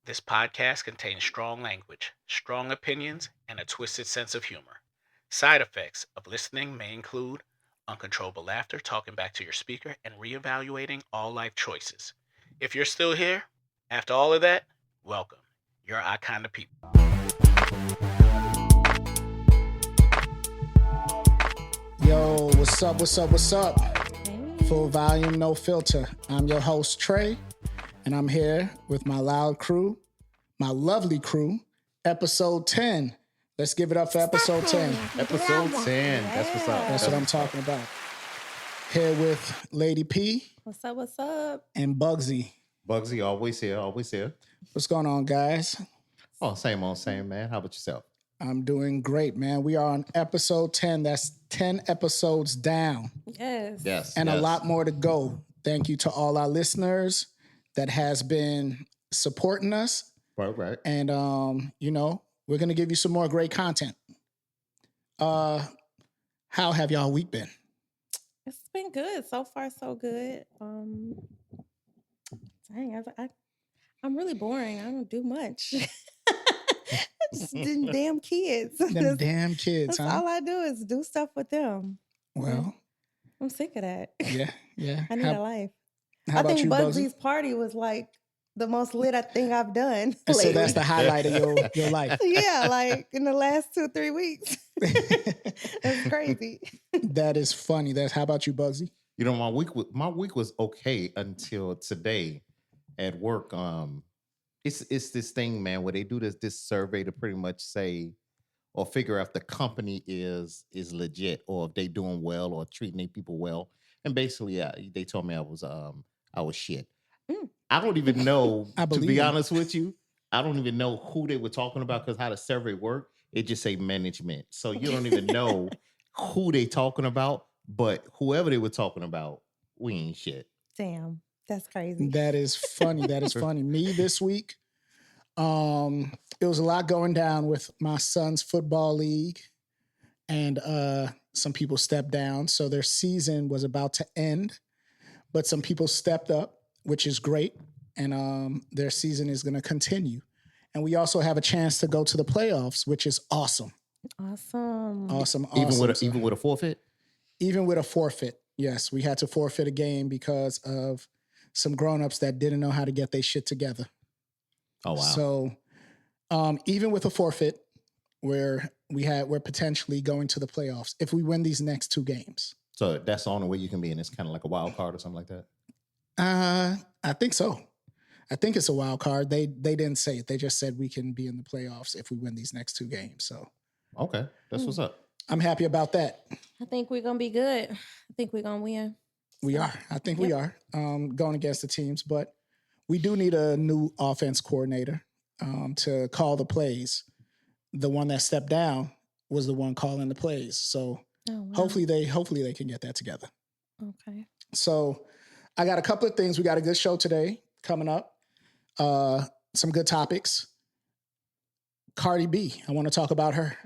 This podcast contains strong language, strong opinions, and a twisted sense of humor. Side effects of listening may include uncontrollable laughter, talking back to your speaker, and reevaluating all life choices. If you're still here after all of that, welcome. You're our kind of people. Yo, what's up, what's up, what's up? Full volume, no filter. I'm your host, Trey, and I'm here with my loud crew, my lovely crew, episode 10. Let's give it up for episode 10. Episode 10. That's what's up. That's what I'm talking about. Here with Lady P. What's up, what's up? And Bugsy. Bugsy, always here, always here. What's going on, guys? Oh, same old same, man. How about yourself? I'm doing great, man. We are on episode 10. That's 10 episodes down. Yes. And a lot more to go. Thank you to all our listeners that has been supporting us. Right. And, we're going to give you some more great content. How have y'all week been? It's been good. So far, so good. I'm really boring. I don't do much. Just them damn kids. Them damn kids, That's huh? all I do is do stuff with them. Well, I'm sick of that. yeah. I need a life. How I about think you, Bugsy's Bugsy? party was like the most lit thing I've done. So lately. that's the highlight of your life. Yeah, like in the last 2-3 weeks. That's crazy. That is funny. How about you, Bugsy? You know, my week was okay until today at work. It's this thing, man, where they do this survey to pretty much say or figure out if the company is legit or if they doing well or treating their people well. And basically, they told me I was shit. I don't even know, I to believe be it. honest with you, I don't even know who they were talking about because how the survey worked, it just say management. So you don't even know who they talking about, but whoever they were talking about, we ain't shit. Damn, that's crazy. That is funny. That is funny. Me this week, it was a lot going down with my son's football league, and some people stepped down. So their season was about to end, but some people stepped up, which is great. And their season is going to continue. And we also have a chance to go to the playoffs, which is awesome. Awesome. Even with a forfeit? Even with a forfeit. Yes, we had to forfeit a game because of some grown-ups that didn't know how to get their shit together. Oh, wow. So even with a forfeit, we're potentially going to the playoffs if we win these next 2 games. So that's the only way you can be in. It's kind of like a wild card or something like that? I think so. I think it's a wild card. They didn't say it. They just said we can be in the playoffs if we win these next 2 games. So Okay, that's what's up. I'm happy about that. I think we're gonna be good. I think we're gonna win. We are. I think we are going against the teams, but we do need a new offense coordinator to call the plays. The one that stepped down was the one calling the plays. So hopefully they can get that together. Okay. So I got a couple of things. We got a good show today coming up. Some good topics. Cardi B. I want to talk about her.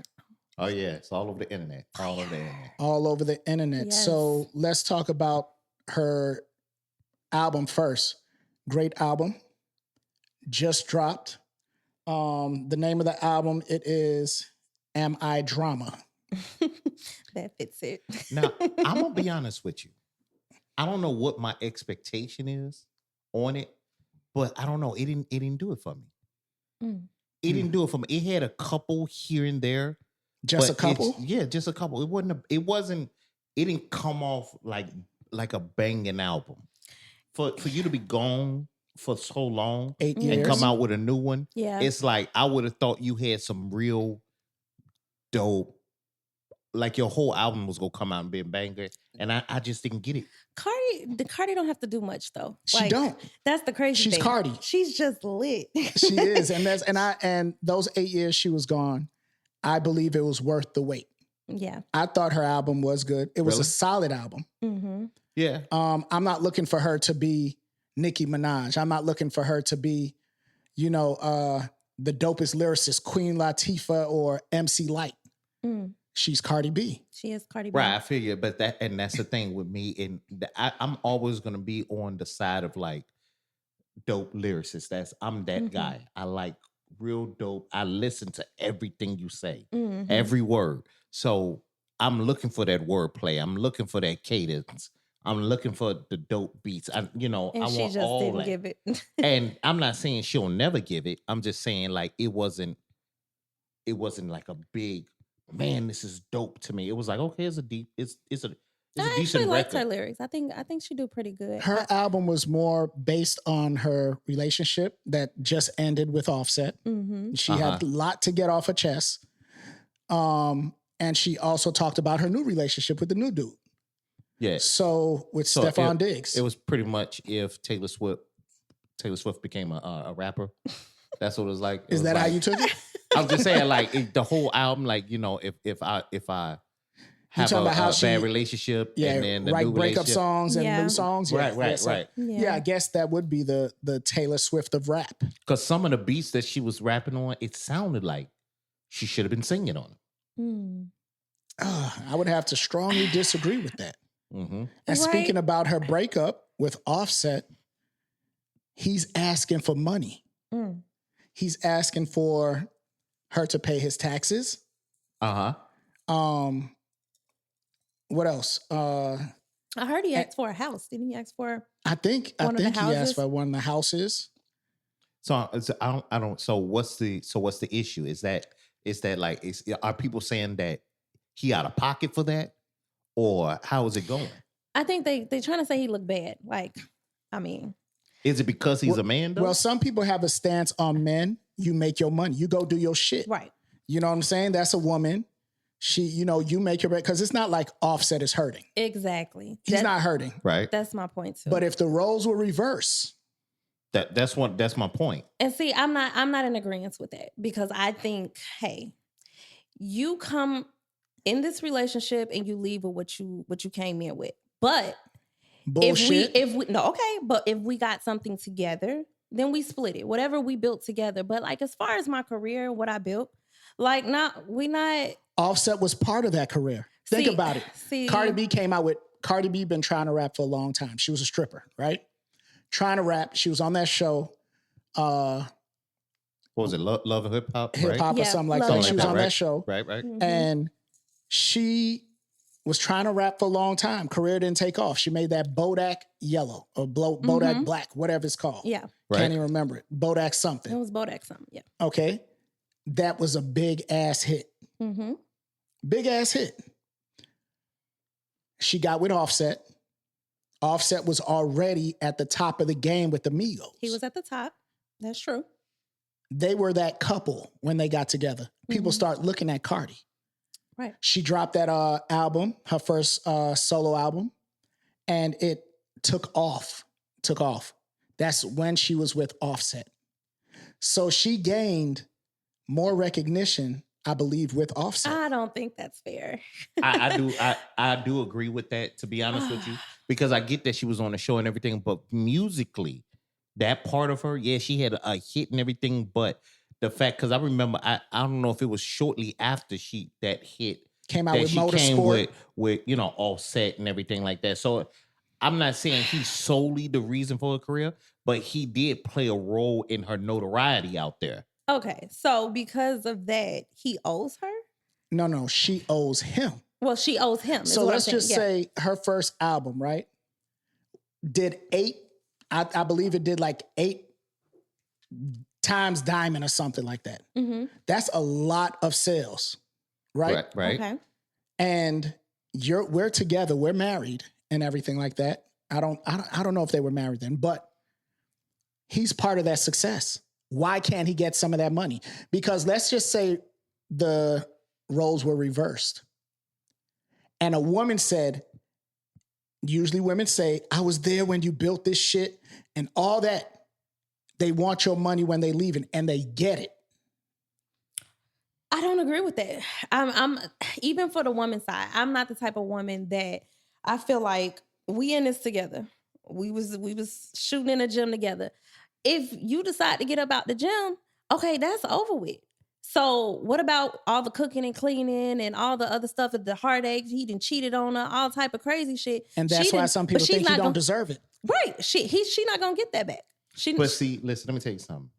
Oh, yeah. It's all over the internet. All over the internet. Yes. So let's talk about her album first. Great album. Just dropped. The name of the album, it is Am I Drama? That fits it. Now, I'm going to be honest with you. I don't know what my expectation is on it, but I don't know. It didn't do it for me. It didn't do it for me. It had a couple here and there. Just a couple? Yeah, just a couple. It didn't come off like a banging album. For you to be gone for so long 8 and years. come out with a new one, Yeah. it's like I would have thought you had some real dope, like your whole album was gonna come out and be a banger, and I just didn't get it. Cardi don't have to do much though. She don't. That's the crazy She's thing. Cardi. She's just lit. She is. And those 8 years she was gone, I believe it was worth the wait. Yeah. I thought her album was good. It was Really? a solid album. Mm-hmm. Yeah. I'm not looking for her to be Nicki Minaj. I'm not looking for her to be, the dopest lyricist, Queen Latifah or MC Light. She's Cardi B. She is Cardi B. Right, I feel you, but that's the thing with me, and I'm always gonna be on the side of like dope lyricists. I'm that Mhm. guy. I like real dope. I listen to everything you say, Mhm. every word. So I'm looking for that wordplay. I'm looking for that cadence. I'm looking for the dope beats. I And she want just all didn't that. give it. And I'm not saying she'll never give it. I'm just saying like it wasn't like a big man, this is dope to me. It was like, okay, it's a I actually decent liked her record. lyrics. I think she do pretty good. Her album was more based on her relationship that just ended with Offset. Mm-hmm. She had a lot to get off her chest. And she also talked about her new relationship with the new dude. Yeah. So with So Stephon Diggs. It was pretty much if Taylor Swift became a rapper. That's what it was like. Is that how you took it? I was just saying, like the whole album, like if I have talking about how a she- bad relationship, Yeah, and then the write new breakup relationship, songs and Yeah. new songs. Yeah, right, so- right. Yeah, I guess that would be the Taylor Swift of rap. Because some of the beats that she was rapping on, it sounded like she should have been singing on. Mm. I would have to strongly disagree with that. Mm-hmm. And Right. speaking about her breakup with Offset, he's asking for money. Mm. He's asking for her to pay his taxes. What else? I heard he asked for a house. Didn't he ask for? I think One of the he asked houses? for one of the houses. So I don't. So what's the issue? Is that like are people saying that he out of pocket for that, or how is it going? I think they trying to say he looked bad. Like, I mean, Is it because he's a man though? Well, some people have a stance on men. You make your money. You go do your shit. right. You know what I'm saying? That's a woman. She, you make your because it's not like Offset is hurting. Exactly. He's not hurting. right. That's my point too. But if the roles were reversed, That's my point. And see, I'm not in agreement with that because I think, hey, you come in this relationship and you leave with what you came in with. But bullshit. if we no, okay, but if we got something together, then we split it. Whatever we built together. But like as far as my career, what I built, like we not Offset was part of that career. Think about it. Cardi B came out with Cardi B been trying to rap for a long time. She was a stripper, right? Trying to rap. She was on that show. What was it? Love and Hip Hop? Hip Hop Yeah, or something like Love that. and She Hip was Hop. on that show. Right. Mhm. And she was trying to rap for a long time. Career didn't take off. She made that Bodak Yellow or Bodak Black, whatever it's called. Yeah, Right. Can't even remember it. Bodak it something. was Bodak something. Yeah. Okay. That was a big ass hit. Mm-hmm. Big ass hit. She got with Offset. Offset was already at the top of the game with the Migos. He was at the top. That's true. They were that couple when they got together. People Mhm. start looking at Cardi. Right. She dropped that album, her first solo album, and it took off. That's when she was with Offset. So she gained more recognition, I believe, with Offset. I don't think that's fair. I do agree with that, to be honest with you, because I get that she was on the show and everything, but musically, that part of her, yeah, she had a hit and everything, but the fact, because I remember, I don't know if it was shortly after that hit Came out that with she came Motorsport. with Offset and everything like that. So I'm not saying he's solely the reason for her career, but he did play a role in her notoriety out there. Okay, so because of that, he owes her? No, she owes him. Well, she owes him. is So what I'm let's saying. just Yeah. say her first album, right? Did 8, I believe it did like 8 times Diamond or something like that. Mhm. That's a lot of sales, right? Right. Okay. And we're together, we're married and everything like that. I don't know if they were married then, but he's part of that success. Why can't he get some of that money? Because let's just say the roles were reversed. And a woman said, usually women say, I was there when you built this shit and all that. They want your money when they leave and they get it. I don't agree with that. I'm even for the woman's side, I'm not the type of woman that I feel like we in this together. We was shooting in a gym together. If you decide to get up out the gym, okay, that's over with. So what about all the cooking and cleaning and all the other stuff, the heartache, he done cheated on her, all type of crazy shit. And that's why some people think he don't deserve it. Right. She not gonna get that back. But see, listen, let me tell you something.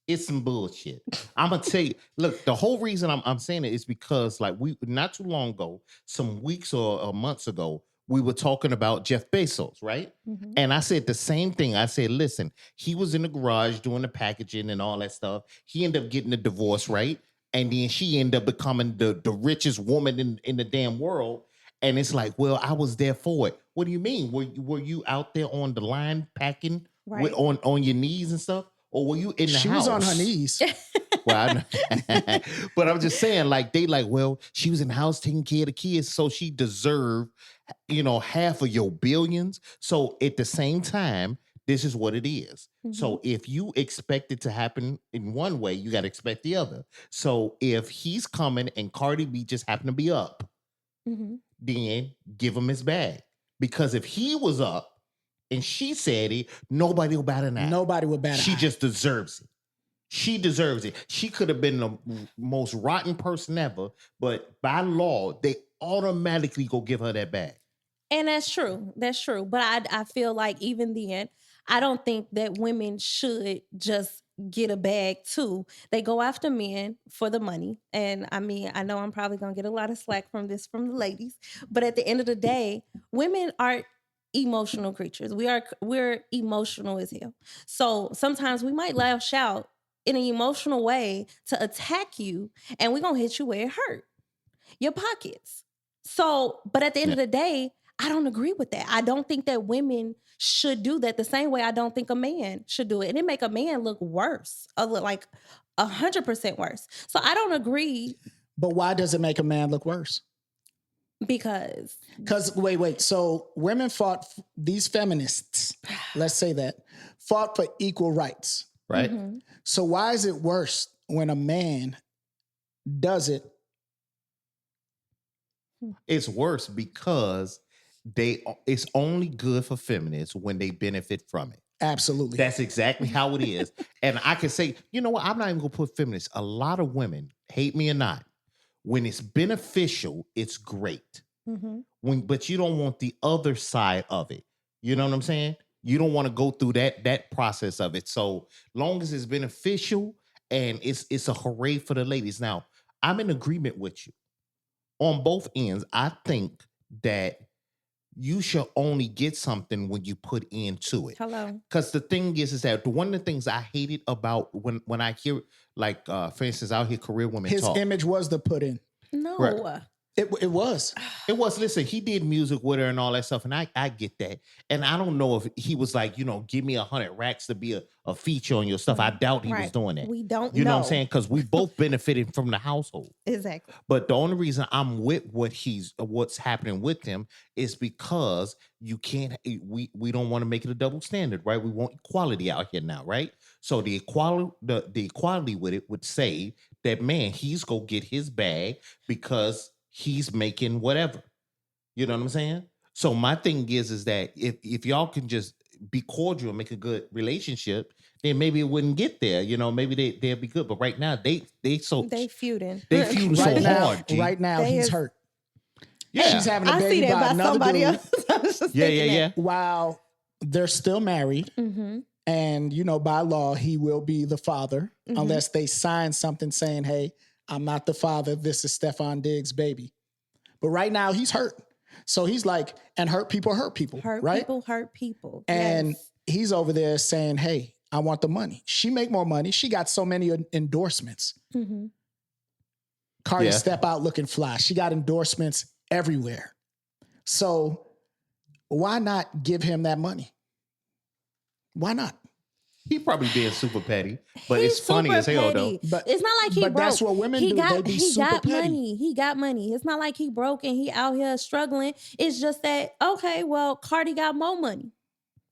It's some bullshit. I'm gonna tell you. Look, the whole reason I'm saying it is because, like, we not too long ago, some weeks or months ago, we were talking about Jeff Bezos, right? Mhm. And I said the same thing. I said, listen, he was in the garage doing the packaging and all that stuff. He ended up getting a divorce, right? And then she ended up becoming the richest woman in the damn world. And it's like, well, I was there for it. What do you mean? Were you out there on the line packing Right. on your knees and stuff? Or were you in the She house? was on her knees. Well, but I'm just saying, like, well, she was in the house taking care of the kids, so she deserved, half of your billions. So at the same time, this is what it is. So if you expect it to happen in one way, you got to expect the other. So if he's coming and Cardi B just happened to be up, Mhm. then give him his bag. Because if he was up and she said it, nobody will bat an eye. Nobody would bat an She eye. just deserves it. She deserves it. She could have been the most rotten person ever, but by law, they automatically go give her that bag. And that's true. That's true. But I feel like even then, I don't think that women should just get a bag too. They go after men for the money. And I mean, I know I'm probably gonna get a lot of slack from the ladies, but at the end of the day, women are emotional creatures. We're emotional as hell. So sometimes we might lash out in an emotional way to attack you, and we're gonna hit you where it hurt. Your pockets. So, but at the end of the day, I don't agree with that. I don't think that women should do that the same way I don't think a man should do it. And it make a man look worse, like 100% worse. So I don't agree. But why does it make a man look worse? Because wait. So women fought, these feminists, let's say that, fought for equal rights. Right? Mhm. So why is it worse when a man does it? It's worse because it's only good for feminists when they benefit from it. Absolutely. That's exactly how it is. And I can say, you know what? I'm not even gonna put feminists. A lot of women, hate me or not, when it's beneficial, it's great. Mhm. But you don't want the other side of it. You know what I'm saying? You don't want to go through that process of it. So long as it's beneficial and it's a hooray for the ladies. Now, I'm in agreement with you. On both ends, I think that you should only get something when you put into it. Hello. Because the thing is that one of the things I hated about when I hear, like, for instance, I'll hear career women His talk. image was the put in. No. Right. It was. It was. Listen, he did music with her and all that stuff, and I get that. And I don't know if he was like, give me 100 racks to be a feature on your stuff. I doubt he was doing that. We don't You know what I'm know. saying? Because we both benefited from the household. Exactly. But the only reason I'm with what's happening with him is because you can't. We don't want to make it a double standard, right? We want equality out here now, right? So the equality with it would say that, man, he's go get his bag because he's making whatever. You know what I'm saying? So my thing is that if y'all can just be cordial and make a good relationship, then maybe it wouldn't get there. Maybe they'll be good. But right now they They so feuding. Right now, hard. G. right now They he's is- hurt. Yeah. She's having a I baby see that by by another somebody dude else. I was just thinking Yeah. while they're still married. Mm-hmm. And, by law, he will be the father Mhm. unless they sign something saying, hey, I'm not the father. This is Stefan Diggs' baby. But right now he's hurt. So he's like, and hurt people, Hurt right? people hurt people. And Yes. he's over there saying, hey, I want the money. She make more money. She got so many endorsements. Mhm. Cardi Yeah. step out looking fly. She got endorsements everywhere. So why not give him that money? Why not? He probably being super petty, but He's it's funny super as hell though. petty. But It's not like he but broke. that's what women he do. got They be he super got petty. money. He got money. It's not like he broke and he out here struggling. It's just that, okay, well, Cardi got more money.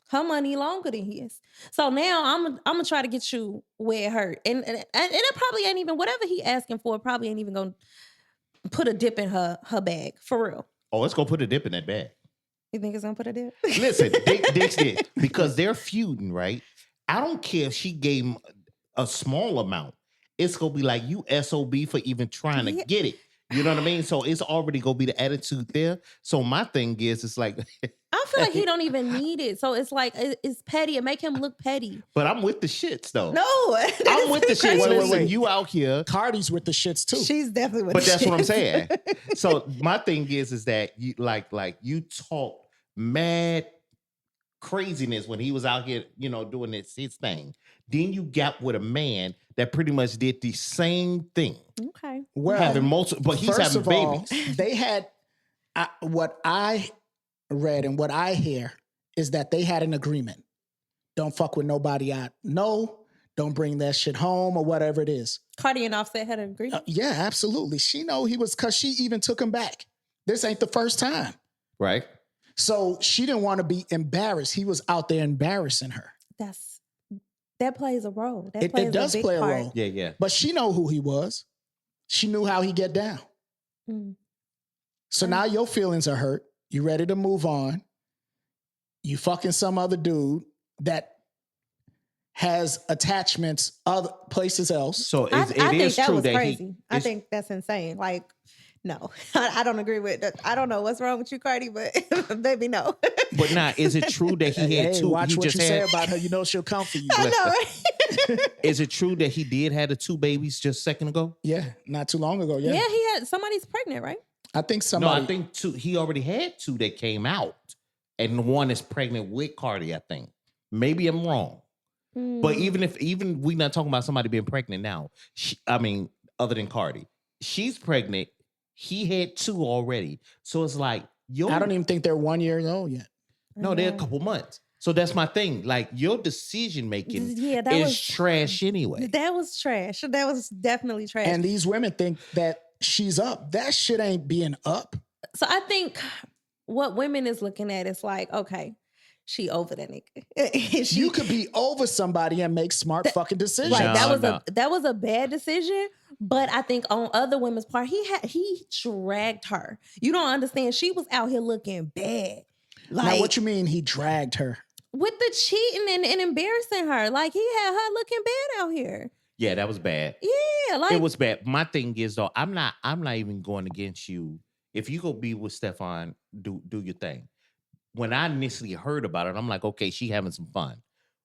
Her money longer than his. So now I'm gonna try to get you where it hurt. And it probably ain't even whatever he asking for, probably ain't even gonna put a dip in her bag. For real. Oh, let's go put a dip in that bag. You think it's gonna put a dip? Listen, Dix did because they're feuding, right? I don't care if she gave him a small amount. It's gonna be like, you SOB for even trying to Yeah. get it. You know what I mean? So it's already gonna be the attitude there. So my thing is, it's like, I feel like he don't even need it. So it's like it's petty. It make him look petty. but I'm with the shits though. No, I'm with the shits. Wait, Listen, you out here. Cardi's with the shits too. She's definitely with But the that's what I'm shits. saying. So my thing is that you like you talk mad craziness when he was out here, doing his thing. Then you got with a man that pretty much did the same thing. Okay. Well, Having multiple, but he's first having of all, babies. they had what I read and what I hear is that they had an agreement. Don't fuck with nobody I know. Don't bring that shit home or whatever it is. Cardi and Offset had an agreement. Yeah, absolutely. She know he was, because she even took him back. This ain't the first time. Right. So she didn't want to be embarrassed. He was out there embarrassing her. That plays a role. That It plays does a big play a part. role. Yeah. But she know who he was. She knew how he get down. Mm. So now your feelings are hurt. You ready to move on. You fucking some other dude that has attachments other places else. So I it think is that true was that crazy. I think that's insane. Like, no, I don't agree with that. I don't know what's wrong with you, Cardi, but baby, no. But now, is it true that he had Hey, two? watch He what just you say had. about her. You know she'll come for you. I know, right? Is it true that he did have the 2 babies just a second ago? Yeah, not too long ago. Yeah, Yeah, he had somebody's pregnant, right? I think No, somebody. I think 2. He already had 2 that came out, and one is pregnant with Cardi. I think. Maybe I'm wrong. But even we not talking about somebody being pregnant now. Other than Cardi, she's pregnant. He had 2 already. So it's like, I don't even think they're 1 year old yet. No, they're a couple months. So that's my thing. Like, your decision making that is was trash anyway. That was trash. That was definitely trash. And these women think that she's up. That shit ain't being up. So I think what women is looking at is like, okay, she over that nigga. You could be over somebody and make smart fucking decisions. Right. No. That was a bad decision. But I think on other women's part, he dragged her. You don't understand. She was out here looking bad. Now, what you mean he dragged her? With the cheating and embarrassing her. Like, he had her looking bad out here. Yeah, that was bad. Yeah, like It was bad. My thing is though, I'm not even going against you. If you go be with Stefan, do your thing. When I initially heard about it, I'm like, okay, she having some fun.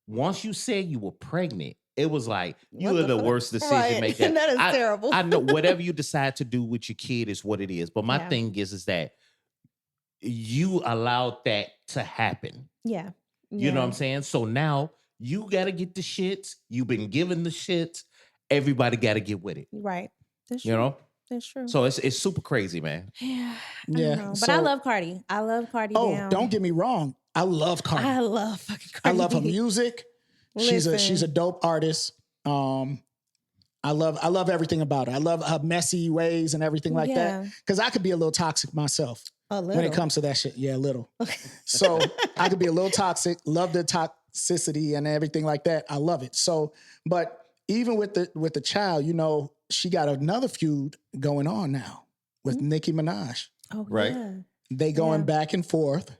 Once you said you were pregnant, it was like, you are the worst decision maker. That is terrible. I know whatever you decide to do with your kid is what it is. But my thing is that you allowed that to happen. Yeah. You know what I'm saying? So now you got to get the shits. You've been given the shits. Everybody got to get with it. Right. That's true. You know? That's true. So it's super crazy, man. Yeah. Yeah. But I love Cardi. I love Cardi. Oh, don't get me wrong. I love Cardi. I love fucking Cardi. I love her music. She's Listen. a dope artist. I love everything about her. I love her messy ways and everything like that. Because I could be a little toxic myself when it comes to that shit. Yeah, a little. So I could be a little toxic. Love the toxicity and everything like that. I love it. So, but even with the child, you know, she got another feud going on now with Nicki Minaj. Oh, Right. yeah. They going back and forth,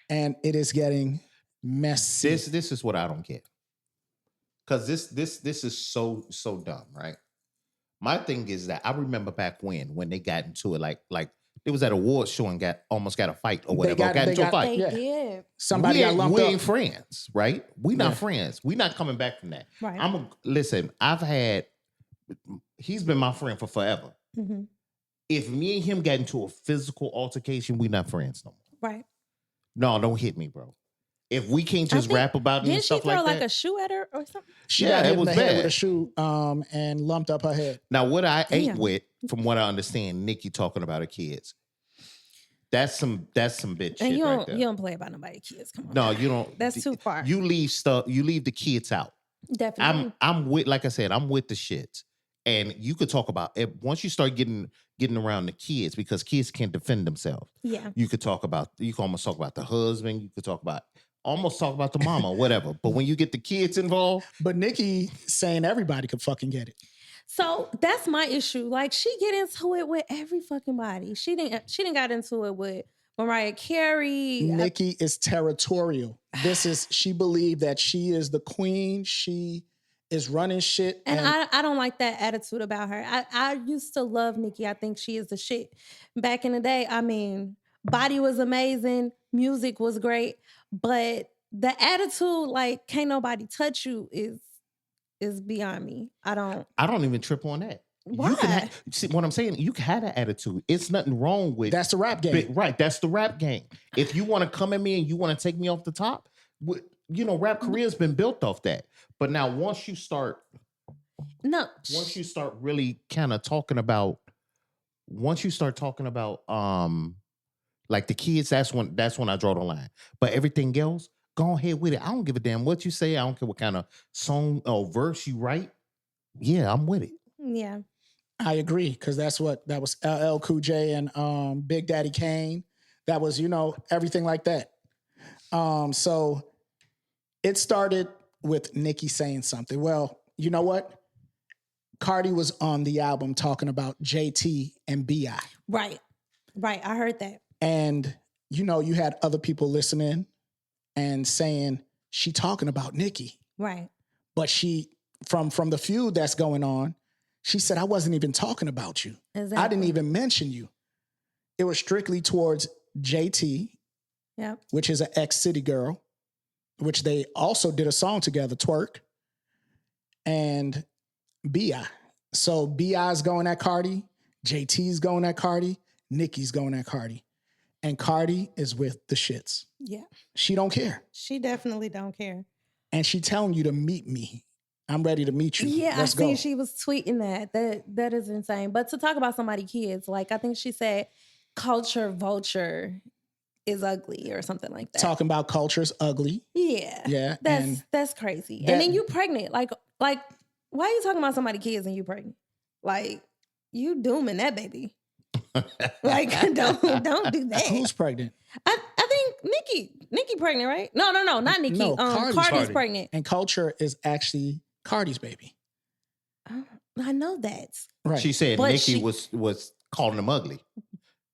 and it is getting messy. This is what I don't get. Because this is so dumb, right? My thing is that I remember back when they got into it, like it was at a award show and almost got a fight or whatever. Got into a fight. They Yeah. did. Somebody got lumped we up. ain't friends, right? We not friends. We not coming back from that. Right. Listen, he's been my friend for forever. Mm-hmm. If me and him got into a physical altercation, we not friends no more. Right. No, don't hit me, bro. If we can't just rap about it and Didn't she stuff throw like that. a shoe at her or something? She Yeah, got hit it in was the head bad. with a shoe and lumped up her head. Now, what I ain't Damn. with, from what I understand, Nikki talking about her kids. That's some bitch And shit right there. you don't play about nobody's kids. Come on. No, you don't. That's too far. You leave the kids out. Definitely. I'm with, like I said, I'm with the shits. And you could talk about it once you start getting around the kids, because kids can't defend themselves. Yeah. You can almost talk about the husband. You could almost talk about the mama, whatever. But when you get the kids involved, But Nikki saying everybody could fucking get it. So that's my issue. Like, she get into it with every fucking body. She didn't got into it with Mariah Carey. Nikki is territorial. She believed that she is the queen. She is running shit. And I don't like that attitude about her. I used to love Nikki. I think she is the shit. Back in the day, I mean, body was amazing, music was great, but the attitude, like, can't nobody touch you, is beyond me. I don't even trip on that. Why? You can see what I'm saying. You can have an attitude. It's nothing wrong with that's the rap game, right? That's the rap game. If you want to come at me and you want to take me off the top, rap career's been built off that. But now once you start really kind of talking about, like the kids, that's when I draw the line. But everything else, go ahead with it. I don't give a damn what you say. I don't care what kind of song or verse you write. Yeah, I'm with it. Yeah. I agree, because that was LL Cool J and Big Daddy Kane. That was, everything like that. So it started with Nikki saying something. Well, you know what? Cardi was on the album talking about JT and B.I. Right. I heard that. And, you had other people listening and saying, she talking about Nikki. Right. But she, from the feud that's going on, she said, I wasn't even talking about you. Exactly. I didn't even mention you. It was strictly towards JT, which is an ex-City girl, which they also did a song together, Twerk, and B.I. So B.I.'s going at Cardi, JT's going at Cardi, Nicki's going at Cardi. And Cardi is with the shits. Yeah. She don't care. She definitely don't care. And she telling you to meet me. I'm ready to meet you. Yeah, Let's I seen go. she was tweeting that. That is insane. But to talk about somebody's kids, like I think she said culture vulture is ugly or something like that. Talking about culture's ugly. Yeah. Yeah. That's crazy. And then you pregnant. Like why are you talking about somebody's kids and you pregnant? Like you dooming that baby. Like don't do that. Who's pregnant? I think Nikki pregnant, right? No, not Nikki. No, Cardi's pregnant. And Culture is actually Cardi's baby. I know that. Right. She said but Nikki was calling him ugly.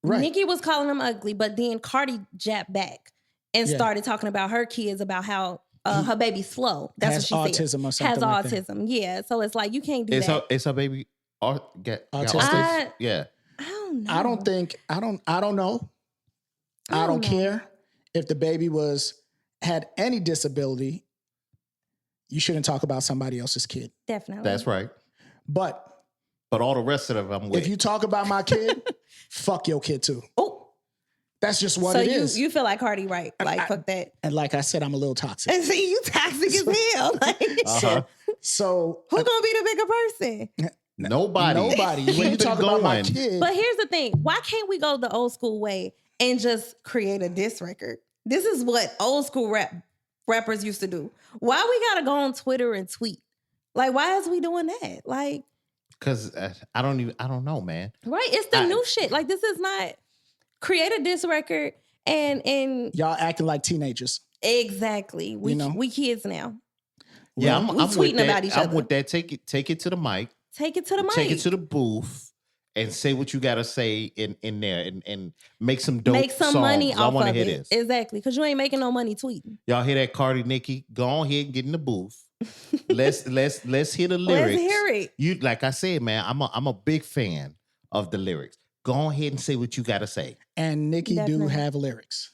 Right. Nikki was calling him ugly, but then Cardi jabbed back and started talking about her kids, about how her baby's slow. That's what she said. Autism or something. Has autism. Yeah. So it's like you can't do that. Is her baby autistic? Yeah. I don't know. I don't know. I don't care if the baby had any disability. You shouldn't talk about somebody else's kid. Definitely. That's right. But all the rest of them, I'm with. If you talk about my kid, fuck your kid too. Oh, that's just what it is. So you feel like Cardi, right? Like fuck that. And like I said, I'm a little toxic. And see, you toxic as hell. Like, so who gonna be the bigger person? Nobody. When you talk about my kid. But here's the thing: why can't we go the old school way and just create a diss record? This is what old school rappers used to do. Why we gotta go on Twitter and tweet? Like, why is we doing that? Like, because I don't know, man. Right? It's the new shit. Like, this is not create a diss record and y'all acting like teenagers. Exactly. We kids now. Yeah, I'm tweeting about each other. I'm with that. Take it to the mic. Take it to the mic. Take it to the booth and say what you gotta say in there and make some dope Make some songs. money off of it. This. Exactly. Because you ain't making no money tweeting. Y'all hear that, Cardi, Nikki? Go on ahead and get in the booth. Let's hear the lyrics. Let's hear it. You like I said, man, I'm a big fan of the lyrics. Go ahead and say what you gotta say. And Nikki do have lyrics.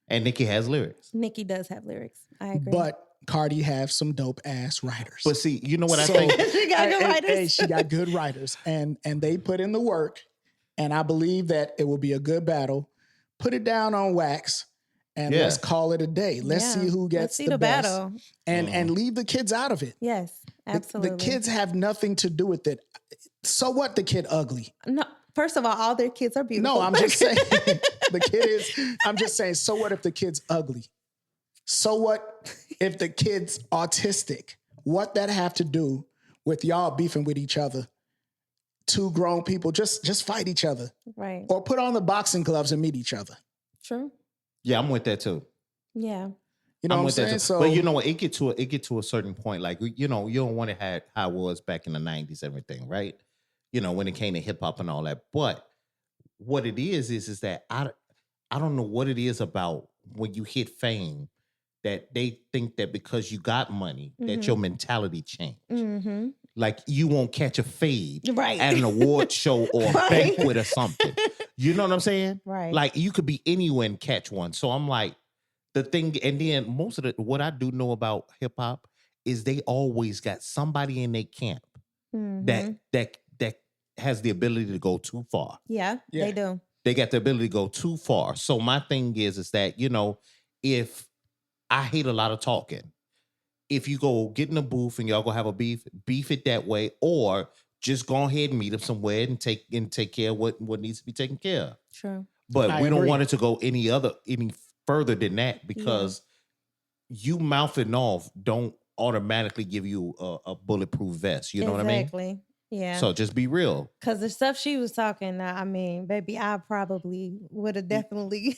And Nikki has lyrics. Nikki does have lyrics. I agree. But Cardi have some dope ass writers. But see, you know what I think? She got good writers. Hey, she got good writers. And they put in the work. And I believe that it will be a good battle. Put it down on wax. And let's call it a day. Let's see who gets the best. Battle. And leave the kids out of it. Yes, absolutely. The kids have nothing to do with it. So what? The kid ugly? No. First of all their kids are beautiful. No, I'm just saying the kid is. I'm just saying. So what if the kid's ugly? So what if the kid's autistic? What that have to do with y'all beefing with each other? Two grown people just fight each other, right? Or put on the boxing gloves and meet each other. True. Yeah, I'm with that too. Yeah. You know what I'm saying? So, but you know what? It get to a certain point. Like, you know, you don't want to have how it was back in the 90s, everything, right? You know, when it came to hip hop and all that. But what it is that I don't know what it is about when you hit fame that they think that because you got money, that your mentality changed. Mm-hmm. Like you won't catch a fade Right. at an award show or a Right. banquet or something. You know what I'm saying? Right. Like you could be anywhere and catch one. So I'm like, the thing, and then most of what I do know about hip hop is they always got somebody in their camp that has the ability to go too far. Yeah, they do. They got the ability to go too far. So my thing is that, you know, if I hate a lot of talking, if you go get in a booth and y'all go have a beef it that way, or just go ahead and meet up somewhere and take care of what needs to be taken care of. True. But we don't want it to go any further than that, because you mouthing off don't automatically give you a bulletproof vest. You know what I mean? Exactly. Yeah. So just be real. Because the stuff she was talking, I mean, baby, I probably would have definitely,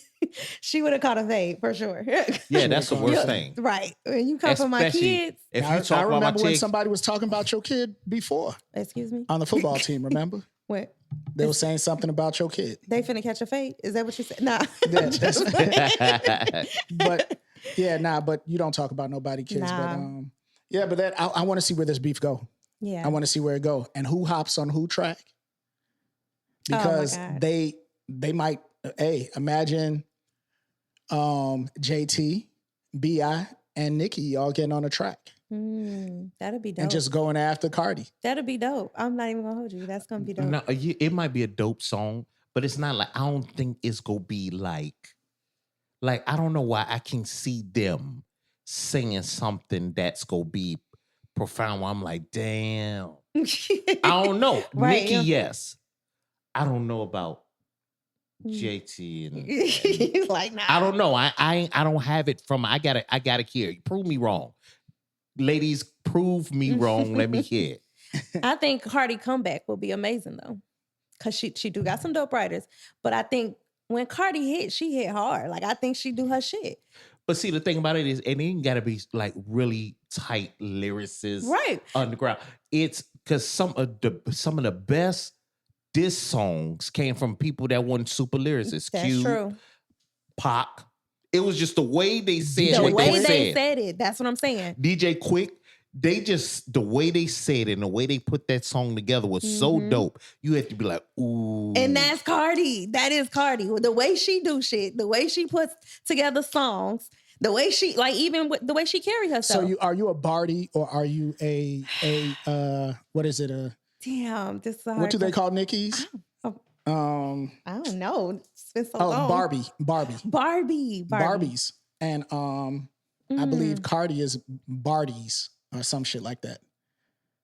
she would have caught a fade for sure. Yeah, that's the worst thing. Right. When you come from my kids. If you talk I remember about my when chick, somebody was talking about your kid before. Excuse me? On the football team, remember? What? They were saying something about your kid. They finna catch a fade? Is that what you said? Nah. But yeah, but you don't talk about nobody kids. Nah. But yeah, but that I want to see where this beef go. Yeah. I want to see where it go and who hops on who track. Because they might imagine JT, BI, and Nikki all getting on a track. That'd be dope. And just going after Cardi. That'd be dope. I'm not even gonna hold you. That's gonna be dope. No, it might be a dope song, but it's not like, I don't think it's gonna be like I don't know why I can see them singing something that's gonna be profound. Where I'm like, damn. I don't know. Right, Nikki, yes. I don't know about JT and like, nah. I don't know. I don't have it from. I gotta hear. Prove me wrong, ladies. Prove me wrong. Let me hear it. I think Cardi comeback will be amazing though, cause she do got some dope writers. But I think when Cardi hit, she hit hard. Like I think she do her shit. But see, the thing about it is, it ain't gotta be like really tight lyricists, right? Underground. It's because some of the best diss songs came from people that weren't super lyricists. That's true. Pac. It was just the way they said the what way they said it. That's what I'm saying. DJ Quick. They just, the way they said it and the way they put that song together was so dope. You had to be like, ooh. And that's Cardi. That is Cardi. The way she do shit, the way she puts together songs, the way she, like, even with the way she carry herself. So are you a Barty or are you a what is it? Damn, this is a hard what do they call Nickies? I don't know. It's been so long. Barbies. And I believe Cardi is Barties or some shit like that.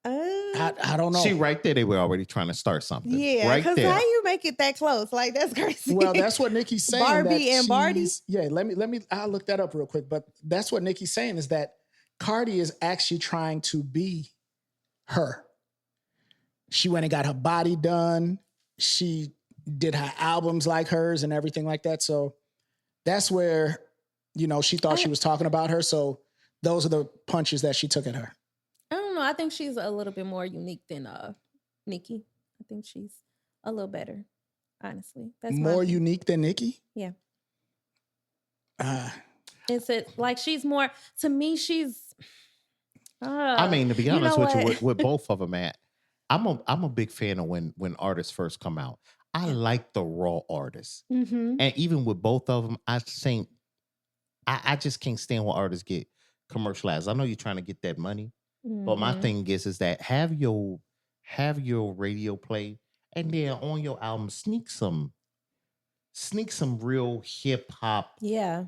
I don't know. See, right there, they were already trying to start something. Yeah, right because there. how you make it that close? Like, that's crazy. Well, that's what Nikki's saying. Barbie and Barty? Yeah, let me. I'll look that up real quick. But that's what Nikki's saying is that Cardi is actually trying to be her. She went and got her body done. She did her albums like hers and everything like that. So that's where, she thought she was talking about her. So those are the punches that she took at her. I don't know. I think she's a little bit more unique than Nikki. I think she's a little better, honestly. That's more unique than Nikki? Yeah. It's like she's more, to me, she's I mean, to be honest with you, with both of them, Matt, I'm a big fan of when artists first come out. I like the raw artists. And even with both of them, I think I just can't stand when artists get commercialized. I know you're trying to get that money, but my thing is that have your radio play, and then on your album sneak some real hip hop. Yeah.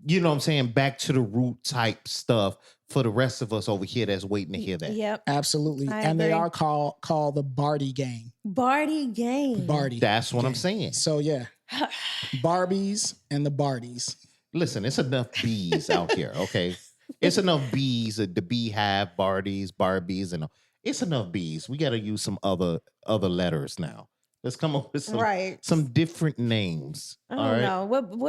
You know what I'm saying? Back to the root type stuff for the rest of us over here that's waiting to hear that. Yep. Absolutely. And they are called the Barty Gang. Barty Gang. Barty. That's what I'm saying. So yeah. Barbies and the Barties. Listen, it's enough bees out here, okay? It's enough bees, the beehive, Barbies, and it's enough bees. We got to use some other letters now. Let's come up with some different names. I don't know.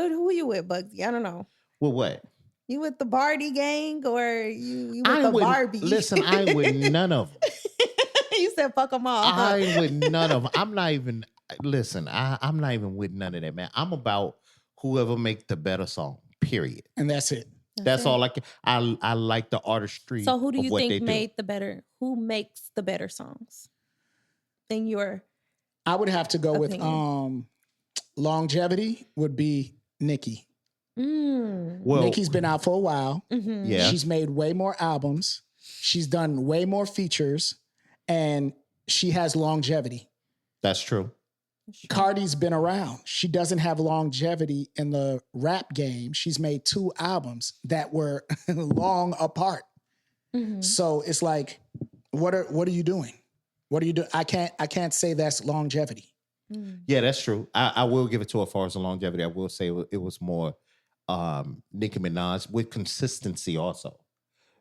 Who you with, Bugsy? I don't know. With what? You with the Barty gang or you with the Barbie? Listen, I ain't with none of them. You said fuck them all. I ain't with none of them. I'm not even with none of that, man. I'm about whoever make the better song, period. And that's it. That's it. all I can. I like the artistry So who do of you what think they do. who makes the better songs? In your I would have to go with opinion. longevity would be Nikki. Well, Nikki's been out for a while. yeah, She's made way more albums. She's done way more features, and she has longevity. that's true. Cardi's been around. She doesn't have longevity in the rap game. She's made 2 albums that were long apart. So it's like, what are you doing? What are you doing? I can't say that's longevity. Yeah, that's true. I will give it to her as far as the longevity. I will say it was more Nicki Minaj with consistency also.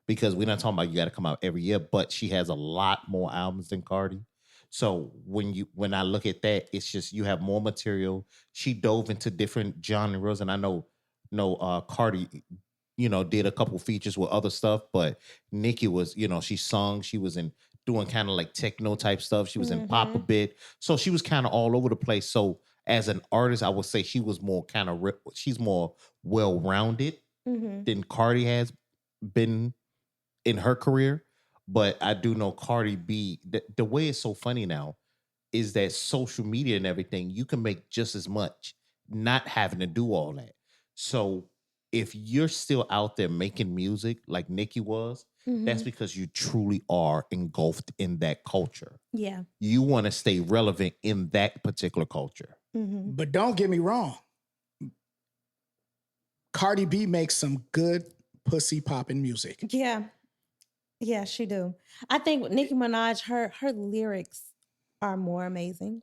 Because we're not talking about you got to come out every year, but she has a lot more albums than Cardi. So when I look at that, it's just you have more material. She dove into different genres, and I know Cardi, did a couple features with other stuff, but Nicki was, she sung, she was in doing kind of like techno type stuff. She was in pop a bit, so she was kind of all over the place. So as an artist, I would say she was more she's more well rounded than Cardi has been in her career. But I do know Cardi B, the way it's so funny now is that social media and everything, you can make just as much not having to do all that. So if you're still out there making music like Nicki was, that's because you truly are engulfed in that culture. Yeah. You want to stay relevant in that particular culture. But don't get me wrong. Cardi B makes some good pussy popping music. Yeah. Yeah, she do. I think with Nicki Minaj, her lyrics are more amazing.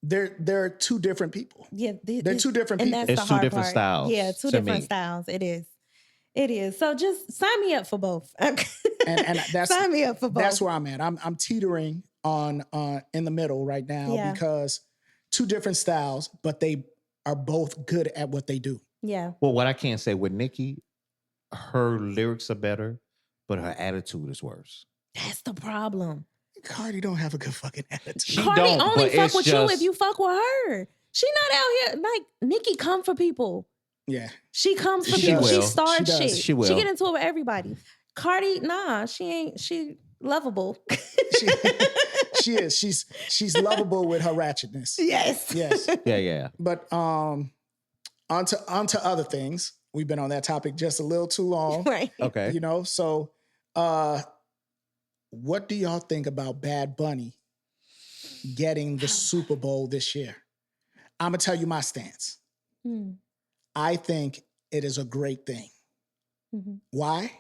They're 2 different people. Yeah, They're 2 different and people. that's It's the 2 hard different part. styles Yeah, 2 to different me. styles. It is. It is. So just sign me up for both. and that's sign me up for both. That's where I'm at. I'm teetering on in the middle right now because 2 different styles, but they are both good at what they do. Yeah. Well, what I can say with Nicki, her lyrics are better, but her attitude is worse. That's the problem. Cardi don't have a good fucking attitude. She Cardi don't, only but fuck it's with you just- if you fuck with her. She not out here like Nicki come for people. Yeah. She comes for She people. She will. starts She does. shit. She will. She get into it with everybody. Cardi, nah, she ain't. She lovable. She is. She's lovable with her ratchetness. Yes. Yes. Yeah. But onto other things. We've been on that topic just a little too long. Right. Okay. So what do y'all think about Bad Bunny getting the Super Bowl this year? I'm gonna tell you my stance. I think it is a great thing. Why?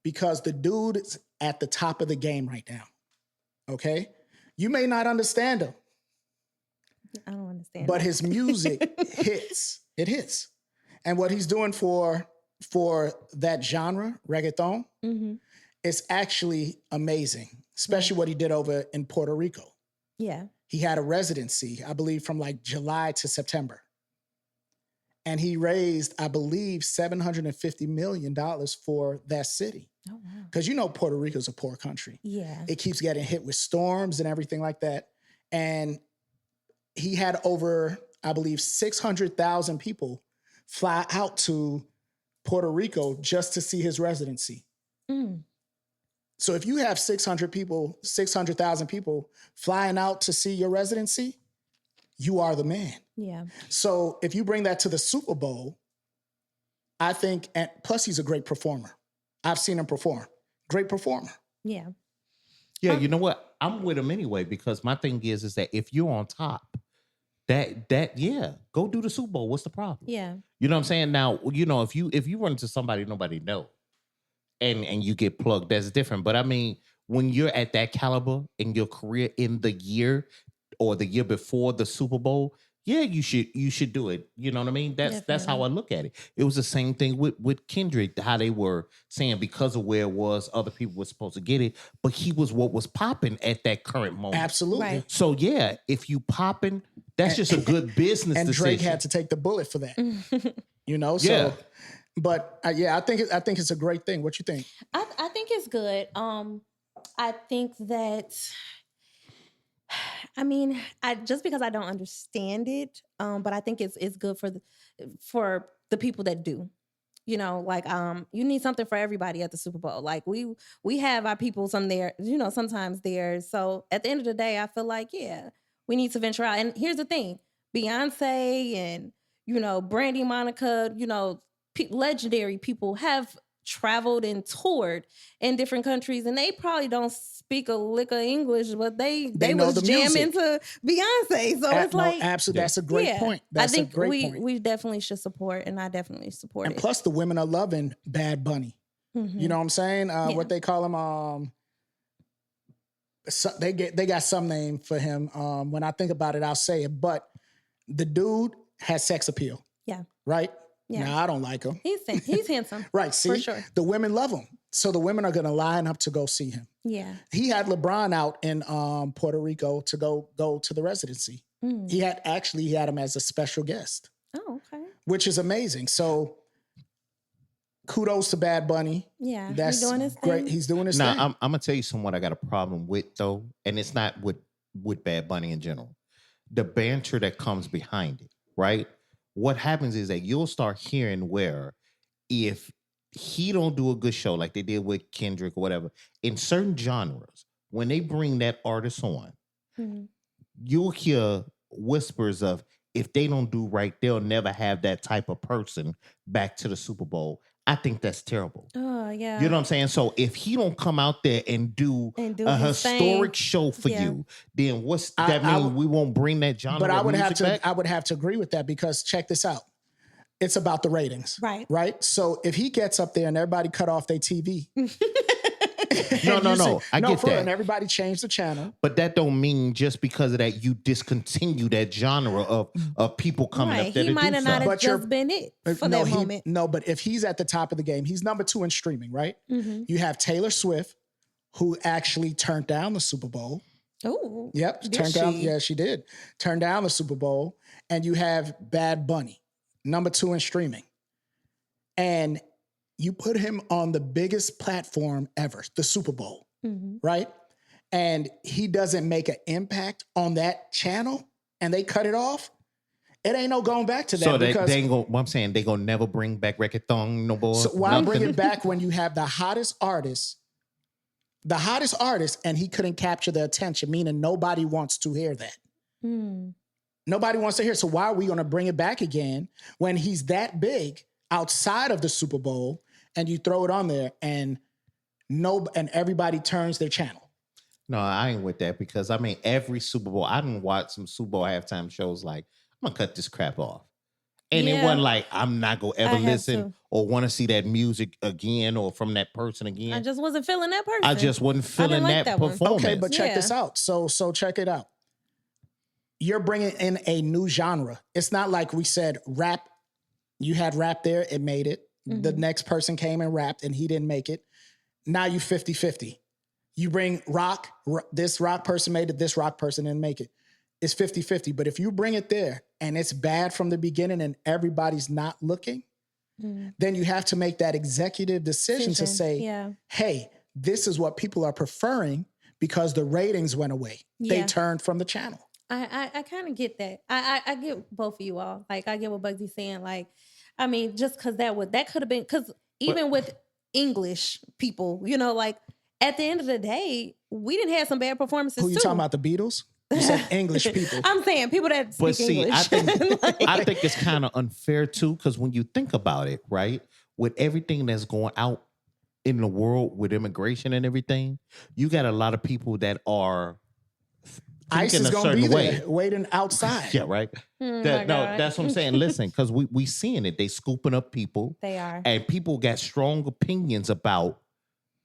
Because the dude is at the top of the game right now. Okay? You may not understand him. I don't understand. But that. his music hits. It hits. And what he's doing for that genre, reggaeton, is actually amazing, especially what he did over in Puerto Rico. Yeah. He had a residency, I believe, from like July to September. And he raised, I believe, $750 million for that city. Oh, wow. Because Puerto Rico's a poor country. Yeah. It keeps getting hit with storms and everything like that. And he had over, I believe, 600,000 people fly out to Puerto Rico just to see his residency. So if you have 600,000 people flying out to see your residency, you are the man. Yeah. So if you bring that to the Super Bowl, I think, and plus he's a great performer. I've seen him perform. Great performer. Yeah. Yeah, you know what? I'm with him anyway because my thing is that if you're on top, go do the Super Bowl. What's the problem? Yeah. You know what I'm saying? Now, if you run into somebody nobody know, and you get plugged, that's different. But I mean, when you're at that caliber in your career in the year or the year before the Super Bowl, yeah, you should do it. You know what I mean? That's how I look at it. It was the same thing with Kendrick, how they were saying because of where it was, other people were supposed to get it, but he was what was popping at that current moment. Absolutely. Right. So yeah, if you popping, that's just a good business And decision. Drake had to take the bullet for that. So Yeah. but I think it's a great thing. What you think? I think it's good. I think that I mean, just because I don't understand it, but I think it's good for the people that do. you know, like you need something for everybody at the Super Bowl. Like we have our people some there, you know, sometimes there. So at the end of the day, I feel like, yeah, we need to venture out. And here's the thing, Beyonce and, you know, Brandy, Monica, you know, legendary people have traveled and toured in different countries, and they probably don't speak a lick of English, but they know was the jamming music. to Beyonce. So it's like, absolutely, that's a great point. That's I think a great point. we definitely should support, and I definitely support And it. plus, the women are loving Bad Bunny. Mhm. You know what I'm saying? What they call him? So they got some name for him. When I think about it, I'll say it. But the dude has sex appeal. Yeah. Right? Yeah. Now, I don't like him. He's handsome. Right. See, for sure. The women love him. So the women are going to line up to go see him. Yeah. He had LeBron out in Puerto Rico to go to the residency. Mm. He had him as a special guest. Oh, okay. Which is amazing. So kudos to Bad Bunny. Yeah. That's he's doing his great. thing. He's doing his thing. Now, I'm gonna tell you something I got a problem with though, and it's not with Bad Bunny in general. The banter that comes behind it, right? What happens is that you'll start hearing where if he don't do a good show like they did with Kendrick or whatever, in certain genres, when they bring that artist on, you'll hear whispers of if they don't do right, they'll never have that type of person back to the Super Bowl. I think that's terrible. Oh, yeah. You know what I'm saying? So if he don't come out there and do a historic show for you, then what's that mean? We won't bring that genre. But I would have to back? I would have to agree with that, because check this out. It's about the ratings. Right. So if he gets up there and everybody cut off their TV. No. I get that. And everybody changed the channel. But that don't mean just because of that you discontinue that genre of people coming up there he to might do have not something. have just been it for that moment. No, but if he's at the top of the game, he's number 2 in streaming, right? Mm-hmm. You have Taylor Swift, who actually turned down the Super Bowl. Oh, yep, turned down. Yeah, she did. Turned down the Super Bowl. And you have Bad Bunny, number 2 in streaming. And you put him on the biggest platform ever, the Super Bowl, right? And he doesn't make an impact on that channel, and they cut it off. It ain't no going back to that. So because they ain't gonna, what I'm saying, they gonna never bring back Reggaeton no more. So why bring it back when you have the hottest artist, and he couldn't capture the attention, meaning nobody wants to hear that. Nobody wants to hear. So why are we going to bring it back again when he's that big outside of the Super Bowl, and you throw it on there and everybody turns their channel? No, I ain't with that, because I mean, every Super Bowl, I didn't watch some Super Bowl halftime shows like, I'm gonna cut this crap off. And it wasn't like I'm not gonna ever listen or want to see that music again or from that person again. I just wasn't feeling that person. I just wasn't feeling that performance. Okay, but check this out. So check it out. You're bringing in a new genre. It's not like we said rap. You had rap there, it made it. The next person came and rapped and he didn't make it. Now you 50-50. You bring rock, this rock person made it, this rock person didn't make it. It's 50-50. But if you bring it there and it's bad from the beginning and everybody's not looking, then you have to make that executive decision to say, hey, this is what people are preferring because the ratings went away. They turned from the channel. I kind of get that. I get both of you all. Like, I get what Bugsy's saying. Like, I mean, just because that could have been, because even with English people, you know, like at the end of the day, we didn't have some bad performances. Who you talking about, the Beatles? You said English people. I'm saying people that speak English. I think it's kind of unfair too, because when you think about it, right, with everything that's going out in the world with immigration and everything, you got a lot of people that are ICE is going to be there waiting outside. Yeah, right. That's what I'm saying. Listen, because we seeing it. They scooping up people. They are. And people got strong opinions about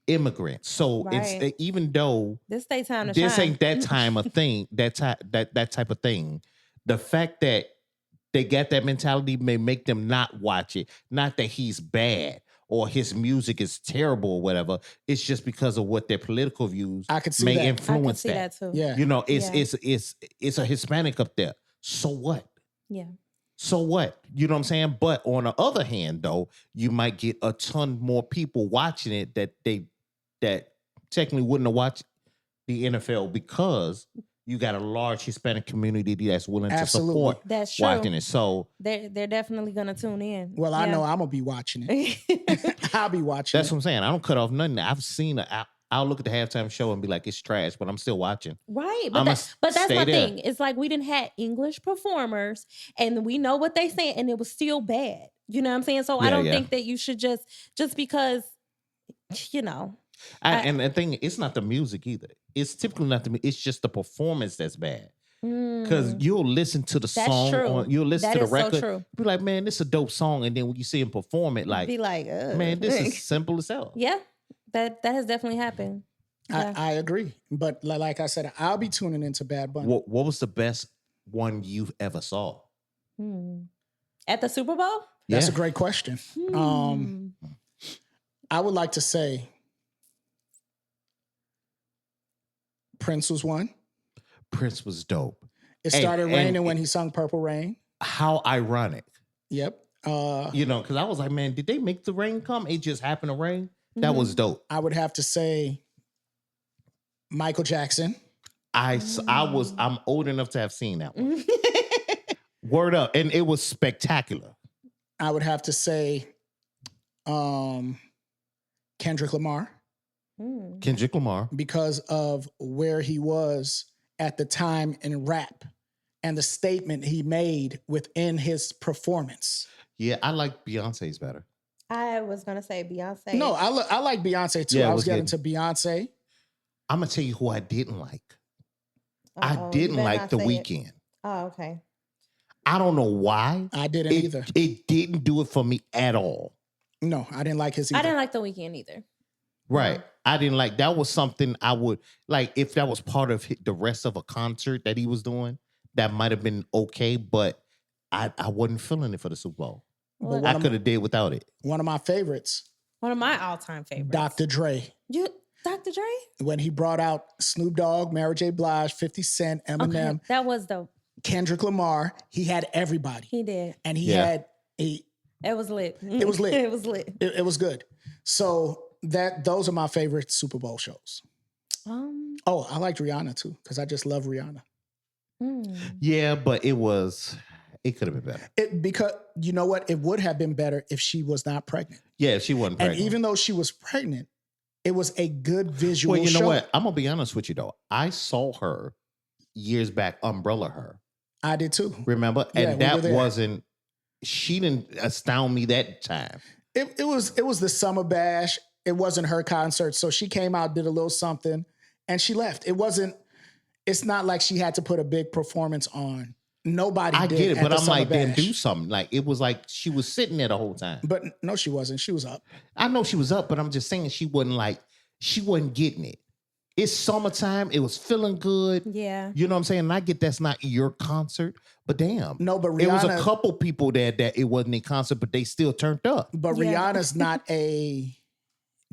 immigrants. So it's even though this ain't time to this shine. ain't that time of thing, that type of thing. The fact that they got that mentality may make them not watch it. Not that he's bad or his music is terrible or whatever. It's just because of what their political views may influence that too. Yeah. You know, it's a Hispanic up there. So what? Yeah. So what? You know what I'm saying? But on the other hand, though, you might get a ton more people watching it that technically wouldn't have watched the NFL because you got a large Hispanic community that's willing Absolutely. to support That's true. watching it. So They're definitely gonna tune in. Well, I know I'm gonna be watching it. I'll be watching that's it. what I'm saying. I don't cut off nothing. I've seen it. I'll look at the halftime show and be like, it's trash, but I'm still watching. Right, I'ma but that's stay my there. thing. It's like we didn't have English performers, and we know what they say, and it was still bad. You know what I'm saying? So I Yeah, don't yeah. think that you should just because, And the thing, it's not the music either. It's typically not the. It's just the performance that's bad. Because you'll listen to the song, true. or you'll listen That to the is so record, true. be like, man, this is a dope song, and then when you see him perform it, like, be like, man, this is simple as hell. yeah, that has definitely happened. Yeah. I agree, but like I said, I'll be tuning into Bad Bunny. What was the best one you ever saw? At the Super Bowl? That's Yeah. a great question. I would like to say Prince was one. Prince was dope. It And- started and raining when he sung Purple Rain. How ironic. Yep. Because I was like, man, did they make the rain come? It just happened to rain. That was dope. I would have to say Michael Jackson. I'm old enough to have seen that one. Word up. And it was spectacular. I would have to say Kendrick Lamar Kendrick Lamar. because of where he was at the time in rap and the statement he made within his performance. Yeah, I like Beyonce's better. I was gonna say Beyonce. No, I like Beyonce too. Yeah, I it was was getting good. to Beyonce. I'm gonna tell you who I didn't like. Uh-oh, I you didn't better like not The say it. Weeknd. Oh, okay. I don't know why. I didn't either. It didn't do it for me at all. No, I didn't like his either. I didn't like The Weeknd either. Right. I didn't like that. Was something I would like if that was part of the rest of a concert that he was doing. That might have been okay, but I wasn't feeling it for the Super Bowl. But I could have did without it. one of my favorites, One of my all-time favorites. Dr. Dre. Dr. Dre? When he brought out Snoop Dogg, Mary J. Blige, 50 Cent, Eminem, Okay, that was dope. Kendrick Lamar, he had everybody. He did. And he Yeah. had It was lit. It was lit. It was lit. it was good. So those are my favorite Super Bowl shows. Oh, I liked Rihanna too, because I just love Rihanna. Yeah, but it could have been better. Because you know what? It would have been better if she was not pregnant. Yeah, she wasn't pregnant. And even though she was pregnant, it was a good visual well, you know show. what? I'm gonna be honest with you though. I saw her years back umbrella her. I did too. Remember? Yeah, And we were that there. wasn't she didn't astound me that time. It was the summer bash. It wasn't her concert. So she came out, did a little something, and she left. It's not like she had to put a big performance on. Nobody I did get it, at but the I'm summer like, then bash. do something. Like it was like she was sitting there the whole time. But no, she wasn't. She was up. I know she was up, but I'm just saying she wasn't getting it. It's summertime. It was feeling good. Yeah. You know what I'm saying? And I get that's not your concert, but damn. No, but it was a Rihanna- couple people there that it wasn't a concert, but they still turned up. But Yeah. Rihanna's not a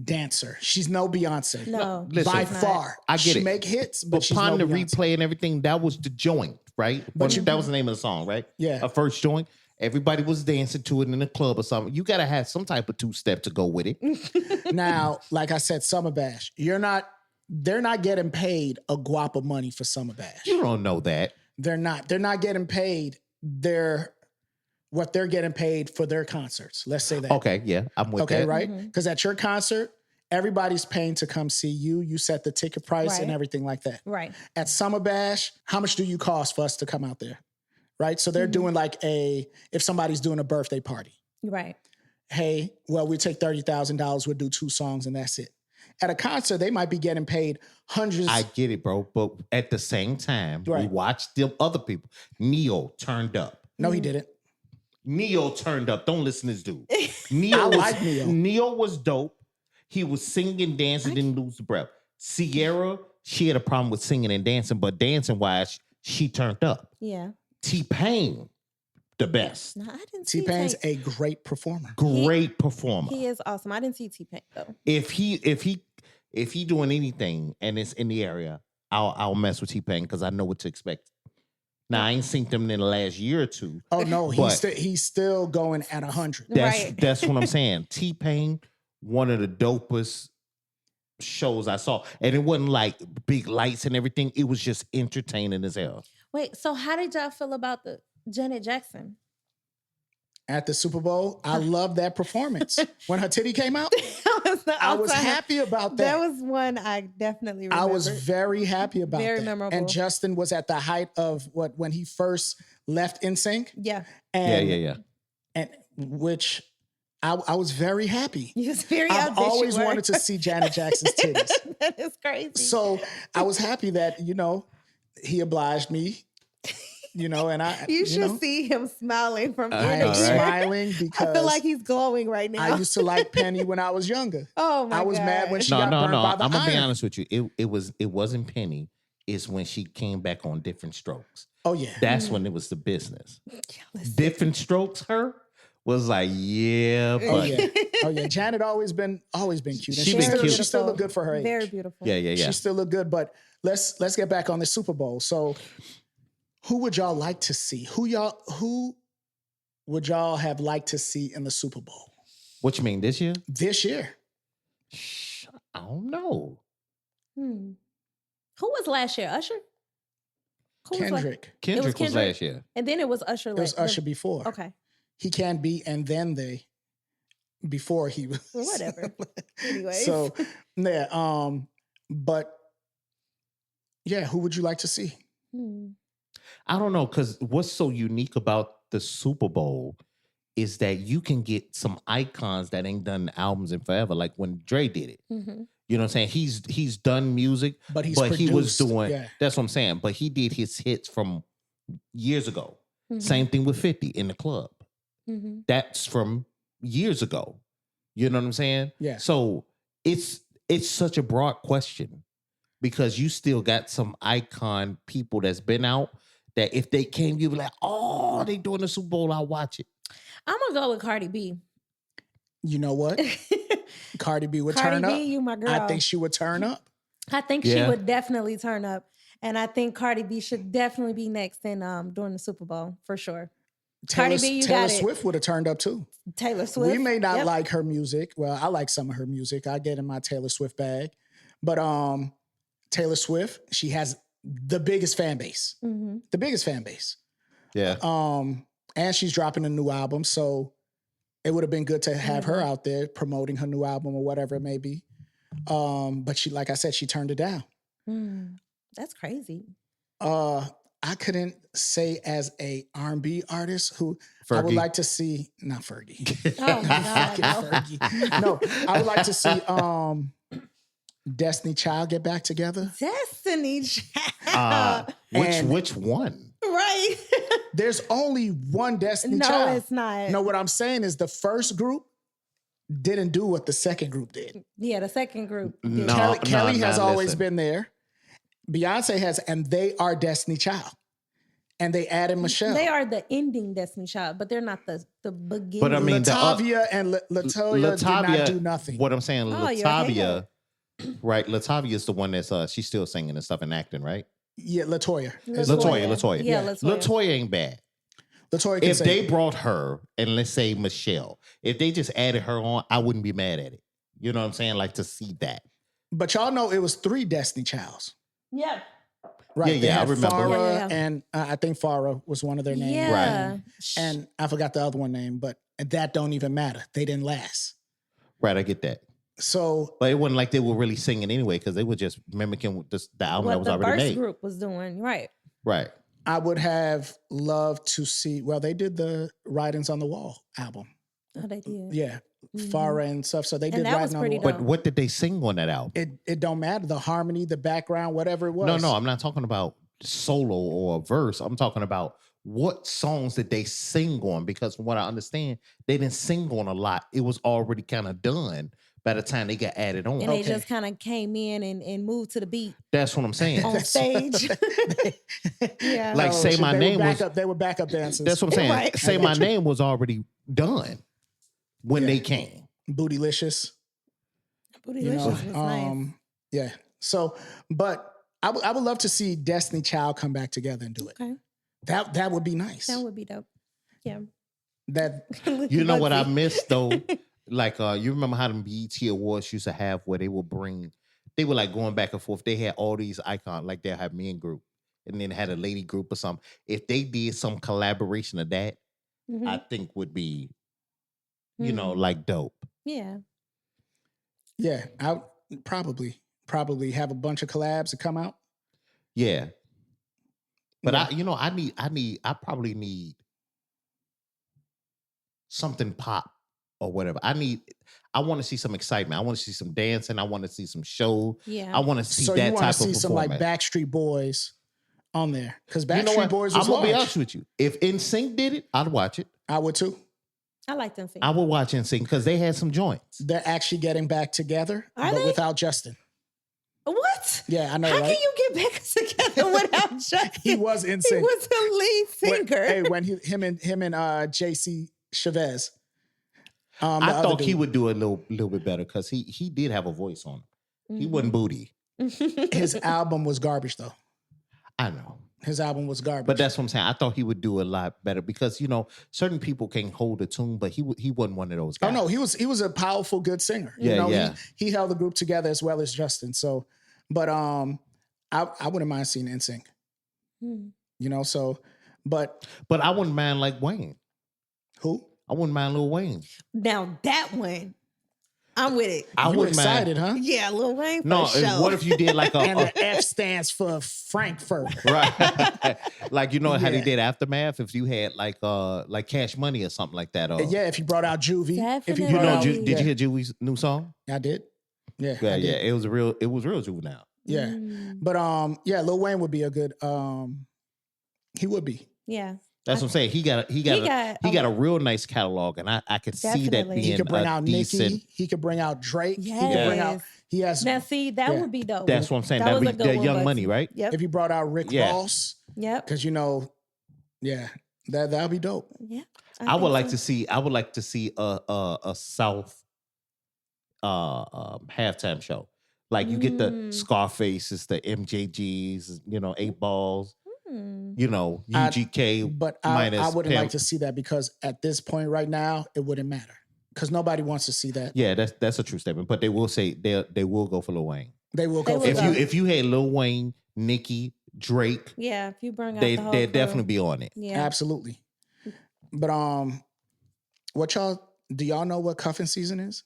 dancer. She's no Beyonce. No. Listen, By she's not. far. I get she it. make hits, but she's upon no the Beyonce. replay and everything, that was the joint, right? But That was the name of the song, right? Yeah. A first joint. Everybody was dancing to it in the club or something. You gotta have some type of two-step to go with it. Now, like I said, Summer Bash. They're not getting paid a guap of money for Summer Bash. You don't know that. They're not. They're not getting paid what they're getting paid for their concerts. Let's say that. Okay, yeah, I'm with Okay, that. right? Because at your concert, everybody's paying to come see you. You set the ticket price and Right. everything like that. Right. At Summer Bash, how much do you cost for us to come out there? Right? So they're doing like if somebody's doing a birthday party. Right. Hey, well, we take $30,000, we'll do 2 songs and that's it. At a concert, they might be getting paid hundreds. I get it, bro. But at the same time, we Right. watched them other people. Neo turned up. No, he didn't. Neo turned up. Don't listen to this dude. Neo I was, like Neo. Neo was dope. He was singing, dancing, didn't lose the breath. Sierra, she had a problem with singing and dancing, but dancing wise, she turned up. Yeah. T-Pain, the best. No, I didn't see T-Pain's T-Pain. a great performer. Great performer. He is awesome. I didn't see T-Pain though. If he doing anything and it's in the area, I'll mess with T-Pain because I know what to expect. Now I ain't seen them in the last year or two. Oh no, But- he's still going at 100. That's Right. that's what I'm saying. T-Pain, one of the dopest shows I saw, and it wasn't like big lights and everything. It was just entertaining as hell. Wait, so how did y'all feel about the Janet Jackson? At the Super Bowl, I loved that performance. When her titty came out, I was happy about that. That was one I definitely remember. I was very happy about Very that. memorable. And Justin was at the height of when he first left NSYNC. Yeah. And, Yeah. And which I was very happy. He was very I've always wanted to see Janet Jackson's titties. That is crazy. So I was happy that, he obliged me. And you should see him smiling from ear I to am ear. smiling because I feel like he's glowing right now. I used to like Penny when I was younger. Oh my god! I was mad when she got burned by the I'm gonna be iron. honest with you. It wasn't Penny. It's when she came back on Different Strokes. Oh yeah, That's when it was the business. Listen. Different Strokes. Her was like, yeah, but oh yeah. Janet always been cute. And She been cute. She still look good for her age. Very beautiful. yeah. She still look good. But let's get back on the Super Bowl. So, who would y'all like to see? Who would y'all have liked to see in the Super Bowl What you mean this year? this year? I don't know. Who was last year? Usher. Who was Kendrick. Kendrick was last year. and then it was Usher. It was Usher before. Okay. He Can Be, and then they. Before he was. Whatever. Anyway. So yeah. But yeah, who would you like to see? I don't know, because what's so unique about the Super Bowl is that you can get some icons that ain't done albums in forever, like when Dre did it. Mm-hmm. You know what I'm saying? He's done music, But he was was doing. Yeah. That's what I'm saying. But he did his hits from years ago. Mm-hmm. Same thing with 50 in the club. Mm-hmm. That's from years ago. You know what I'm saying? Yeah. So it's such a broad question because you still got some icon people that's been out that if they came, you'd be like, oh, they doing the Super Bowl, I'll watch it. I'm gonna go with Cardi B. You know what? Cardi B would Cardi turn B, up. you my girl. I think she would turn up. I think she would definitely turn up, and I think Cardi B should definitely be next in during the Super Bowl for sure. Cardi B, you Taylor got it. Swift would have turned up too. Taylor Swift. We may not Yep. like her music. Well, I like some of her music. I get in my Taylor Swift bag. But Taylor Swift, she has the biggest fan base. Mm-hmm. The biggest fan base. Yeah. And she's dropping a new album. So it would have been good to have her out there promoting her new album or whatever it may be. But she, like I said, she turned it down. That's crazy. I couldn't say as a R&B artist who Fergie. I would like to see, not Fergie. Oh my Fucking God. Fergie. No, I would like to see Destiny Child get back together. Destiny Child. Which one? Right. There's only one Destiny Child. No, it's not. No, what I'm saying is the first group didn't do what the second group did. Yeah, the second group. No. did. Kelly has always listen. been there. Beyonce has, and they are Destiny Child. And they added Michelle. They are the ending Destiny Child, but they're not the beginning. But I mean, Latavia and Latoya did not do nothing. What I'm saying, Oh, you're Latavia, right? Latavia is the one that's she's still singing and stuff and acting, right? Yeah, Latoya. Latoya. Yeah, Latoya ain't bad. Latoya can If sing. they brought her and let's say Michelle, if they just added her on, I wouldn't be mad at it. You know what I'm saying? Like to see that. But y'all know it was 3 Destiny Childs. Yeah. Right. Yeah, They I had remember. Farrah Yeah. and I think Farrah was one of their names. Yeah. And I forgot the other one name, but that don't even matter. They didn't last. Right, I get that. So But it wasn't like they were really singing anyway because they were just mimicking the album What that was the already first made. group was doing, right? Right. I would have loved to see, well, they did the Writings on the Wall album. Oh, they did. Yeah. Mhm. Farrah and stuff. So they And did that was Writing on the pretty Wall. But what did they sing on that album? It don't matter. The harmony, the background, whatever it was. No, I'm not talking about solo or a verse. I'm talking about what songs did they sing on? Because from what I understand, they didn't sing on a lot. It was already kind of done by the time they got added on. And they just kind of came in and moved to the beat That's what I'm saying. on stage. Yeah. Like, Say My Name was- They were backup dancers. That's what I'm saying. Right. Say My Name was already done when they came. Bootylicious. Bootylicious was nice. Yeah. So, but I would love to see Destiny Child come back together and do it. Okay. That would be nice. That would be dope. Yeah. That You know what I Bugsy. missed though? Like you remember how the BET Awards used to have where they would bring they were like going back and forth. They had all these icons, like they'll have men group and then had a lady group or something. If they did some collaboration of that, I think would be, like dope. Yeah. Yeah, I probably have a bunch of collabs to come out. Yeah. But Yeah. I probably need something pop or whatever. I want to see some excitement. I want to see some dancing. I want to see some show. Yeah. I want to see So that you want type to see of some like performance. Backstreet Boys on there because You know Backstreet what? Boys I'm was gonna be large. honest with you. If NSYNC did it, I'd watch it. I would too. I like them sing. I would watch NSYNC because they had some joints. They're actually getting back together, Are but they? without Justin. What? Yeah, I know, How right? can you get back together without Justin? He was in He sync. was the lead singer. When him and JC Chavez. I thought he would do a little bit better because he did have a voice on him. He wasn't booty. His album was garbage though. I know. His album was garbage. But that's what I'm saying. I thought he would do a lot better because certain people can hold a tune, but he wasn't one of those guys. Oh no, he was a powerful, good singer. Yeah. He held the group together as well as Justin. So, but I wouldn't mind seeing NSYNC. But I wouldn't mind like Wayne. Who? I wouldn't mind Lil Wayne. Now that one, I'm with it. I You wouldn't excited, mind. huh? Yeah, Lil Wayne for No, sure. what if you did like And the F stands for Frankfurt. right? Like how they Yeah. did Aftermath. If you had like Cash Money or something like that. Or, Yeah, if you brought out Juvie. If you Definitely. brought out, did you hear Juvie's new song? I did. Yeah, Yeah, I yeah. did. It was real juvenile. Yeah. But Lil Wayne would be a good he would be. Yeah. That's what I'm saying. He got a real nice catalog, and I could see that Definitely. being He could bring out decent. Nicki. He could bring out Drake. He could Yes. bring out. He has. Now see, that Yeah. would be dope. That's what I'm saying. That That'd was be a good the one, Young Bugsy. Money, right? Yep. If you brought out Rick Yeah. Ross, Yep. because that'd be dope. Yeah. I would think like so. to see. I would like to see a South halftime show. Like you get the Scarfaces, the MJGs, 8 Balls, UGK. But I minus wouldn't Pimp. like to see that because at this point right now it wouldn't matter because nobody wants to see that. Yeah, that's a true statement. But they will say they will go for Lil Wayne. They will They go will for go. that. If you had Lil Wayne, Nicki, Drake, Yeah, if you bring out they'd the whole definitely crew. be on it. Yeah. Absolutely. But do y'all know what cuffing season is?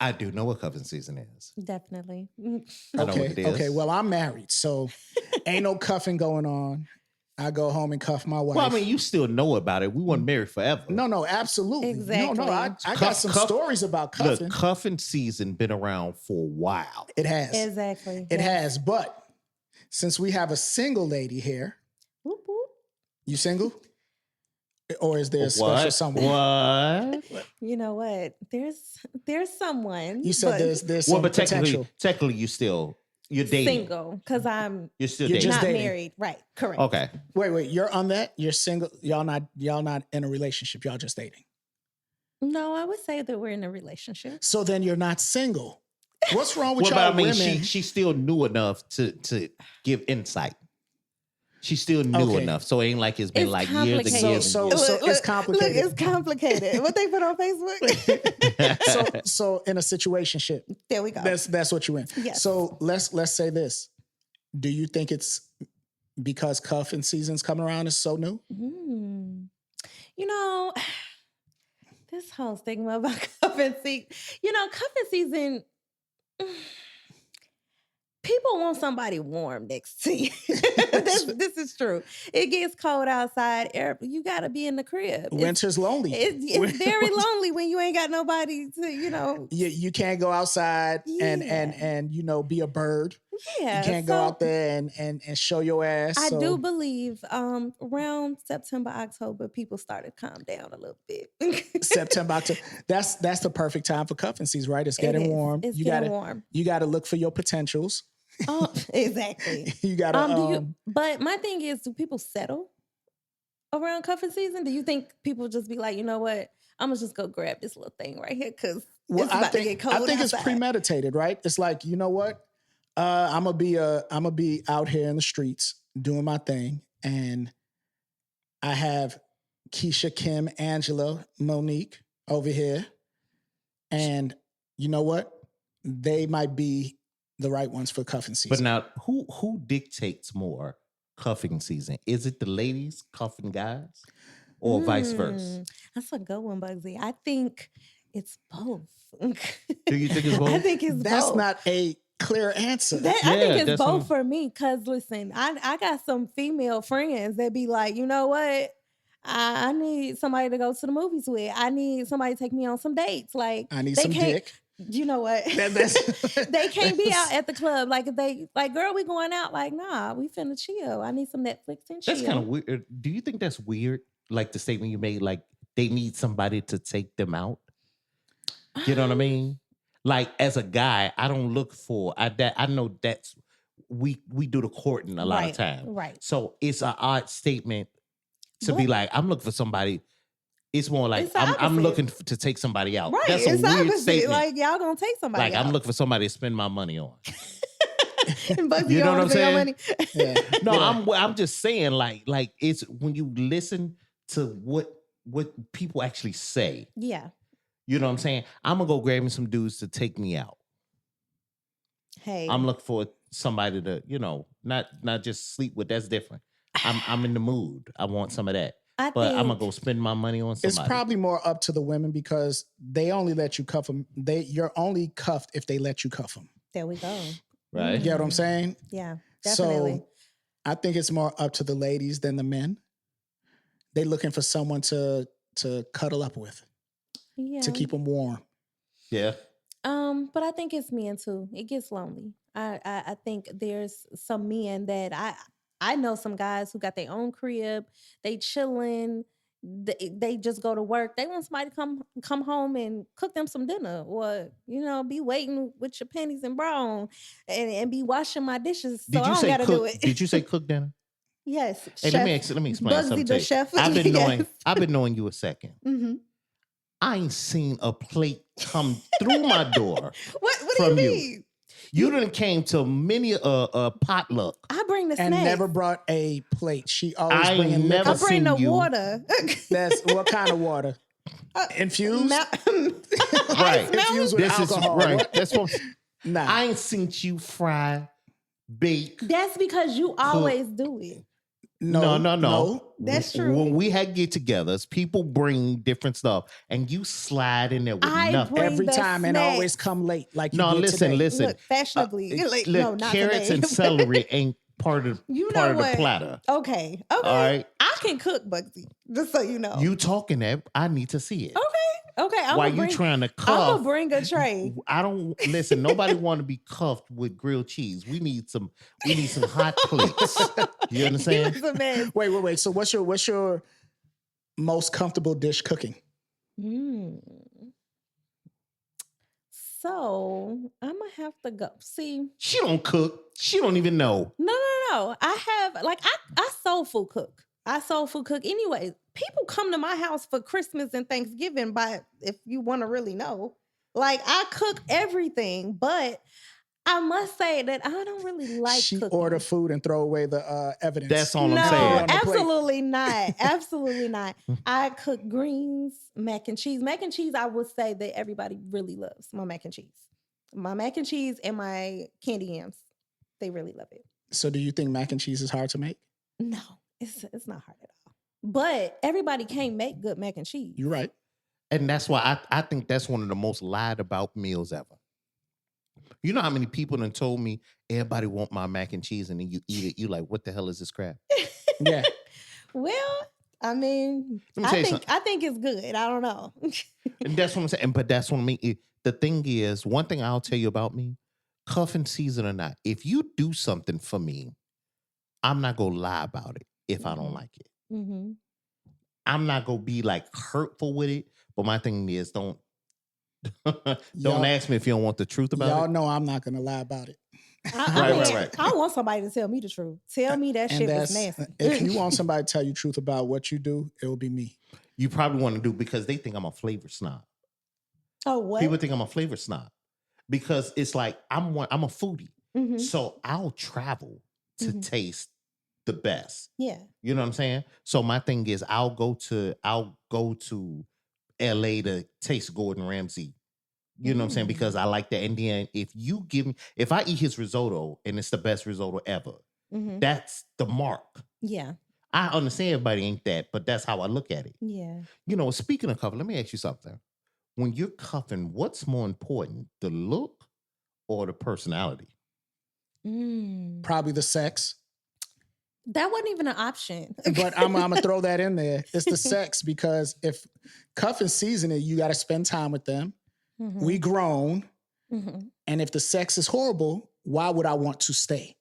I do know what cuffing season is. Definitely. I know what it is. Okay. Well, I'm married, so ain't no cuffing going on. I go home and cuff my wife. Well, I mean, you still know about it. We weren't married forever. No, absolutely. Exactly. No, I got some stories about cuffing. Look, cuffing season been around for a while. It has. Exactly. It Yeah. has. But since we have a single lady here, Whoop, whoop. you single? Or is there a special What? someone? What? You know what? There's someone. You said but there's some But potential. technically, you're dating. single because I'm You're still You're dating. just not dating. married. Right. Correct. Okay. Wait, you're on that? You're single. Y'all not in a relationship. Y'all just dating. No, I would say that we're in a relationship. So then you're not single. What's wrong with Well, y'all but I mean, women? she still knew enough to give insight. She still knew Okay. enough, so it ain't like it's been It's like years and complicated. years. So and years. it's complicated. Look, it's complicated. What they put on Facebook? so in a situationship, There we go. that's what you in. Yes. So let's say this. Do you think it's because cuffing season's coming around is so new? You know, this whole stigma about cuffing season. Cuffing season. People want somebody warm next to you. this is true. It gets cold outside. You got to be in the crib. Winter's lonely. It's very lonely when you ain't got nobody to, You can't go outside and be a bird. Yeah. You can't go out there and show your ass. I so do believe around September, October, people started to calm down a little bit. September, October. That's the perfect time for cuffing season, right? It's getting It is. warm. It's you getting gotta warm. You gotta look for your potentials. Oh, exactly. You gotta But my thing is, do people settle around cuffing season? Do you think people just be like, you know what? I'm gonna just go grab this little thing right here because it's about to get cold I think outside. it's premeditated, right? It's like, you know what? I'm gonna be out here in the streets doing my thing, and I have Keisha, Kim, Angela, Monique over here, and you know what? They might be the right ones for cuffing But season. now, who dictates more cuffing season? Is it the ladies cuffing guys, or vice versa? That's a good one, Bugsy. I think it's both. Do you think it's I both? think it's That's both. not a clear answer. I think Yeah, it's that's what both I'm- for me. Cause listen, I got some female friends that be like, you know what? I need somebody to go to the movies with. I need somebody to take me on some dates. Like I need they some can't. dick. You know what? They can't be out at the club. Like if they like, girl, we going out. Like, nah, we finna chill. I need some Netflix and chill. That's kind of weird. Do you think that's weird? Like the statement you made, like they need somebody to take them out. You know what I mean? Like as a guy, I don't look for I know that's we do the courting a lot of time. Right. So it's an odd statement to be like, I'm looking for somebody. It's more like It's the I'm opposite. looking to take somebody out. Right. That's a It's weird opposite. statement. Like y'all gonna take somebody Like out. I'm looking for somebody to spend my money on. And Bugsy, You know don't what I'm wanna spend your saying? money. Yeah. No, Yeah. I'm just saying like it's when you listen to what people actually say. Yeah. You know what I'm saying? I'm gonna go grab me some dudes to take me out. Hey. I'm looking for somebody to, not just sleep with. That's different. I'm in the mood. I want some of that. I But think I'm gonna go spend my money on somebody. It's probably more up to the women because they only let you cuff them. You're only cuffed if they let you cuff them. there we go. right. You get what I'm saying? Yeah, definitely. So I think it's more up to the ladies than the men. They looking for someone to cuddle up with, Yeah. to keep them warm. Yeah. But I think it's men too. It gets lonely. I think there's some men that I know some guys who got their own crib. They chilling. They just go to work. They want somebody to come home and cook them some dinner, or be waiting with your panties and bra on, and be washing my dishes. So I don't gotta do it. Did you say cook dinner? Yes. Hey, let me explain Bugsy something. the to you. chef. I've been knowing. Yes. I've been knowing you a second. Mm-hmm. I ain't seen a plate come through my door. What do From you you. mean? You done came to many a potluck. I bring the And snacks. never brought a plate. She always I bringing ain't liquor. never I bring the seen you. water. That's what kind of water? Infused? Right. Infused with This is alcohol. right. That's what Nah. I ain't seen you fry, bake. That's because you always do it. No. That's true. When we had get-togethers, people bring different stuff, and you slide in there with I nothing. bring Every the time and snacks. always come late. Like you No, did listen. today. Look, fashionably. Like, look, no, not carrots today. and celery ain't part of You part know of what? the platter. Okay. All right, I can cook, Bugsy. Just so you know. you talking that? I need to see it. Okay. Why you trying to I'm cuff? gonna bring a tray. I don't listen. Nobody want to be cuffed with grilled cheese. We need some hot plates. You He understand? was a mess. Wait. So what's your most comfortable dish cooking? So I'm gonna have to go. See, She don't cook. She don't even know. no. I have I soul food cook. I soul food cook. Anyway, people come to my house for Christmas and Thanksgiving. But if you want to really know, like I cook everything, but I must say that I don't really like She cooking. order food and throw away the evidence. That's all No, I'm saying. On the plate. absolutely not. Absolutely not. I cook greens, mac and cheese. Mac and cheese, I would say that everybody really loves my mac and cheese. My mac and cheese and my candy yams. They really love it. So do you think mac and cheese is hard to make? No, it's not hard at all. But everybody can't make good mac and cheese. You're right. And that's why I think that's one of the most lied about meals ever. You know how many people done told me everybody want my mac and cheese, and then you eat it, you like, what the hell is this crap? Yeah. Well, I mean, Let me tell you something. I think it's good. I don't know. And that's what I'm saying. But that's what I mean. The thing is, one thing I'll tell you about me, cuffing season or not, if you do something for me, I'm not gonna lie about it if I don't like it. Mm-hmm. I'm not gonna be like hurtful with it. But my thing is, don't Y'all- ask me if you don't want the truth about Y'all it. know I'm not gonna lie about it. Right. I want somebody to tell me the truth. Tell me that shit was nasty. If you want somebody to tell you truth about what you do, it will be me. You probably want to do because they think I'm a flavor snob. Oh, what? People think I'm a flavor snob because it's like I'm a foodie, Mhm. so I'll travel to Mhm. taste the best. Yeah. You know what I'm saying? So my thing is, I'll go to LA to taste Gordon Ramsay You know what I'm saying? Because I like that. And then if I eat his risotto and it's the best risotto ever, that's the mark. Yeah. I understand everybody ain't that, but that's how I look at it. Yeah. You know, speaking of cuffing, let me ask you something. When you're cuffing, what's more important, the look or the personality? Probably the sex. That wasn't even an option. But I'm gonna throw that in there. It's the sex, because if cuffing season, you got to spend time with them. We grown, and if the sex is horrible, why would I want to stay?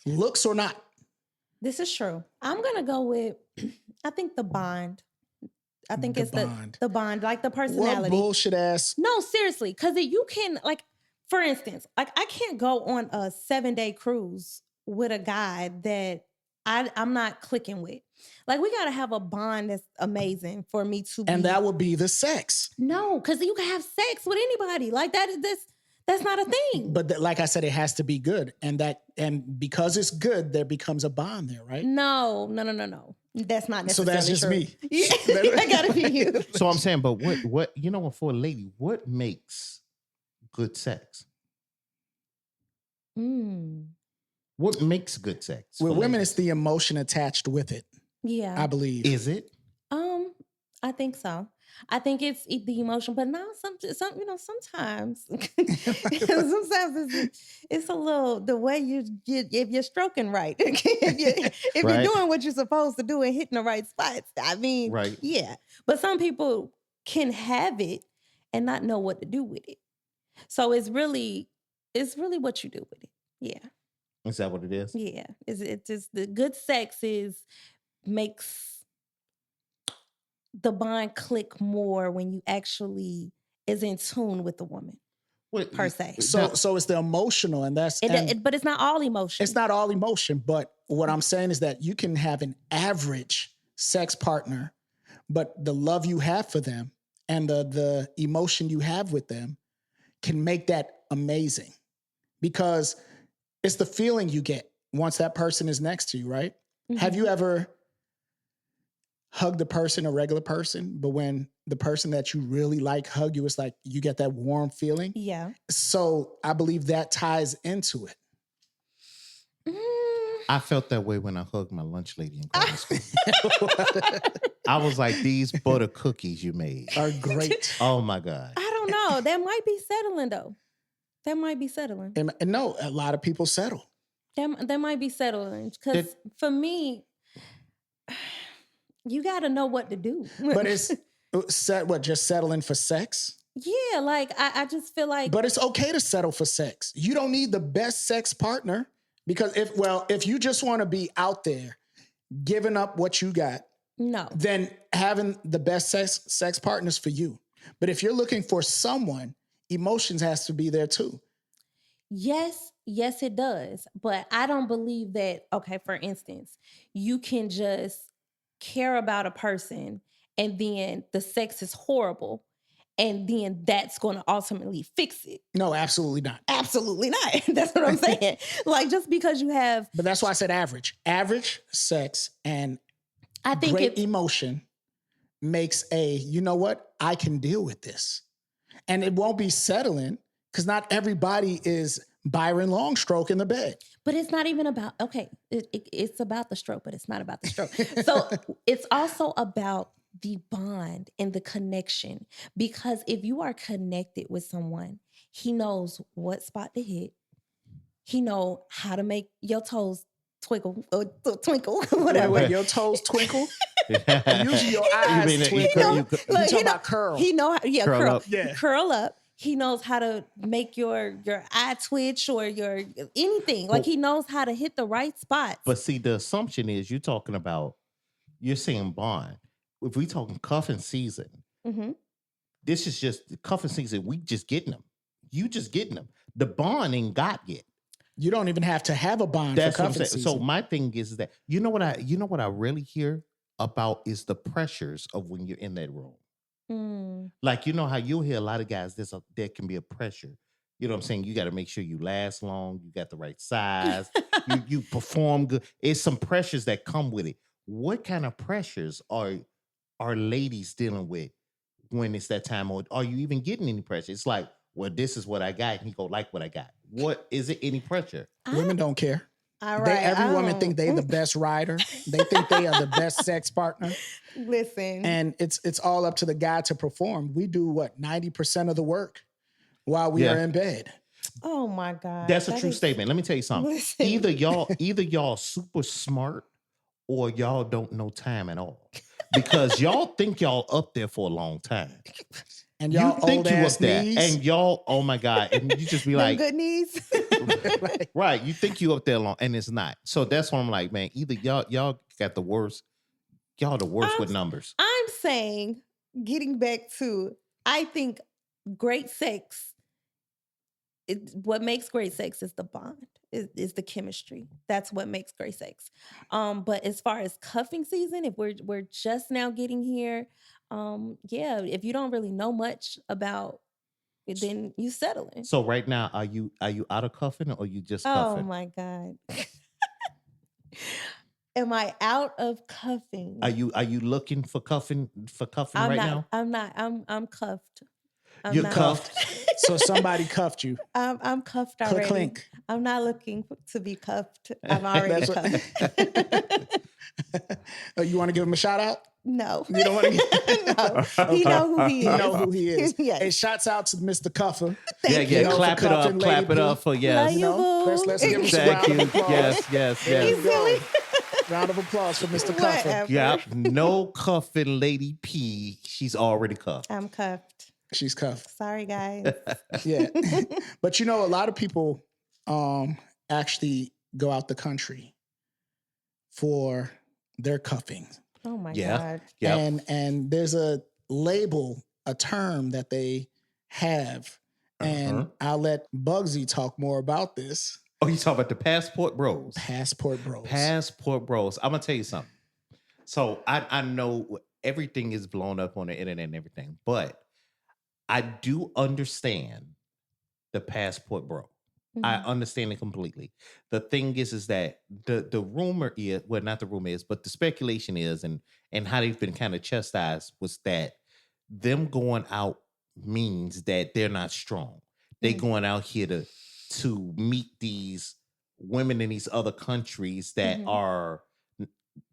Looks or not? This is true. I'm gonna go with, I think the bond. I think it's the bond, like the personality. What bullshit ass? No, seriously, because you can, like, for instance, like I can't go on a 7-day cruise with a guy that I'm not clicking with. Like, we gotta have a bond that's amazing for me to. And that would be the sex. No, because you can have sex with anybody. Like that's not a thing. But like I said, it has to be good, and because it's good, there becomes a bond there, right? No. That's not necessarily so. That's just true. Me. Yeah, that gotta be you. So I'm saying, but what you know, for a lady, what makes good sex? What makes good sex? With women, it's the emotion attached with it. Yeah, I believe. Is it? I think so. I think it's the emotion, but now sometimes it's a little the way if you're stroking right, if you're doing what you're supposed to do and hitting the right spots. I mean, right. Yeah. But some people can have it and not know what to do with it. So it's really what you do with it. Yeah. Is that what it is? Yeah. It's just the good sex makes the bond click more when you actually is in tune with the woman. Per se. So it's the emotional, and that's but it's not all emotion. It's not all emotion, but what I'm saying is that you can have an average sex partner, but the love you have for them and the emotion you have with them can make that amazing, because it's the feeling you get once that person is next to you, right? Have you ever hug a regular person, but when the person that you really like hug you, it's like you get that warm feeling? Yeah. So I believe that ties into it. I felt that way when I hugged my lunch lady in grammar school. I was like, these butter cookies you made are great. Oh my God. I don't know. That might be settling though. That might be settling. And no, a lot of people settle. That might be settling. Because for me, you got to know what to do. But it's just settling for sex? Yeah, like I just feel like. But it's okay to settle for sex. You don't need the best sex partner, because if you just want to be out there giving up what you got, no, then having the best sex partners for you. But if you're looking for someone, emotions has to be there too. Yes, it does. But I don't believe that, okay, for instance, you can just care about a person and then the sex is horrible and then that's going to ultimately fix it. No, absolutely not. Absolutely not. That's what I'm saying. Like, just because you have... But that's why I said average. Average sex and I think great emotion makes you know what? I can deal with this. And it won't be settling, because not everybody is Byron Longstroke in the bed. But it's not even about, okay, it's about the stroke, but it's not about the stroke. So it's also about the bond and the connection. Because if you are connected with someone, he knows what spot to hit. He knows how to make your toes twinkle, whatever. Wait, your toes twinkle? Usually your eyes twinkle. You talk about curl. He know how, curl up. Yeah. Curl up. He knows how to make your eye twitch or your anything. Like, he knows how to hit the right spots. But see, the assumption is you're saying bond. If we talking cuffing season, this is just cuffing season. We just getting them. You just getting them. The bond ain't got yet. You don't even have to have a bond for cuffing season. So my thing is that you know what I really hear about is the pressures of when you're in that room. Like, you know how you'll hear a lot of guys, there can be a pressure. You know what I'm saying? You got to make sure you last long. You got the right size. you perform good. It's some pressures that come with it. What kind of pressures are ladies dealing with when it's that time? Or are you even getting any pressure? It's like, well, this is what I got, and he go like what I got. What is it? Any pressure? Women don't care. All They, right. every woman don't. think they the best rider. They think they are the best sex partner. Listen. And it's all up to the guy to perform. We do what, 90% of the work while we are in bed. Oh my God. That's a true statement. Let me tell you something. Listen. Either y'all super smart or y'all don't know time at all. Because y'all think y'all up there for a long time. And y'all you think old you ass up there, knees. and y'all, oh my God, and you just be Them like, good knees. right? You think you up there long, and it's not. So that's what I'm like, man. Either y'all got the worst, y'all the worst with numbers. I'm saying, getting back to, I think great sex. What makes great sex is the bond, is the chemistry. That's what makes great sex. But as far as cuffing season, if we're just now getting here, yeah, if you don't really know much about it, then you settling. So right now, are you out of cuffing or you just Oh cuffing? my God. Am I out of cuffing? Are you looking for cuffing I'm right not, now? I'm not. I'm cuffed. You're not. cuffed. So somebody cuffed you. I'm cuffed already. Clink. I'm not looking to be cuffed. I'm already That's cuffed. You want to give him a shout out? No. You don't want to No. He know who he is. You know who he is. Yes. Hey, shouts out to Mr. Cuffer. Thank yeah. you. Clap it up. Cuffing Clap Lady it P. up for Love yes. you, You know, boo. let's give him some Thank round you. of applause. Yes. There you He's go. silly. Round of applause for Mr. Cuffer. Whatever. Yep. No cuffing Lady P. She's already cuffed. I'm cuffed. She's cuffed. Sorry, guys. Yeah. But you know, a lot of people actually go out the country for their cuffing. Oh my Yeah. God. Yep. And there's a label, a term that they have. And I'll let Bugsy talk more about this. Oh, you talking about the passport bros? Passport bros. Passport bros. I'm gonna tell you something. So I know everything is blown up on the internet and everything, but I do understand the passport bro. I understand it completely. The thing is that the rumor is, well, not the rumor is, but the speculation is, and how they've been kind of chastised was that them going out means that they're not strong. They going out here to meet these women in these other countries that are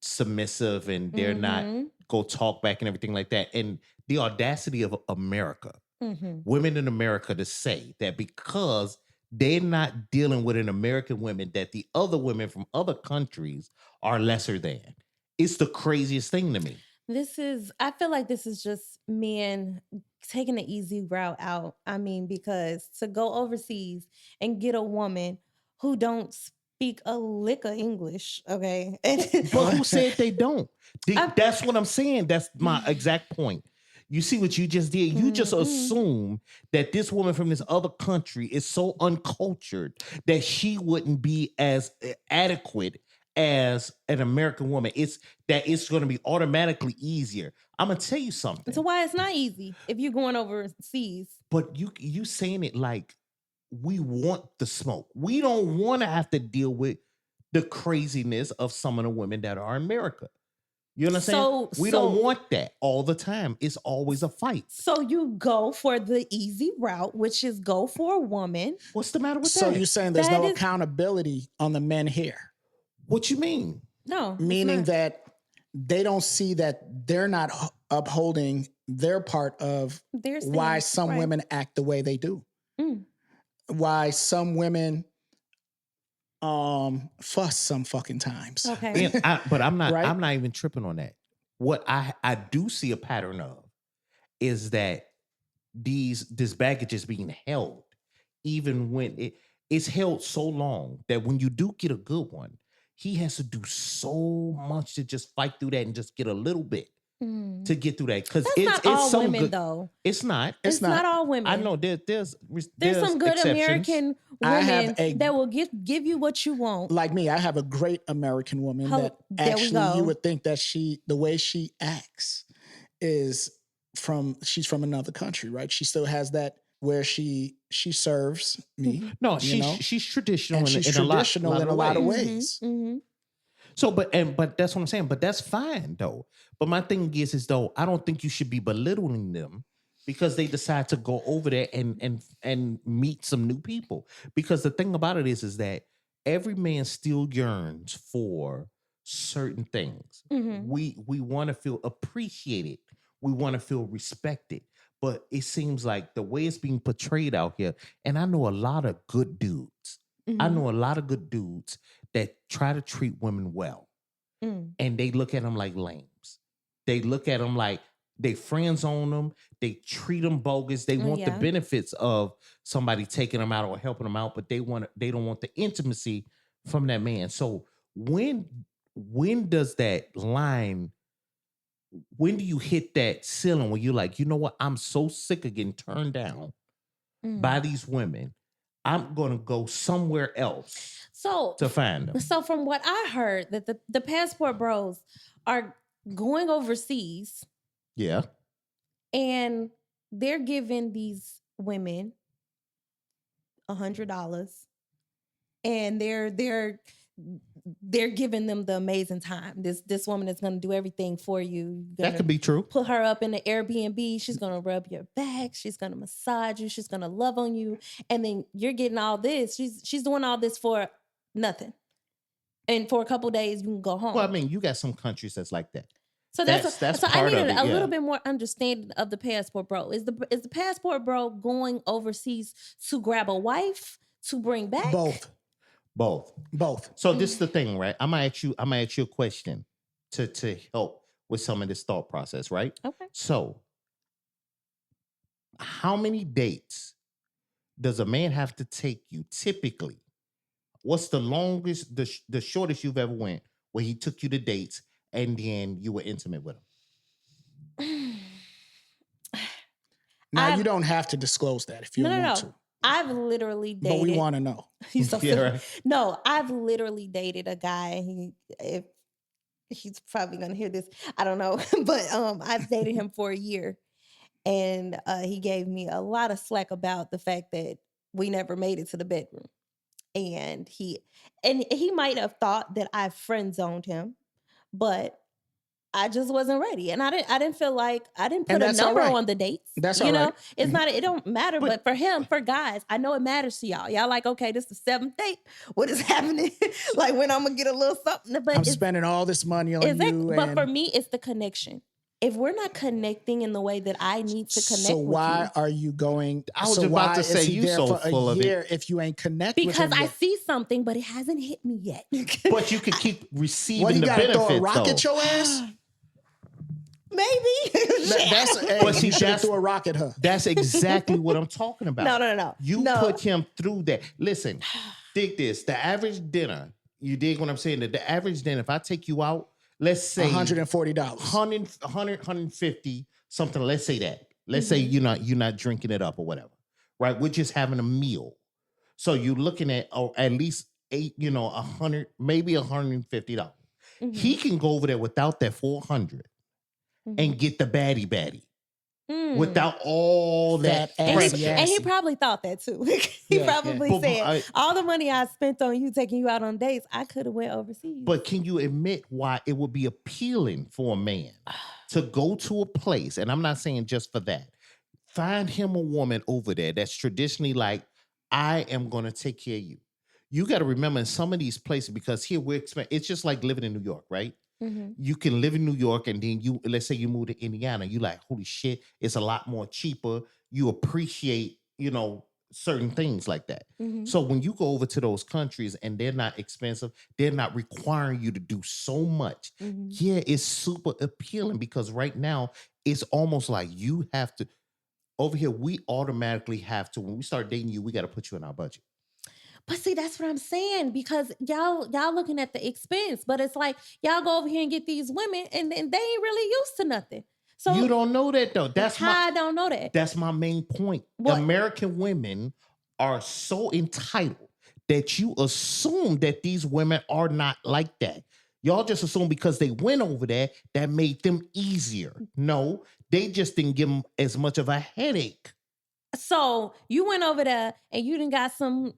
submissive and they're not go talk back and everything like that. And the audacity of America, women in America, to say that because they're not dealing with an American woman, that the other women from other countries are lesser than. It's the craziest thing to me. I feel like this is just men taking the easy route out. I mean, because to go overseas and get a woman who don't speak a lick of English, okay? But who said they don't? That's what I'm saying. That's my exact point. You see what you just did? You just assume that this woman from this other country is so uncultured that she wouldn't be as adequate as an American woman. It's going to be automatically easier. I'm gonna tell you something. So why it's not easy if you're going overseas? But you saying it like we want the smoke. We don't want to have to deal with the craziness of some of the women that are in America. You understand? We don't want that all the time. It's always a fight. So you go for the easy route, which is go for a woman. What's the matter with that? So you're saying there's no accountability on the men here? What you mean? No. Meaning that they don't see that they're not upholding their part of why some women act the way they do. Why some women fuss some fucking times. Okay. But I'm not Right? I'm not even tripping on that. What I do see a pattern of is that this baggage is being held, even when it's held so long that when you do get a good one, he has to do so much to just fight through that and just get a little bit to get through that. Because it's not all so women, good. though. It's not. It's not all women. I know there's some good exceptions. American women that will give you what you want. Like me, I have a great American woman that actually you would think that the way she acts is she's from another country, right? She still has that where she serves me. No, she's traditional and she's traditional in a lot of ways. ways. So, but that's what I'm saying. But that's fine though. But my thing is though, I don't think you should be belittling them because they decide to go over there and meet some new people. Because the thing about it is that every man still yearns for certain things. Mhm. We want to feel appreciated. We want to feel respected. But it seems like the way it's being portrayed out here, and I know a lot of good dudes. I Mhm. know a lot of good dudes that try to treat women well, Mm. and they look at them like lames. They look at them like they friends on them. They treat them bogus. They Oh, want the yeah. benefits of somebody taking them out or helping them out, but they don't want the intimacy from that man. So when does that line? When do you hit that ceiling where you're like, you know what? I'm so sick of getting turned down by Mm. these women. I'm gonna go somewhere else So, to find them. so from what I heard, that the passport bros are going overseas Yeah. and they're giving these women $100, and they're giving them the amazing time. This woman is going to do everything for you. You're That could be true. put her up in the Airbnb. She's going to rub your back. She's going to massage you. She's going to love on you. And then you're getting all this. She's doing all this for nothing. And for a couple days, you can go home. Well, I mean, you got some countries that's like that. So That's so I part needed of it, a yeah. little bit more understanding of the passport bro. Is the passport bro going overseas to grab a wife to bring back? Both. So this is the thing, right? I'm gonna ask you a question to help with some of this thought process, right? Okay. So how many dates does a man have to take you typically? What's the longest, the shortest you've ever went where he took you to dates and then you were intimate with him? Now, you don't have to disclose that if you don't want to. I've literally dated. But we want to know. He's so Yeah, silly. right. No, I've literally dated a guy. If he's probably gonna hear this, I don't know. But I've dated him for a year, and he gave me a lot of slack about the fact that we never made it to the bedroom. And he might have thought that I friend zoned him, but I just wasn't ready, and I didn't feel like I didn't put And a that's all number right. on the dates. That's you all know, right. it's not. It don't matter. But for him, for guys, I know it matters to y'all. Y'all like, okay, this is the 7th date. What is happening? Like when I'm gonna get a little something. But I'm spending all this money on you. But for me, it's the connection. If we're not connecting in the way that I need to connect, so with why you, are you going? I was so about why to say is he you there so for full a of it. year if you ain't connect with because him I yet? see something, but it hasn't hit me yet. But you could keep receiving What, he the got to benefits, throw a rocket though. your ass? Maybe. That's But see, you should have threw a rock at her. That's exactly what I'm talking about. No. You put him through that. Listen, dig this. The average dinner, you dig what I'm saying? The average dinner, if I take you out, let's say $140. 100, 150, something. Let's say that. Let's say you're not drinking it up or whatever. Right? We're just having a meal. So you're looking at at least $100, maybe $150. He can go over there without that 400 and get the baddie without all that pressure. And he probably thought that too. He probably said, all the money I spent on you taking you out on dates, I could have went overseas. But can you admit why it would be appealing for a man to go to a place, and I'm not saying just for that, find him a woman over there that's traditionally like, I am going to take care of you. You got to remember in some of these places, because here it's just like living in New York, right? You can live in New York and then let's say you move to Indiana, you like, holy shit, it's a lot more cheaper. You appreciate, certain things like that. So when you go over to those countries and they're not expensive, they're not requiring you to do so much. Yeah, it's super appealing because right now it's almost like you have to, over here, we automatically have to, when we start dating you, we got to put you in our budget. But see, that's what I'm saying, because y'all looking at the expense, but it's like y'all go over here and get these women and they ain't really used to nothing. So you don't know that though. I don't know that. That's my main point. What? American women are so entitled that you assume that these women are not like that. Y'all just assume because they went over there that made them easier. No, they just didn't give them as much of a headache. So you went over there and you done got some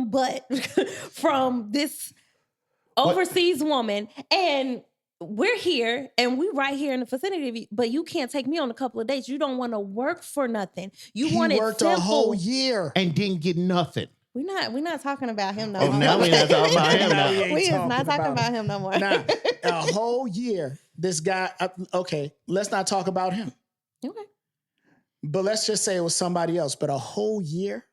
butt from this overseas woman, and we're here and we right here in the vicinity, but you can't take me on a couple of dates. You don't want to work for nothing. You He want it worked simple. a whole year. and didn't get nothing. We're not talking about him no Oh, more. now we not talking about him Now now. we ain't We is not talking talking about about him no more. Nah, a whole year. This guy, okay, let's not talk about him. Okay. But let's just say it was somebody else. But a whole year,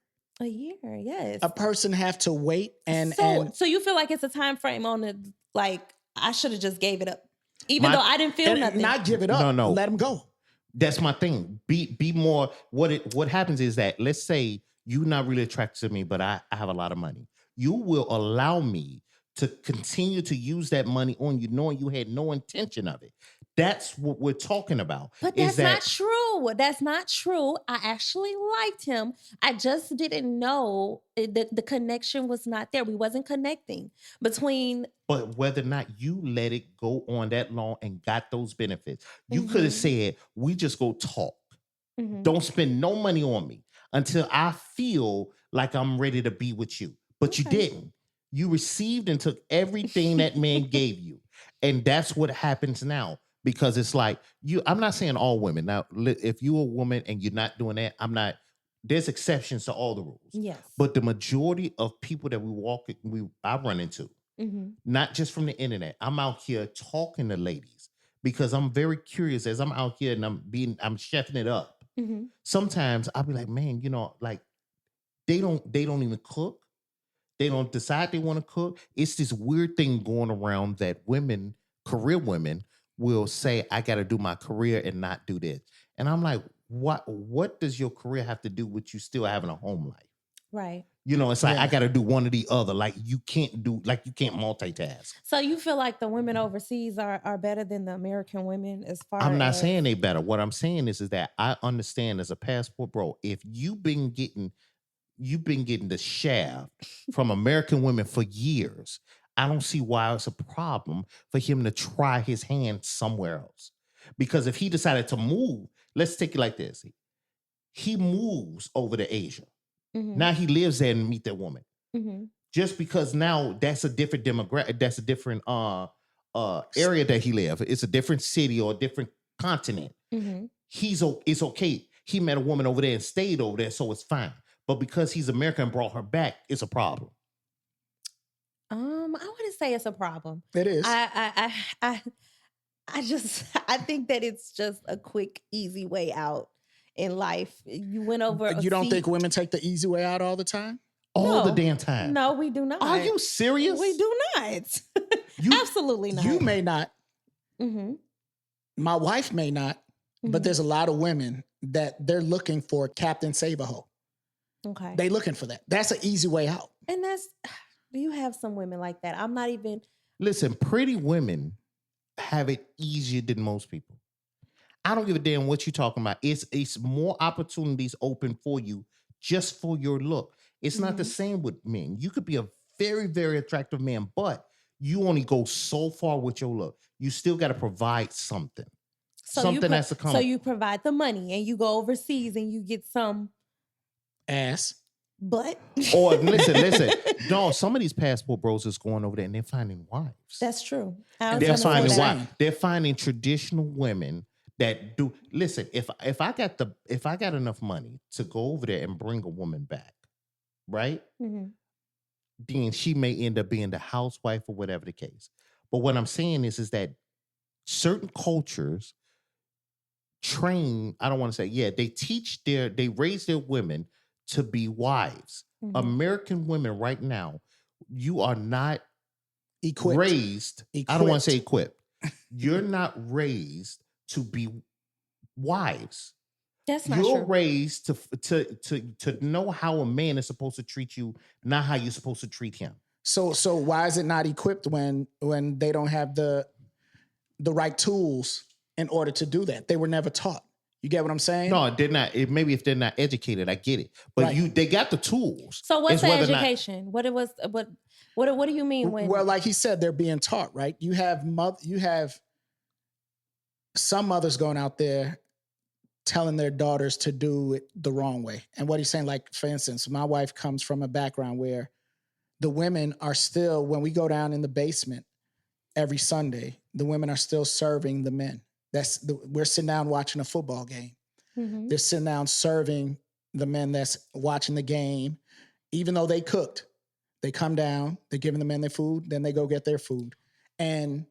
A year, yes. a person have to wait and So you feel like it's a time frame on it, like I should have just gave it up. Even though I didn't feel and nothing. not give it up. No. Let him go. That's my thing. Be more. What happens is that, let's say you're not really attracted to me, but I have a lot of money. You will allow me to continue to use that money on you, knowing you had no intention of it. That's what we're talking about. But that's not true. That's not true. I actually liked him. I just didn't know the connection was not there. We wasn't connecting between. But whether or not you let it go on that long and got those benefits, you could have said, we just go talk. Don't spend no money on me until I feel like I'm ready to be with you. But you didn't. You received and took everything that man gave you. And that's what happens now. Because it's like, I'm not saying all women. Now, if you're a woman and you're not doing that, there's exceptions to all the rules. Yes. But the majority of people that I run into, not just from the internet, I'm out here talking to ladies because I'm very curious as I'm out here and I'm chefing it up. Sometimes I'll be like, man, like they don't even cook. They don't decide they want to cook. It's this weird thing going around that career women will say, I got to do my career and not do this. And I'm like, what does your career have to do with you still having a home life? Right. It's like, I got to do one or the other. Like you can't multitask. So you feel like the women overseas are better than the American women as far as... I'm not saying they better. What I'm saying is that I understand as a passport bro, if you've been getting the shaft from American women for years, I don't see why it's a problem for him to try his hand somewhere else. Because if he decided to move, let's take it like this. He moves over to Asia. Now he lives there and meet that woman. Just because now that's a different demographic, that's a different area that he lives. It's a different city or a different continent. It's okay. He met a woman over there and stayed over there, so it's fine. But because he's American and brought her back, it's a problem. I wouldn't say it's a problem. It is. I think that it's just a quick, easy way out in life. You went over. You don't think women take the easy way out all the time? All the damn time. No, we do not. Are you serious? We do not. Absolutely not. You may not. My wife may not. But there's a lot of women that they're looking for Captain Save-A-Ho. Okay. They looking for that. That's an easy way out. And you have some women like that. I'm not even. Listen, pretty women have it easier than most people. I don't give a damn what you're talking about. It's more opportunities open for you just for your look. It's not the same with men. You could be a very, very attractive man, but you only go so far with your look. You still got to provide something. Something has to come. So you provide the money and you go overseas and you get some ass. But or listen. No, some of these passport bros is going over there and they're finding wives. That's true. They're finding wives. They're finding traditional women that do. Listen, if I got enough money to go over there and bring a woman back, right? Then she may end up being the housewife or whatever the case. But what I'm saying is that certain cultures train. I don't want to say they raise their women to be wives. American women right now, you are not raised. I don't want to say equipped. You're not raised to be wives. That's not You're true. raised to know how a man is supposed to treat you, not how you're supposed to treat him. So why is it not equipped when they don't have the right tools in order to do that? They were never taught. You get what I'm saying? No, they're not. Maybe if they're not educated, I get it. But they got the tools. So what's the education? What do you mean when? Well, like he said, they're being taught, right? You have some mothers going out there telling their daughters to do it the wrong way. And what he's saying, like, for instance, my wife comes from a background where the women are still, when we go down in the basement, every Sunday, the women are still serving the men. We're sitting down watching a football game. Mhm. They're sitting down serving the men that's watching the game, even though they cooked. They come down, they're giving the men their food, then they go get their food. And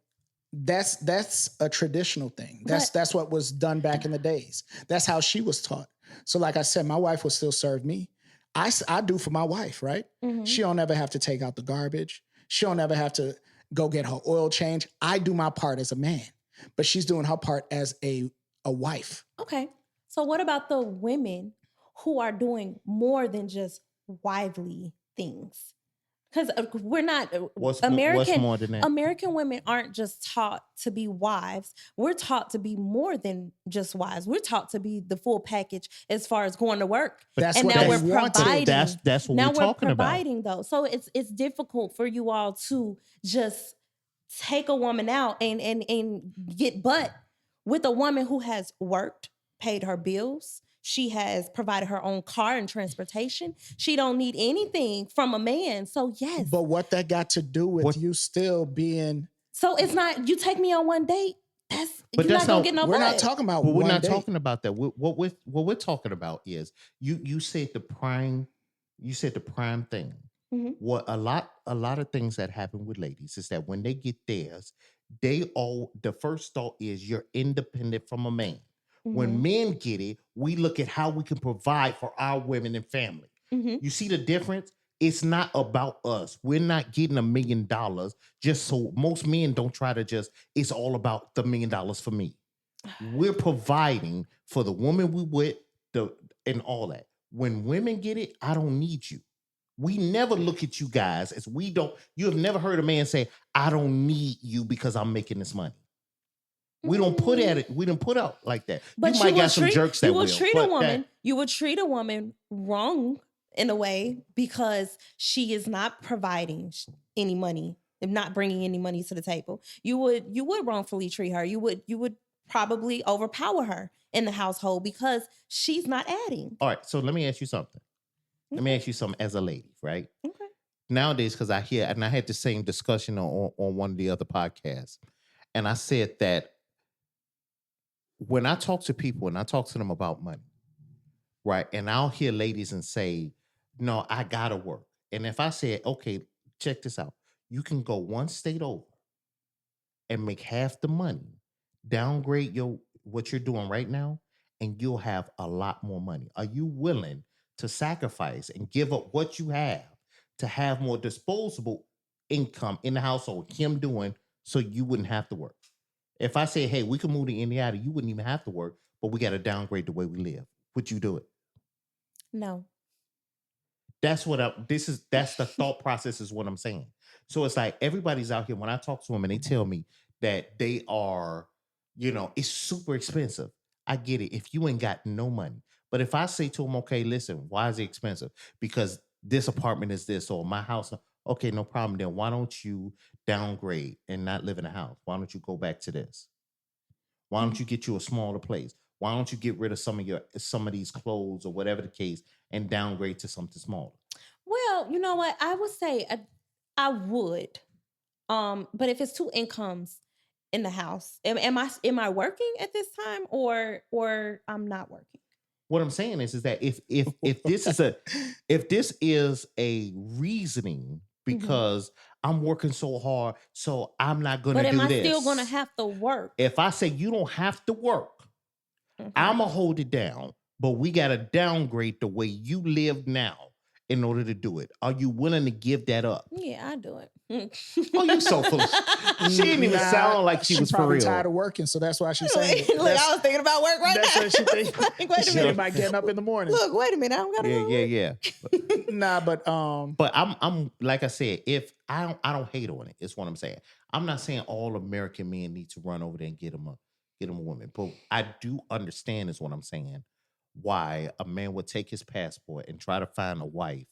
that's a traditional thing. That's what was done back in the days. That's how she was taught. So like I said, my wife will still serve me. I do for my wife, right? Mhm. She don't ever have to take out the garbage. She don't ever have to go get her oil change. I do my part as a man, but she's doing her part as a wife. Okay. So what about the women who are doing more than just wifely things? Because we're not What's American. more than that? American women aren't just taught to be wives. We're taught to be more than just wives. We're taught to be the full package as far as going to work. That's and what now they we're wanted. providing. That's what now we're talking about. providing though. So it's difficult for you all to just take a woman out and get butt with a woman who has worked, paid her bills. She has provided her own car and transportation. She don't need anything from a man. So yes. But what that got to do with What- you still being? So it's not, you take me on one date, But you're that's not gonna not- get no We're butt. not talking about. But we're one not date. talking about that. What we're talking about is you said the prime. You said the prime thing. Mhm. What a lot of things that happen with ladies is that when they get theirs, the first thought is you're independent from a man. When Mhm. men get it, we look at how we can provide for our women and family. Mhm. You see the difference? It's not about us. We're not getting $1 million just so most men don't try to just, it's all about the $1 million for me. We're providing for the woman we with and all that. When women get it, I don't need you. We never look at you guys as you have never heard a man say, I don't need you because I'm making this money. We don't put at it. We don't put out like that. But you might got some jerks that you will will. treat but a woman. that- You would treat a woman wrong in a way because she is not providing any money and not bringing any money to the table. You would wrongfully treat her. You would probably overpower her in the household because she's not adding. all right. So let me ask you something. Let me Okay. ask you something as a lady, right? Okay. Nowadays, because I hear, and I had the same discussion on one of the other podcasts, and I said that when I talk to people and I talk to them about money, right? And I'll hear ladies and say, no, I gotta work. And if I said, okay, check this out, you can go one state over and make half the money, downgrade what you're doing right now, and you'll have a lot more money. Are you willing to sacrifice and give up what you have to have more disposable income in the household, him doing, so you wouldn't have to work? If I say, hey, we can move to Indiana, you wouldn't even have to work, but we got to downgrade the way we live. Would you do it? No. That's that's the thought process is what I'm saying. So it's like everybody's out here. When I talk to them and they tell me that they are, it's super expensive. I get it. If you ain't got no money. But if I say to them, okay, listen, why is it expensive? Because this apartment is this or my house. Okay, no problem. Then why don't you downgrade and not live in a house? Why don't you go back to this? Why don't you get you a smaller place? Why don't you get rid of some of these clothes or whatever the case and downgrade to something smaller? Well, you know what? I would say I would. But if it's two incomes in the house, am I working at this time or I'm not working? What I'm saying is that if this is a reasoning because I'm working so hard, so I'm not gonna do this. But am I still gonna have to work? If I say you don't have to work, Okay. I'ma hold it down, but we gotta downgrade the way you live now in order to do it. Are you willing to give that up? Yeah, I do it. Oh, you so foolish. She didn't even sound like she was for probably real. tired of working, so that's why she's saying it. Look, I was thinking about work right That's now. what she thinks. Like, wait a She minute. might getting up in the morning. Look, wait a minute. I don't gotta go. Yeah. Nah, but But I'm like I said, if I don't hate on it. It's what I'm saying. I'm not saying all American men need to run over there and get them a woman, but I do understand is what I'm saying. Why a man would take his passport and try to find a wife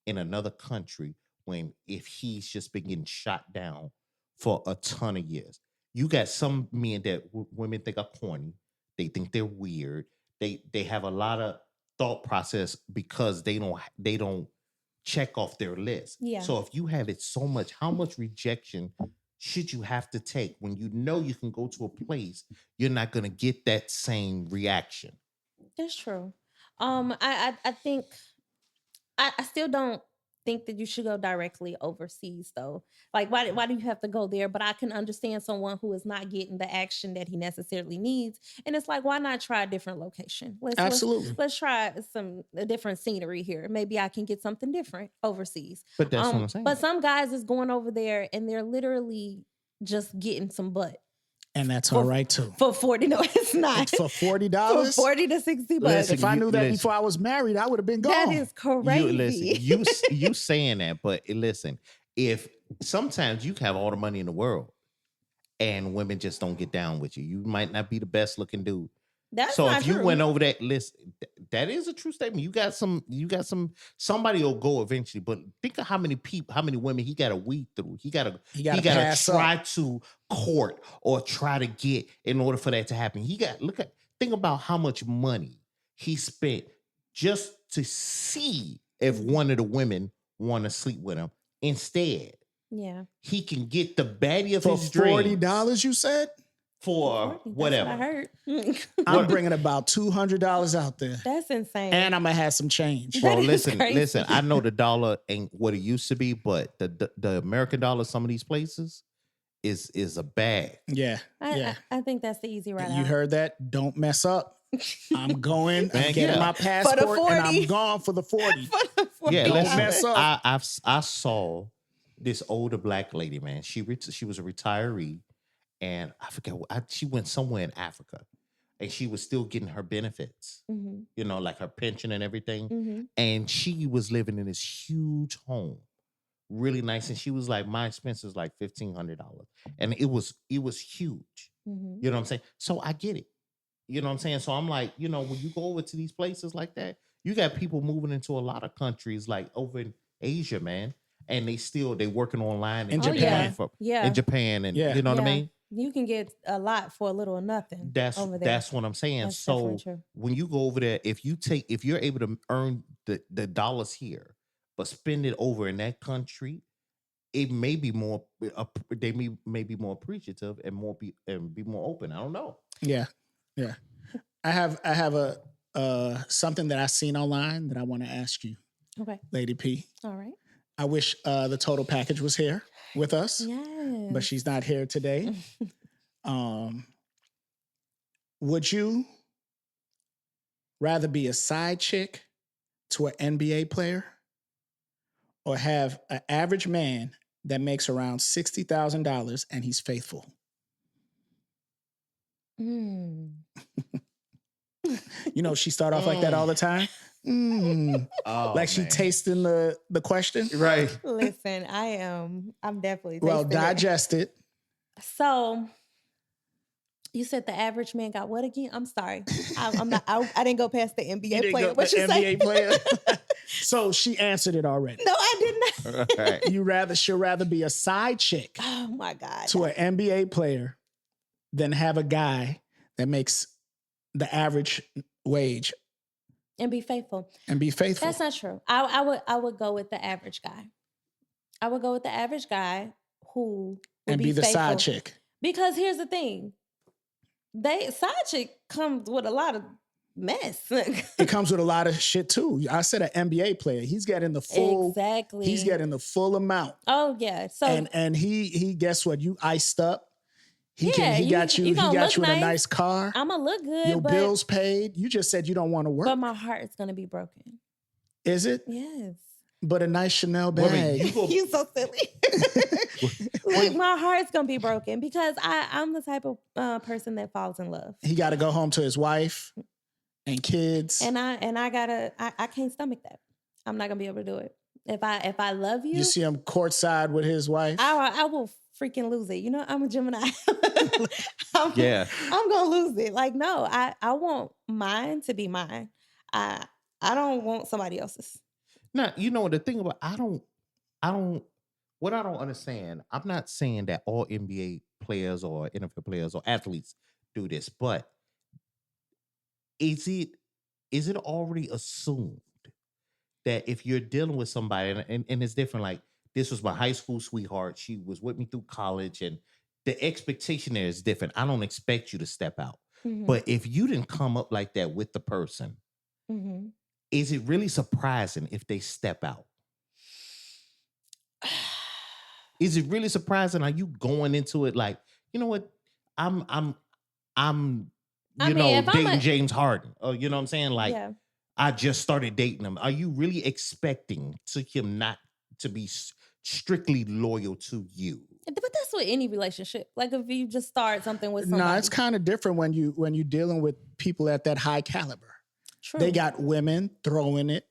in another country when if he's just been getting shot down for a ton of years. You got some men that women think are corny. They think they're weird. They have a lot of thought process because they don't check off their list. Yeah. So if you have it so much, how much rejection should you have to take when you know you can go to a place you're not going to get that same reaction? That's true. I think I still don't think that you should go directly overseas though. Like why do you have to go there? But I can understand someone who is not getting the action that he necessarily needs. And it's like, why not try a different location? Absolutely. Let's try a different scenery here. Maybe I can get something different overseas. But that's what I'm saying. But some guys is going over there and they're literally just getting some butt. And that's all right too. For 40, no, it's not. For $40? For 40 to 60 bucks. Listen, If I knew that listen. before I was married, I would have been gone. That is crazy. You saying that, but listen, if sometimes you have all the money in the world and women just don't get down with you, you might not be the best looking dude. That's So not if you true. went over that list, that is a true statement. You got somebody will go eventually, but think of how many women he got to weed through. He got to pass try up. to court or try to get in order for that to happen. Think about how much money he spent just to see if one of the women want to sleep with him. Instead, Yeah. he can get the baddie of For his dreams $40, you said? for whatever. That's what I heard. I'm bringing about $200 out there. That's insane. And I'm going to have some change. That Bro, is crazy. listen. I know the dollar ain't what it used to be, but the American dollar, some of these places, is a bag. Yeah. Yeah. I think that's the easy route. You out. heard that? Don't mess up. I'm going. I'm Man, getting yeah. my passport and I'm 40. gone for the 40. Yeah, Don't listen. mess up. I saw this older black lady, man. She was a retiree, and I forget she went somewhere in Africa, and she was still getting her benefits. Mhm. You know, like her pension and everything. Mhm. And she was living in this huge home, really nice. And she was like, my expense is like $1,500, and it was huge. Mhm. You know what I'm saying? So I get it. You know what I'm saying? So I'm like, when you go over to these places like that, you got people moving into a lot of countries like over in Asia, man, and they working online In and Japan. in Japan, and Yeah. you know what I Yeah. mean? You can get a lot for a little or nothing. That's over there. that's what I'm saying. That's So definitely true. when you go over there, if you're able to earn the dollars here, but spend it over in that country, it may be more. They may be more appreciative and be more open. I don't know. Yeah. Yeah. I have a something that I seen online that I want to ask you, Okay. Lady P. All right. I wish the total package was here with us, Yes. but she's not here today. Would you rather be a side chick to an NBA player or have an average man that makes around $60,000 and he's faithful? She start off like that all the time. Oh, Like she man. tasting the question. Right. Listen, I'm definitely Well, tasting it. digest it. So you said the average man got what again? I'm sorry. I'm not. I didn't go past the You NBA didn't player. go- What the you say? NBA player. So she answered it already. No, I did not. Right. She'll rather be a side chick Oh my God. to an NBA player than have a guy that makes the average wage And be faithful. and be faithful. That's not true. I would go with the average guy. I would go with the average guy who would and be the side faithful. chick. Because here's the thing. Side chick comes with a lot of mess. It comes with a lot of shit too. I said an NBA player. He's getting the full. Exactly. He's getting the full amount. Oh yeah. So And he guess what? You iced up. He Yeah, got you. you He gonna got look you in a nice. nice car. I'm gonna look good, Your but bills paid. You just said you don't want to work. but my heart is gonna be broken. Is it? Yes. But a nice Chanel Wait a bag. minute, you go- You so silly. Like, my heart's gonna be broken because I'm the type of person that falls in love, He got to go home to his wife and kids. and I can't stomach that. I'm not gonna be able to do it. If I love you, You see him courtside with his wife. I will freaking lose it. You know, I'm a Gemini. Yeah. I'm gonna lose it. Like, no, I want mine to be mine. I don't want somebody else's. Now, the thing about what I don't understand, I'm not saying that all NBA players or NFL players or athletes do this, but is it already assumed that if you're dealing with somebody and it's different, like this was my high school sweetheart. She was with me through college, and the expectation there is different. I don't expect you to step out. Mhm. But if you didn't come up like that with the person, Mhm. is it really surprising if they step out? Is it really surprising? Are you going into it like, you know what? I'm I mean, if I'm dating a James Harden. Or you know what I'm saying? Like, yeah, I just started dating him. Are you really expecting to him not to be strictly loyal to you? but that's with any relationship. Like if you just start something with No, somebody. it's kind of different when you're dealing with people at that high caliber. True. They got women throwing it.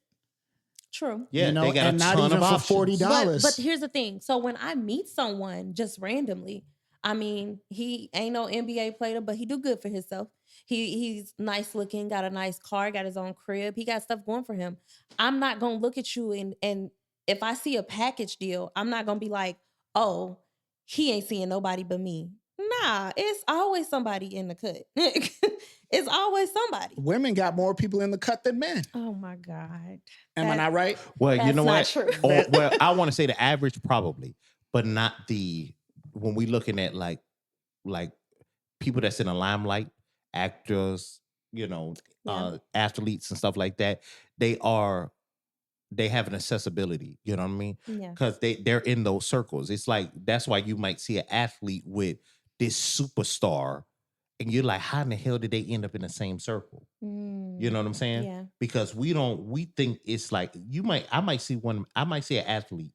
True. Yeah, you know, they got and a not ton even of for options. $40. But here's the thing. So when I meet someone just randomly, I mean, he ain't no NBA player, but he do good for himself. He's nice looking, got a nice car, got his own crib. He got stuff going for him. I'm not gonna look at you and if I see a package deal, I'm not gonna be like, oh, he ain't seeing nobody but me. Nah, it's always somebody in the cut. It's always somebody. Women got more people in the cut than men. Oh my God. Am I not right? Well, you That's know not what? true. Well, I want to say the average probably, but not the when we looking at like people that's in the limelight, actors, Yeah. athletes and stuff like that. They have an accessibility. You know what I mean? Yeah. Because they're in those circles. It's like that's why you might see an athlete with this superstar, and you're like, how in the hell did they end up in the same circle? You know what I'm saying? Yeah. Because we think it's like I might see an athlete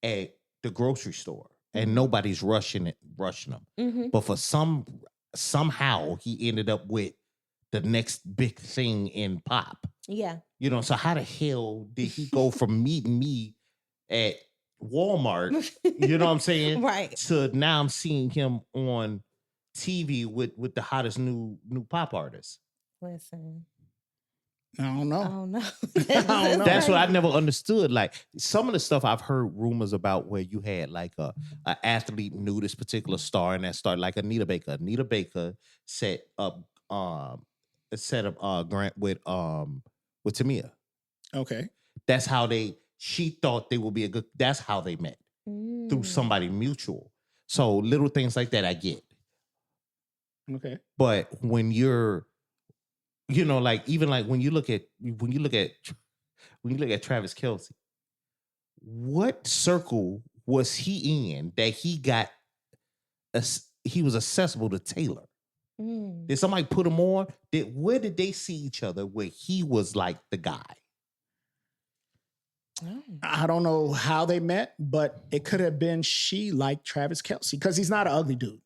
at the grocery store and nobody's rushing them. Mhm. But for somehow he ended up with the next big thing in pop. Yeah. So how the hell did he go from meeting me at Walmart, you know what I'm saying? Right. To now I'm seeing him on TV with the hottest new pop artist. Listen. I don't know. Oh no. don't know. That's what I never understood. Like some of the stuff I've heard rumors about where you had like a athlete knew this particular star and that star, like Anita Baker. Anita Baker set up Grant with Tamia. Okay. That's how she thought they would be that's how they met. Through somebody mutual. So little things like that I get. Okay. But when you're like even like when you look at Travis Kelce, what circle was he in that he was accessible to Taylor? Did somebody put him on? Where did they see each other where he was like the guy? I don't know how they met, but it could have been she liked Travis Kelce because he's not an ugly dude.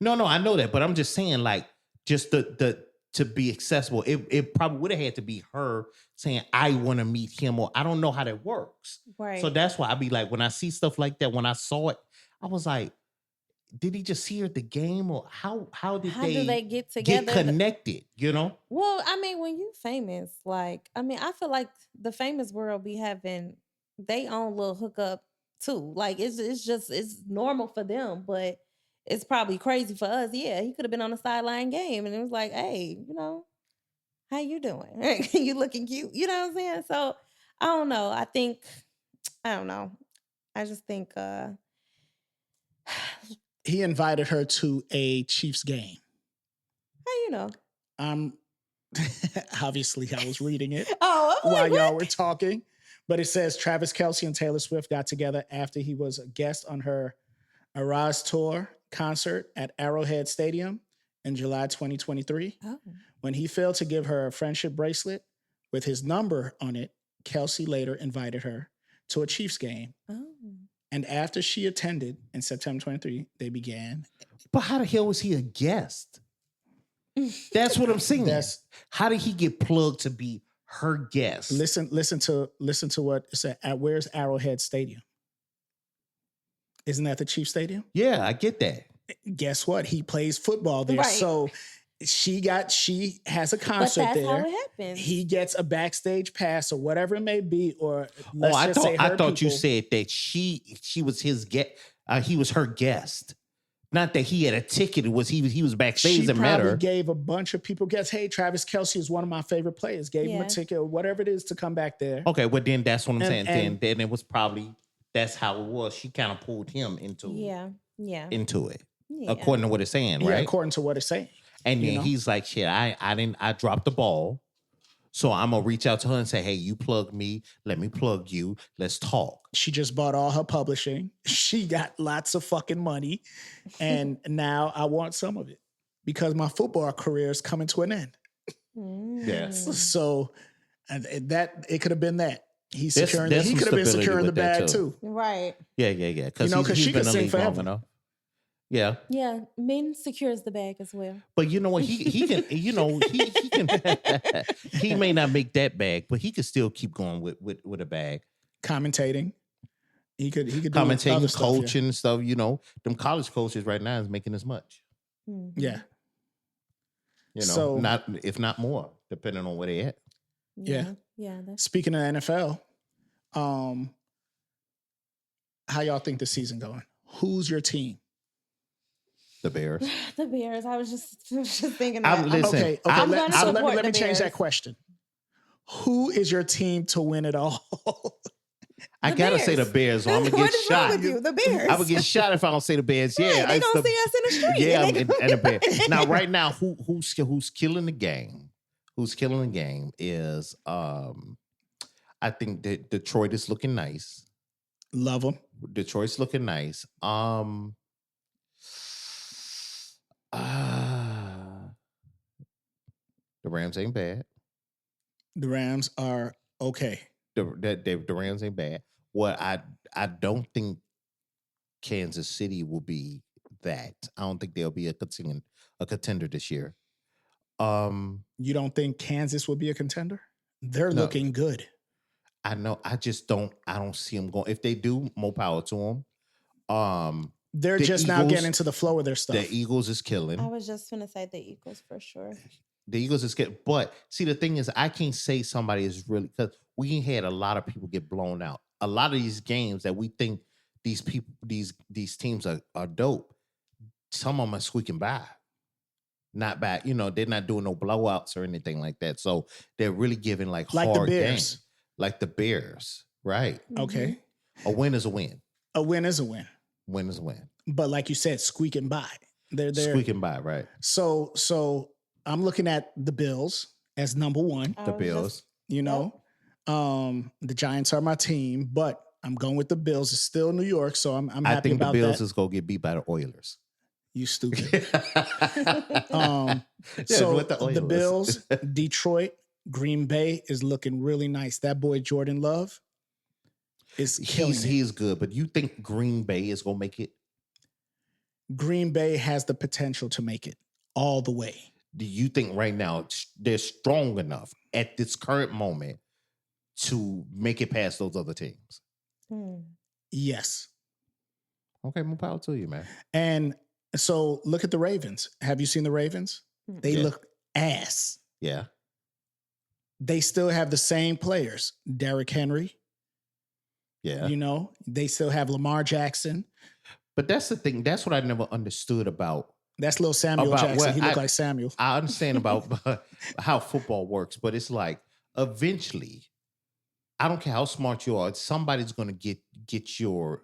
No, I know that, but I'm just saying, like, just the to be accessible, it probably would have had to be her saying, I want to meet him, or I don't know how that works. Right. So that's why I be like, when I see stuff like that, when I saw it, I was like, did he just see her at the game, or how do they get together? Get connected, Well, I mean, when you famous, like, I mean, I feel like the famous world be having they own little hookup too. Like it's normal for them, but it's probably crazy for us. Yeah, he could have been on the sideline game, and it was like, hey, how you doing? You looking cute. You know what I'm saying? So I don't know. I don't know. I just think he invited her to a Chiefs game. How you know? Obviously I was reading it while y'all were talking, but it says Travis Kelce and Taylor Swift got together after he was a guest on her Eras Tour concert at Arrowhead Stadium in July 2023. When he failed to give her a friendship bracelet with his number on it, Kelce later invited her to a Chiefs game. And after she attended in September 23, they began. But how the hell was he a guest? That's what I'm saying. How did he get plugged to be her guest? Listen to what it said. Where's Arrowhead Stadium? Isn't that the Chiefs Stadium? Yeah, I get that. Guess what? He plays football there. Right. So she has a concert but that's there. How it happens. He gets a backstage pass or whatever it may be. Or I thought you said that she was his guest. He was her guest. Not that he had a ticket. He was backstage and met her. She probably gave a bunch of people guess, hey, Travis Kelce is one of my favorite players. Gave him a ticket or whatever it is to come back there. Okay, well then that's what I'm saying. Then it was probably that's how it was. She kind of pulled him into it, Yeah. according to what it's saying, Yeah, right? according to what it's saying. And you then know? he's like, shit, I dropped the ball. So I'm gonna reach out to her and say, hey, you plug me, let me plug you, let's talk. She just bought all her publishing. She got lots of fucking money. And now I want some of it because my football career is coming to an end. Yes. So and that it could have been that. He's There's- securing there's he some could have been stability securing the with that, bag too. too. Right. Yeah. Because You know, 'cause he's she been could in the sing league long forever. enough. Yeah. Yeah. Men secures the bag as well. But you know what? He can, you know, he can he may not make that bag, but he could still keep going with a bag. Commentating. He could do other Commentating, stuff, yeah. coaching and stuff, you know. Them college coaches right now is making as much. Yeah. You know, So- not if not more, depending on where they at. Yeah. Yeah. Speaking of NFL, how y'all think the season going? Who's your team? The Bears. The Bears. I was just thinking that. Listen, Okay, I'm let gonna me support let me the change that Bears. question. Who is your team to win it all? I The gotta say the Bears. Bears, or I'm gonna What get is wrong shot. with you? The Bears. I would get shot if I don't say the Bears. Yeah, Right, they it's gonna see us in the street. Yeah, and they and the Bears. Now, right now, who's killing the game? Who's killing the game is I think that Detroit is looking nice. Love them. Detroit's looking nice. The Rams ain't bad. The Rams are okay. The Rams ain't bad. What I don't think Kansas City will be that. I don't think they'll be a contender this year. You don't think Kansas will be a contender? They're No. looking good. I know. I don't see them going. If they do, more power to them. They're The just now Eagles- getting into the flow of their stuff. The Eagles is killing. I was just gonna say the Eagles for sure. The Eagles is getting. But see, the thing is, I can't say somebody is really because we had a lot of people get blown out. A lot of these games that we think these people, these teams are dope. Some of them are squeaking by. Not bad, you know. They're not doing no blowouts or anything like that. So they're really giving like Like the hard Bears. games, like the Bears, right? Okay. A win is a win. A win is a win. Win is a win. But like you said, squeaking by. They're Squeaking by, right? So I'm looking at the Bills as number one. I The was Bills. just- You know, the Giants are my team, but I'm going with the Bills. It's still New York, so I'm I happy think the about Bills that. is gonna get beat by the Oilers. You stupid. Yeah, So with the the Oilers. Bills, Detroit, Green Bay is looking really nice. That boy Jordan Love is killing it. He's good, but you think Green Bay is gonna make it? Green Bay has the potential to make it all the way. Do you think right now they're strong enough at this current moment to make it past those other teams? Yes. Okay, more power to you, man. And so look at the Ravens. Have you seen the Ravens? They Yeah. look ass. Yeah. They still have the same players. Derrick Henry, Yeah. you know, they still have Lamar Jackson. But that's the thing. That's what I never understood about. That's little Samuel About Jackson. what He looked I- like Samuel. I understand about how football works, but it's like eventually, I don't care how smart you are, somebody's gonna get your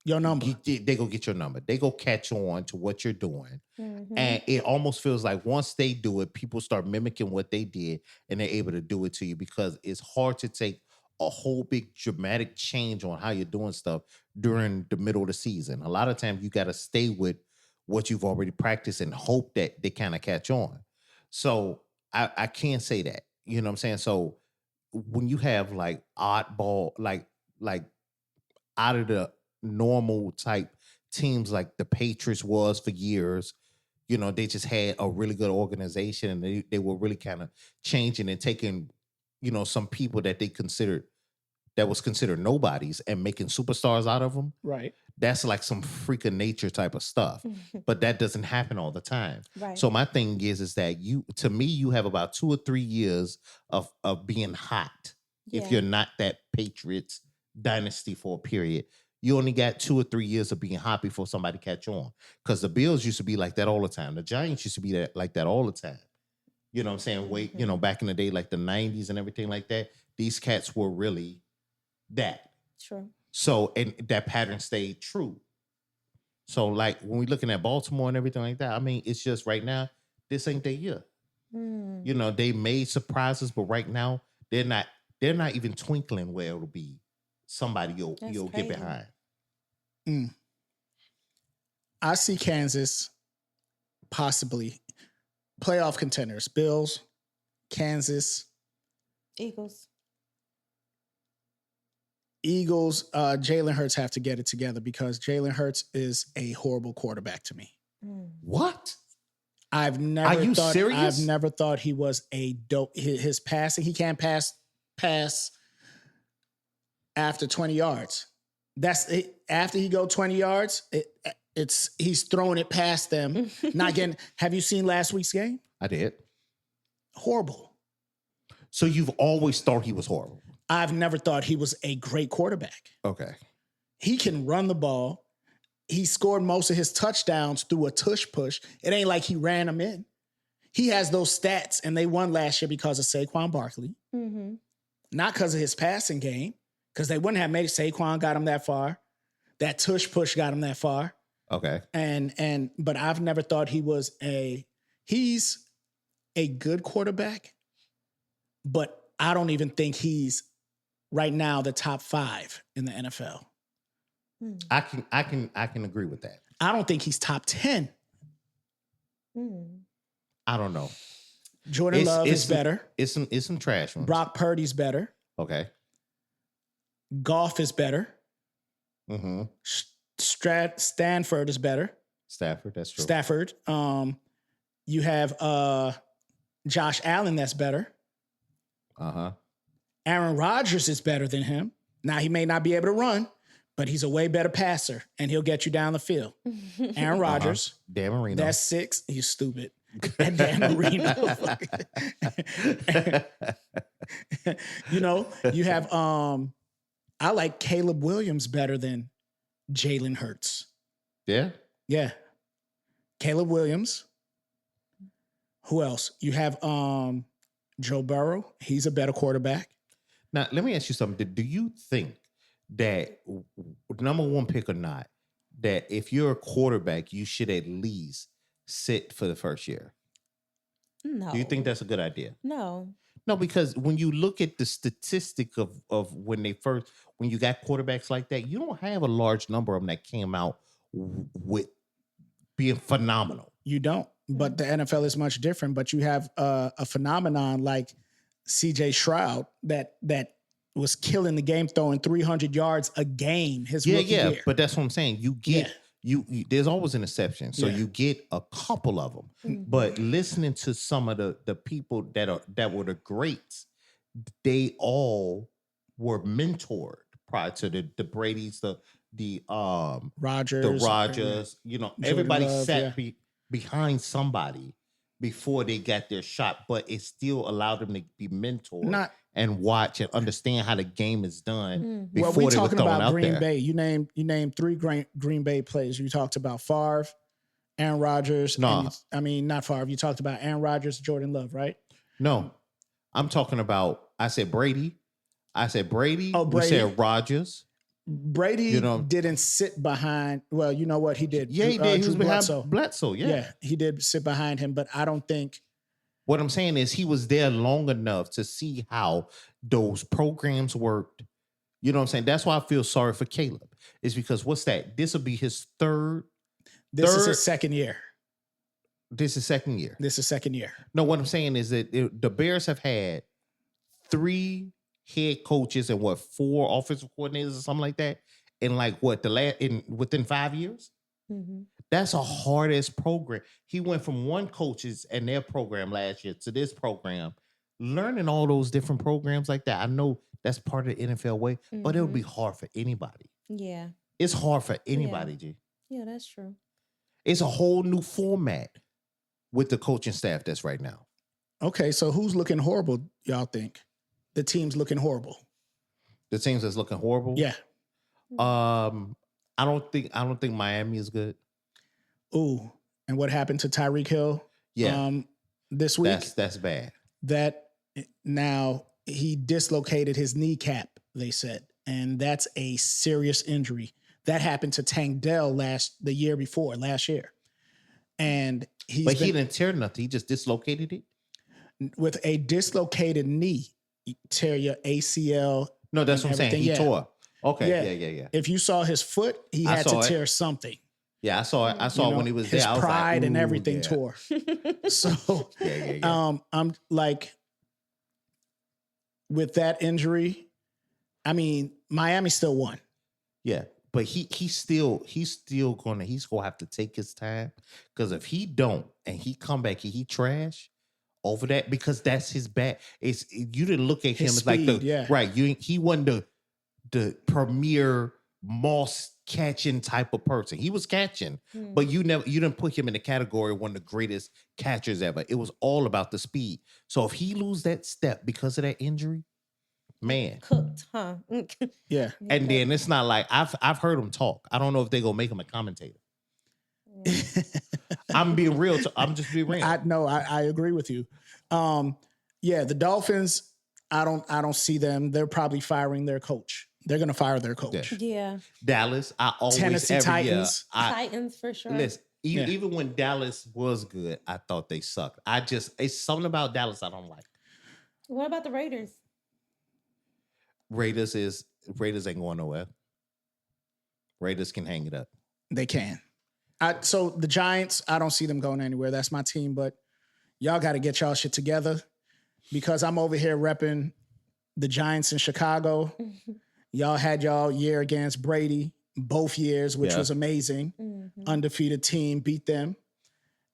Number. they go get your number. They go catch on to what you're doing. Mhm. And it almost feels like once they do it, people start mimicking what they did and they're able to do it to you because it's hard to take a whole big dramatic change on how you're doing stuff during the middle of the season. A lot of times you got to stay with what you've already practiced and hope that they kind of catch on. So I can't say that. You know what I'm saying? So when you have like oddball, like out of the normal type teams like the Patriots was for years, you know, they just had a really good organization and they were really kind of changing and taking, you know, some people that was considered nobodies and making superstars out of them. Right. That's like some freak of nature type of stuff. But that doesn't happen all the time. Right. So my thing is that to me, you have about 2 or 3 years of being hot. If Yeah. you're not that Patriots dynasty for a period, you only got 2 or 3 years of being hot before somebody catch on. Because the Bills used to be like that all the time. The Giants used to be like that all the time. You know what I'm saying? Wait, you know, back in the day, like the 90s and everything like that, these cats were really that. True. So, and that pattern stayed true. So, like when we're looking at Baltimore and everything like that, I mean, it's just right now, this ain't their year. You know, they made surprises, but right now they're not even twinkling where it'll be somebody you'll get behind. I see Kansas possibly playoff contenders. Bills, Kansas, Eagles. Jalen Hurts have to get it together because Jalen Hurts is a horrible quarterback to me. What? Are you serious? I've never thought he was a dope. His passing, he can't pass after 20 yards. That's it. After he go 20 yards, he's throwing it past them. Not getting. Have you seen last week's game? I did. Horrible. So you've always thought he was horrible? I've never thought he was a great quarterback. Okay. He can run the ball. He scored most of his touchdowns through a tush push. It ain't like he ran them in. He has those stats, and they won last year because of Saquon Barkley. Not because of his passing game, because they wouldn't have made it. Saquon got him that far. That tush push got him that far. Okay. But I've never thought he's a good quarterback, but I don't even think he's right now the top 5 in the NFL. I can agree with that. I don't think he's top 10. I don't know. Jordan Love is better. It's some trash ones. Brock Purdy's better. Okay. Goff is better. Stanford is better. Stafford, that's true. Stafford. You have Josh Allen that's better. Aaron Rodgers is better than him. Now he may not be able to run, but he's a way better passer, and he'll get you down the field. Aaron Rodgers. Dan Marino. That's 6. He's stupid. And Dan Marino. You know, you have I like Caleb Williams better than Jalen Hurts. Yeah? Yeah. Caleb Williams. Who else? You have Joe Burrow. He's a better quarterback. Now, let me ask you something. Do you think that number 1 pick or not, that if you're a quarterback, you should at least sit for the first year? No. Do you think that's a good idea? No. No, because when you look at the statistic of when you got quarterbacks like that, you don't have a large number of them that came out with being phenomenal. You don't. But the NFL is much different. But you have a phenomenon like CJ Stroud that was killing the game, throwing 300 yards a game. His rookie year. But that's what I'm saying. You get you there's always an exception, so you get a couple of them. But listening to some of the people that were the greats, they all were mentored prior to the Brady's, the Rodgers, you know, Jordan everybody Love, sat behind somebody before they got their shot, but it still allowed them to be mentored and watch and understand how the game is done. Well, we're talking about Green Bay. You named 3 Green Bay players. You talked about Favre, Aaron Rodgers. No, not Favre. You talked about Aaron Rodgers, Jordan Love, right? No, I'm talking about. I said Brady. Oh, Brady. You said Rodgers. Brady didn't sit behind. Well, you know what he did. Yeah, he did. He was behind Bledsoe. Yeah, he did sit behind him, but I don't think. What I'm saying is he was there long enough to see how those programs worked. You know what I'm saying? That's why I feel sorry for Caleb. It's because what's that? This will be his third. This is his second year. This is second year. This is second year. No, what I'm saying is that the Bears have had 3 head coaches and 4 offensive coordinators or something like that, and within 5 years. That's a hard ass program. He went from one coaches and their program last year to this program, learning all those different programs like that. I know that's part of the NFL way, but it would be hard for anybody. Yeah, it's hard for anybody, G. Yeah, that's true. It's a whole new format with the coaching staff that's right now. Okay, so who's looking horrible? Y'all think the team's looking horrible? The teams that's looking horrible. Yeah. I don't think Miami is good. Ooh, and what happened to Tyreek Hill? Yeah. This week. That's bad. That now he dislocated his kneecap, they said, and that's a serious injury. That happened to Tank Dell last year. And But he didn't tear nothing. He just dislocated it. with a dislocated knee, you tear your ACL. No, that's what I'm saying. He tore. Okay, yeah. If you saw his foot, he had to tear something. Yeah, I saw it. I saw it when he was his there. I was pride like, and everything tore. So, I'm like, with that injury, I mean, Miami still won. Yeah, but he's still gonna have to take his time, because if he don't and he come back and he trash over that, because that's his bad. You didn't look at him as speed, like right. He wasn't the premier moss catching type of person. He was catching, but you didn't put him in the category of one of the greatest catchers ever. It was all about the speed. So if he lose that step because of that injury, man, cooked, huh? Yeah. And then it's not like I've heard him talk. I don't know if they're gonna make him a commentator. I'm being real. I'm just being real. I agree with you. The Dolphins, I don't see them. They're probably firing their coach. They're going to fire their coach. Yeah. Dallas, I always Tennessee Titans. Titans for sure. Listen, even when Dallas was good, I thought they sucked. It's something about Dallas I don't like. What about the Raiders? Raiders ain't going nowhere. Raiders can hang it up. They can. So the Giants, I don't see them going anywhere. That's my team, but y'all got to get y'all shit together, because I'm over here repping the Giants in Chicago. Y'all had y'all year against Brady both years, which was amazing. Undefeated team, beat them.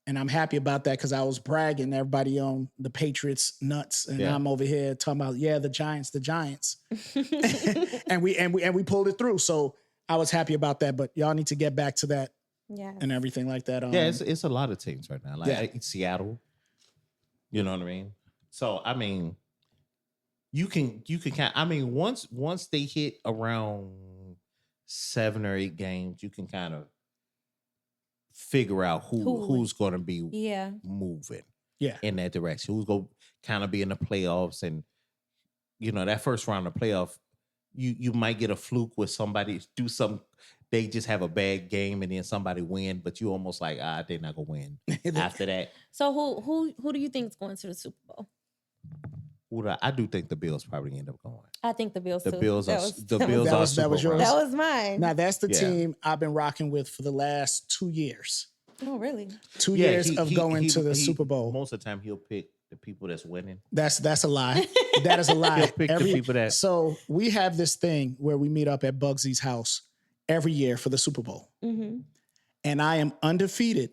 And I'm happy about that, because I was bragging everybody on the Patriots nuts. And I'm over here talking about, the Giants. and we pulled it through. So I was happy about that, but y'all need to get back to that. Yeah. And everything like that. It's a lot of teams right now. Like Seattle. You know what I mean? So I mean, you can kind of, I mean, once they hit around 7 or 8 games, you can kind of figure out who's going to be moving in that direction. Who's going to kind of be in the playoffs, and that first round of playoff, you might get a fluke with somebody do something. They just have a bad game and then somebody win, but you almost like, they're not gonna win after that. So who do you think is going to the Super Bowl? I do think the Bills probably end up going. I think the Bills. The too. Bills are Super yours. Bowl. That was mine. Now that's the team I've been rocking with for the last 2 years. Oh, really? 2 years of going to the Super Bowl. Most of the time, he'll pick the people that's winning. That's a lie. That is a lie. He'll pick the people that. So we have this thing where we meet up at Bugsy's house every year for the Super Bowl, and I am undefeated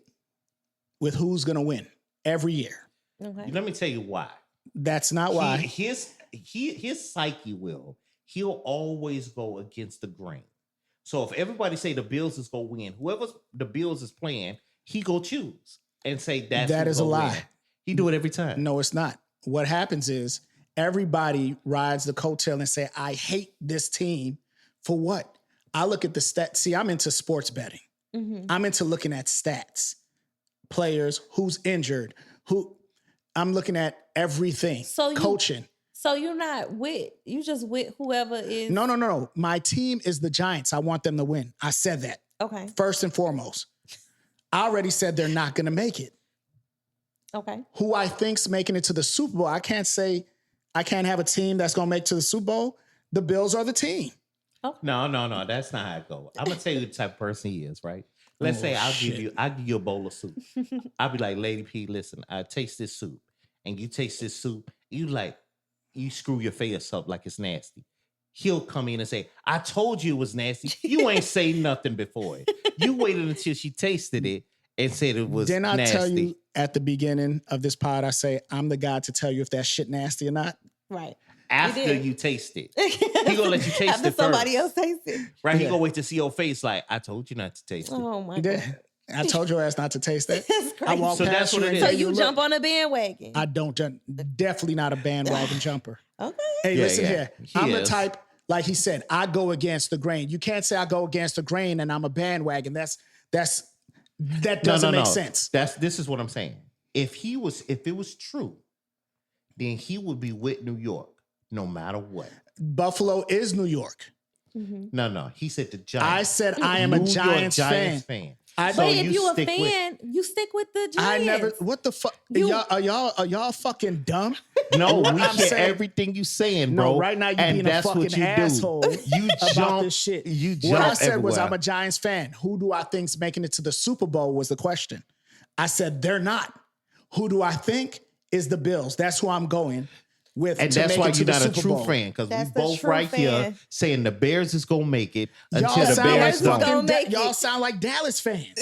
with who's going to win every year. Okay. Let me tell you why. That's not why. His psyche he'll always go against the grain. So if everybody say the Bills is going to win, whoever the Bills is playing, he go choose and say that is a lie. Win. He do it every time. No, it's not. What happens is everybody rides the coattail and say, I hate this team. For what? I look at the stats. See, I'm into sports betting. I'm into looking at stats, players, who's injured, I'm looking at everything. Coaching. So you're not you just with whoever is. No. My team is the Giants. I want them to win. I said that. Okay. First and foremost. I already said they're not going to make it. Okay. Who I think's making it to the Super Bowl. I can't say I can't have a team that's going to make it to the Super Bowl. The Bills are the team. Okay. No. That's not how it goes. I'm gonna tell you the type of person he is, right? Let's say I'll give you a bowl of soup. I'll be like, Lady P, listen, I taste this soup, and you taste this soup. You screw your face up like it's nasty. He'll come in and say, I told you it was nasty. You ain't say nothing before it. You waited until she tasted it and said it was nasty. Didn't I tell you at the beginning of this pod, I say, I'm the guy to tell you if that shit nasty or not? Right. After you taste it. He gonna let you taste After it somebody first. else taste it. Right? He gonna wait to see your face like, I told you not to taste it. Oh my God. I told your ass not to taste that. That's crazy. I walk So past that's what you it and is. So you jump on a bandwagon. I don't definitely not a bandwagon jumper. Okay. Hey, listen here. I'm the is. type, like he said, I go against the grain. You can't say I go against the grain and I'm a bandwagon. That doesn't make sense. This is what I'm saying. If it was true, then he would be with New York no matter what. Buffalo is New York. No. He said the Giants. I said I am a New York Giants fan. But if you a fan, you stick with the Giants. I never. What the fuck? Are y'all fucking dumb? No, we hear everything you saying, bro. No, right now you being a fucking asshole. You about jump this shit. You jump What I said everywhere. was I'm a Giants fan. Who do I think's making it to the Super Bowl was the question. I said they're not. Who do I think is the Bills? That's who I'm going with. And that's why you're not a true fan, because we both right here saying the Bears is gonna make it until the Bears don't. Y'all sound like Dallas fans.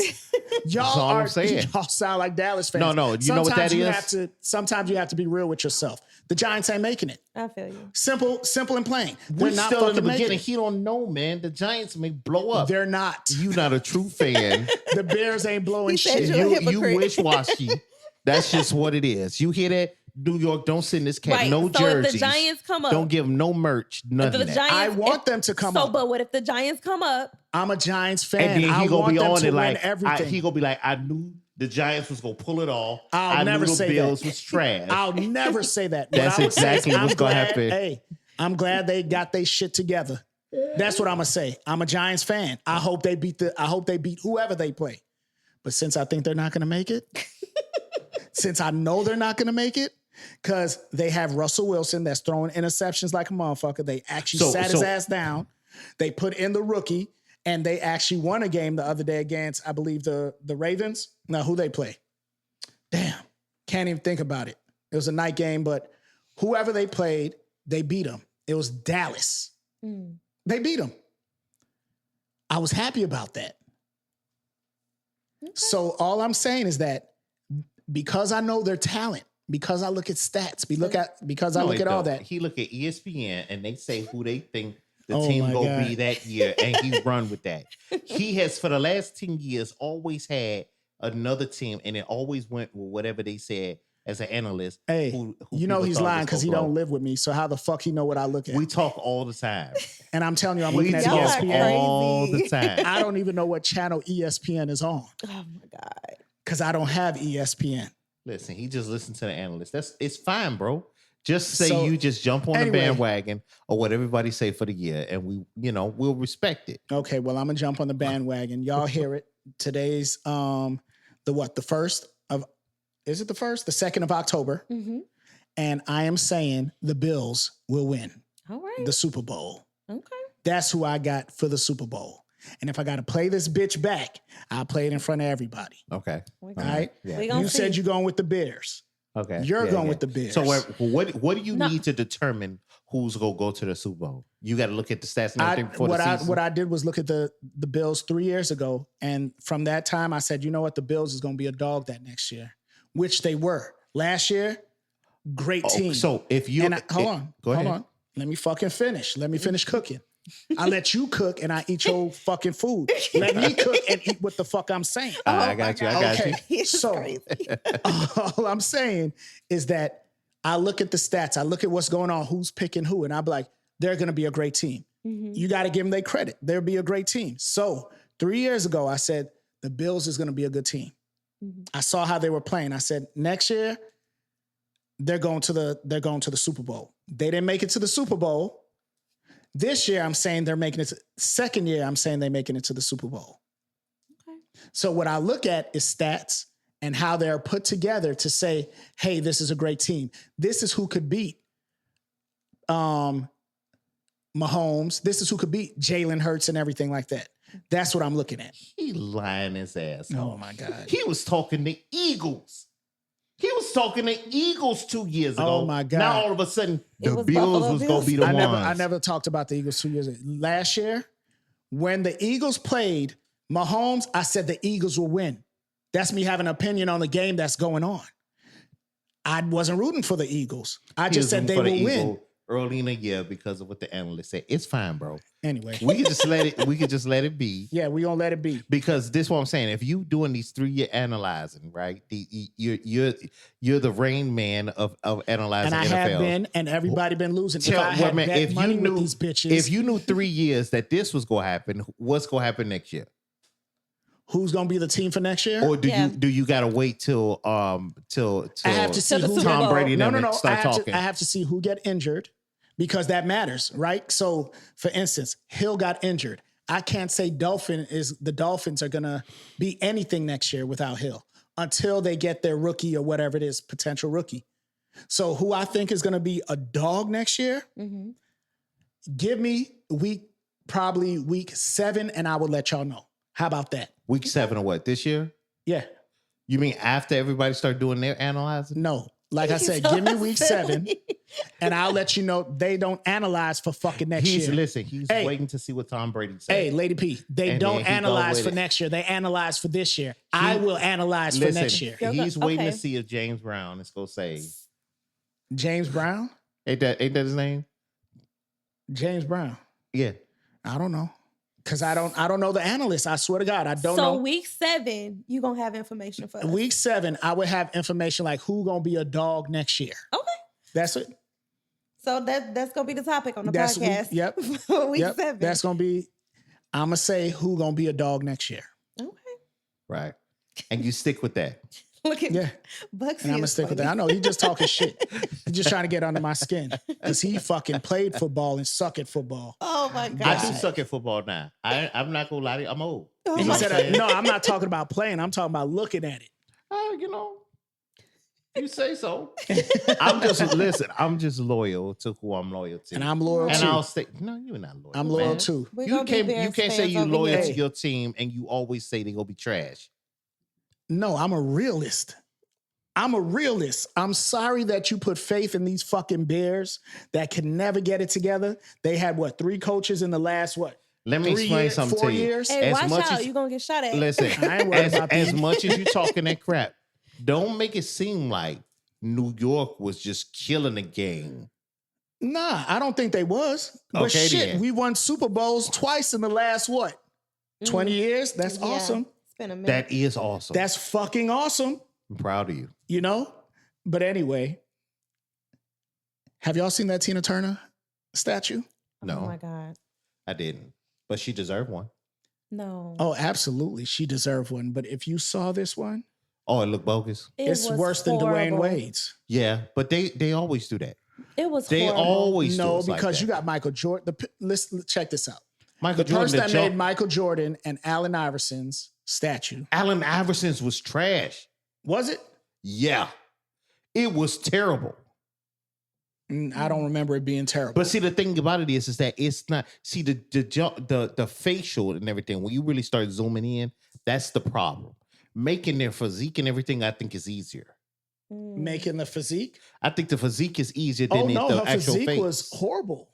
Y'all all I'm saying. Y'all sound like Dallas fans. No, you know what that is? Sometimes you have to be real with yourself. The Giants ain't making it. I feel you. Simple and plain. We're not still in the beginning. He don't know, man. The Giants may blow up. They're not. You not a true fan. The Bears ain't blowing shit. You wish-washy. That's just what it is. You hear that? New York, don't send this cat no jerseys. If the Giants come up, don't give them no merch, nothing. I want them to come up. So, but what if the Giants come up? I'm a Giants fan. And then he gonna be on it like everything. He gonna be like, I knew the Giants was gonna pull it off. I never knew say the Bills that. was trash. I'll never say that. That's exactly what's gonna happen. Hey, I'm glad they got their shit together. That's what I'm gonna say. I'm a Giants fan. I hope they beat whoever they play. But since I think they're not gonna make it, since I know they're not gonna make it, because they have Russell Wilson that's throwing interceptions like a motherfucker. They actually sat his ass down. They put in the rookie, and they actually won a game the other day against, I believe, the Ravens. Now, who they play? Damn, can't even think about it. It was a night game, but whoever they played, they beat them. It was Dallas. They beat them. I was happy about that. Okay. So all I'm saying is that because I know their talent, because I look at stats, because I look at all that. He look at ESPN and they say who they think the team gonna be that year, and he run with that. He has for the last 10 years always had another team, and it always went with whatever they said as an analyst. Hey, who you know he's lying because he don't live with me. So how the fuck he know what I look at? We talk all the time, and I'm telling you, I'm looking at ESPN all the time. I don't even know what channel ESPN is on. Oh my god, because I don't have ESPN. Listen, he just listened to the analyst. It's fine, bro. Just say you just jump on the bandwagon or what everybody say for the year, and we'll respect it. Okay, well, I'm gonna jump on the bandwagon. Y'all hear it. Today's the 1st of, is it the 1st? The 2nd of October. Mm-hmm. And I am saying the Bills will win. All right. The Super Bowl. Okay. That's who I got for the Super Bowl. And if I got to play this bitch back, I'll play it in front of everybody. Okay. All right. Yeah. You said you're going with the Bears. Okay. You're going with the Bears. So what do you need to determine who's going to go to the Super Bowl? You got to look at the stats and everything before the season. What I did was look at the Bills 3 years ago. And from that time, I said, you know what? The Bills is going to be a dog that next year, which they were. Last year, great team. So if you... Hold on. Let me fucking finish. Let me finish cooking. I let you cook and I eat your fucking food. Let me cook and eat what the fuck I'm saying. I got you. So all I'm saying is that I look at the stats. I look at what's going on, who's picking who, and I'm like, they're going to be a great team. Mm-hmm. You got to give them their credit. They'll be a great team. So 3 years ago, I said, the Bills is going to be a good team. Mm-hmm. I saw how they were playing. I said, next year, they're going to the Super Bowl. They didn't make it to the Super Bowl. This year, I'm saying they're making it. Second year, I'm saying they're making it to the Super Bowl. Okay. So what I look at is stats and how they're put together to say, hey, this is a great team. This is who could beat Mahomes. This is who could beat Jalen Hurts and everything like that. That's what I'm looking at. He lying his ass. Oh, my God. He was talking to Eagles. He was talking to Eagles 2 years ago. Oh, my God. Now, all of a sudden, the Bills was going to be the ones. I never talked about the Eagles 2 years ago. Last year, when the Eagles played Mahomes, I said the Eagles will win. That's me having an opinion on the game that's going on. I wasn't rooting for the Eagles. I just said they will win. Early in the year because of what the analyst said. It's fine, bro. Anyway. We can just let it be. Yeah, we gonna let it be. Because this is what I'm saying. If you doing these 3-year analyzing, right? You're the rain man of analyzing. And I NFL. have been, and everybody been losing. If you knew 3 years that this was gonna happen, what's gonna happen next year? Who's gonna be the team for next year? Or do you gotta wait till I have to see who Tom Brady and them start talking? I have to see who get injured, because that matters, right? So, for instance, Hill got injured. I can't say the Dolphins are gonna be anything next year without Hill until they get their rookie or whatever it is, potential rookie. So, who I think is gonna be a dog next year? Mm-hmm. Give me probably week 7, and I will let y'all know. How about that? Week 7 or what? This year? Yeah. You mean after everybody start doing their analyzing? No. Like I said, give me week 7, and I'll let you know they don't analyze for fucking next year. Listen, he's waiting to see what Tom Brady says. Hey, Lady P, they don't analyze for next year. They analyze for this year. I will analyze for next year. He's waiting to see if James Brown is going to say. James Brown? Ain't that his name? James Brown. Yeah. I don't know. Because I don't know the analyst. I swear to God, I don't know. So week 7, you gonna have information for us. Week 7, I would have information like who gonna be a dog next year. Okay. That's it. So that's gonna be the topic on the podcast. Yep. Week 7. That's gonna be. I'm gonna say who gonna be a dog next year. Okay. Right. And you stick with that. Look at Yeah. Bugsy. And I'm gonna stick with that. I know he just talking shit. He's just trying to get under my skin because he fucking played football and suck at football. Oh my God. I do suck at football now. I'm not gonna lie to you. I'm old. Oh And he my said, "No, I'm not talking about playing. I'm talking about looking at it." You say so. I'm just loyal to who I'm loyal to. And I'm loyal and too. I'll say, no, you're not loyal. I'm loyal man. too. You can't say you're loyal to your team and you always say they're gonna be trash. No, I'm a realist. I'm sorry that you put faith in these fucking Bears that can never get it together. They had 3 coaches in the last Let me explain something 4 to you. years? Hey, As watch out. You're gonna get shot at. Listen, I ain't worried about as that. much as you talking that crap, don't make it seem like New York was just killing the game. Nah, I don't think they was. But Okay, shit, then. we won Super Bowls twice in the last 20 years? That's Yeah. awesome. It's been a minute. That is awesome. That's fucking awesome. I'm proud of you. You know? But anyway, have y'all seen that Tina Turner statue? No, Oh my God. I didn't. But she deserved one. No. Oh, absolutely. She deserved one. But if you saw this one, Oh, it looked bogus. it's was worse than Dwayne horrible. Wade's. Yeah, but they always do that. It was They horrible. always do No, us like because that. you got Michael Jordan. Let's check this out. Michael The person Jordan. that made Michael Jordan and Allen Iverson's statue. Allen Iverson's was trash. Was it? Yeah, it was terrible. I don't remember it being terrible. But see, the thing about it is that it's not. See, the facial and everything. When you really start zooming in, that's the problem. Making their physique and everything, I think, is easier. Making the physique? I think the physique is easier than Oh no, the her actual physique face. was horrible.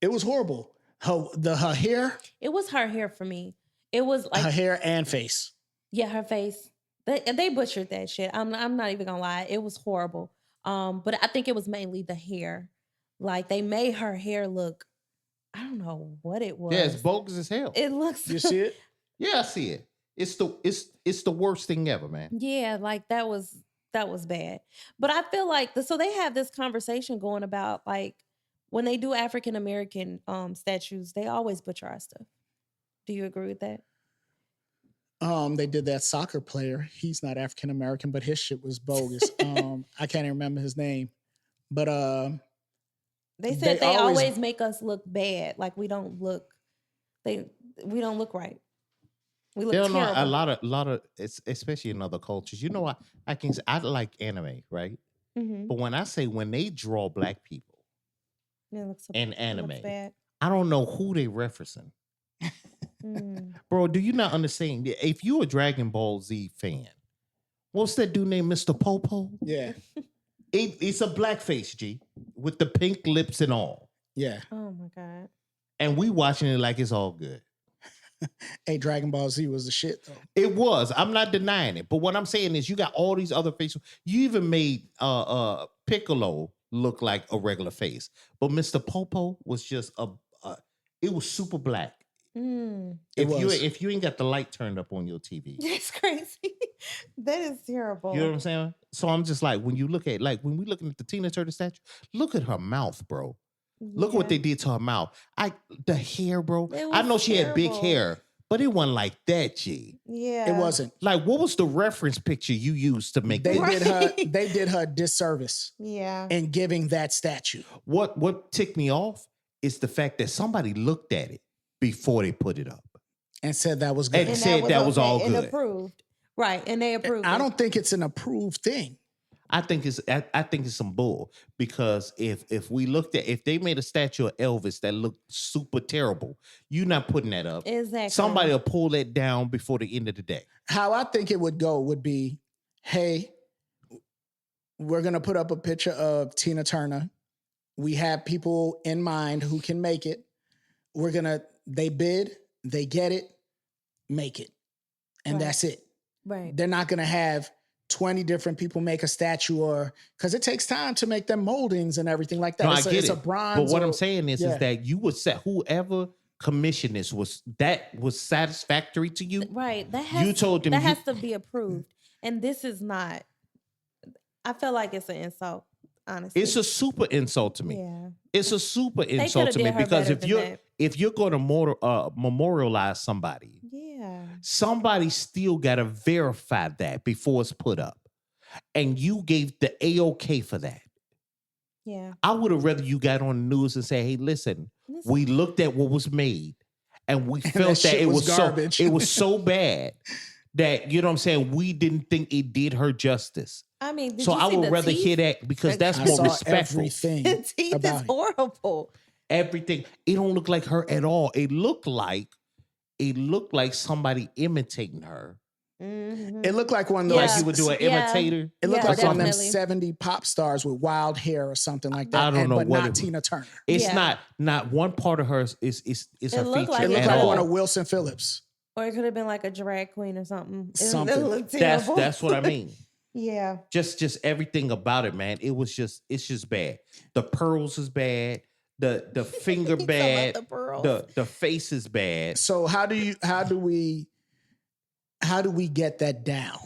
It was horrible. Her hair, It was her hair for me. It was like her hair and face. Yeah, her face. They butchered that shit. I'm not even gonna lie. It was horrible. But I think it was mainly the hair. Like they made her hair look. I don't know what it was. Yeah, it's bogus as hell. It looks. You see it? Yeah, I see it. It's the worst thing ever, man. Yeah, like that was bad. But I feel like so they have this conversation going about like when they do African American statues, they always butcher our stuff. Do you agree with that? They did that soccer player. He's not African American, but his shit was bogus. I can't even remember his name. But They said They they always- always make us look bad. Like we don't look right. We look They don't know terrible. a lot of especially in other cultures. You know, I can say I like anime, right? Mhm. But when they draw black people It looks so- in it anime, looks bad. I don't know who they referencing. Mm. Bro, do you not understand? If you a Dragon Ball Z fan, what's that dude named Mr. Popo? yeah, It's a blackface, G, with the pink lips and all. yeah. Oh my God. And we watching it like it's all good. Hey, Dragon Ball Z was the shit though. It was. I'm not denying it. But what I'm saying is you got all these other faces. You even made Piccolo look like a regular face. But Mr. Popo was just it was super black. Mm. If you ain't got the light turned up on your TV. That's crazy. That is terrible. You know what I'm saying? So I'm just like, when we looking at the Tina Turner statue, look at her mouth, bro. Look what Yeah. they did to her mouth. The hair, bro. It I was know she had big terrible. hair, But it wasn't like that, G. Yeah. It wasn't. Like, what was the reference picture you used to make They that? did her disservice Yeah. in giving that statue. What ticked me off is the fact that somebody looked at it before they put it up. And said that was good. And said that was all and good. approved. Right. And they approved. I don't think it's an approved thing. I think it's some bull, because if they made a statue of Elvis that looked super terrible, you're not putting that up. Exactly. Somebody will pull that down before the end of the day. How I think it would go would be, hey, we're going to put up a picture of Tina Turner. We have people in mind who can make it. They bid, they get it, make it. And that's it. Right. They're not going to have 20 different people make a statue, or because it takes time to make them moldings and everything like that. No, I get it's it. a bronze. But what I'm saying is that you would set whoever commissioned this was satisfactory to you. Right. You told them that has to be approved. And this is not. I feel like it's an insult, honestly. It's a super insult to me. Yeah. It's a super insult to me, because if you're going to memorialize somebody, somebody still got to verify that before it's put up. And you gave the A-OK for that. Yeah. I would have rather you got on the news and say, hey, listen, we looked at what was made and we felt that it was garbage. It was so bad that, you know what I'm saying, we didn't think it did her justice. I mean, so I would rather hear that, because that's more respectful. Everything. The teeth is horrible. Everything. It don't look like her at all. It looked like somebody imitating her. Mm-hmm. It looked like one of those. Like you would do an imitator. It looked like one of them 70 pop stars with wild hair or something like that. I don't know but what not Tina Turner. It's not one part of hers is her feature. It looked like one of Wilson Phillips. Or it could have been like a drag queen or something. Something. It looked terrible. That's what I mean. Yeah. Just everything about it, man. It's just bad. The pearls is bad. The finger bad. The face is bad. So how do we get that down?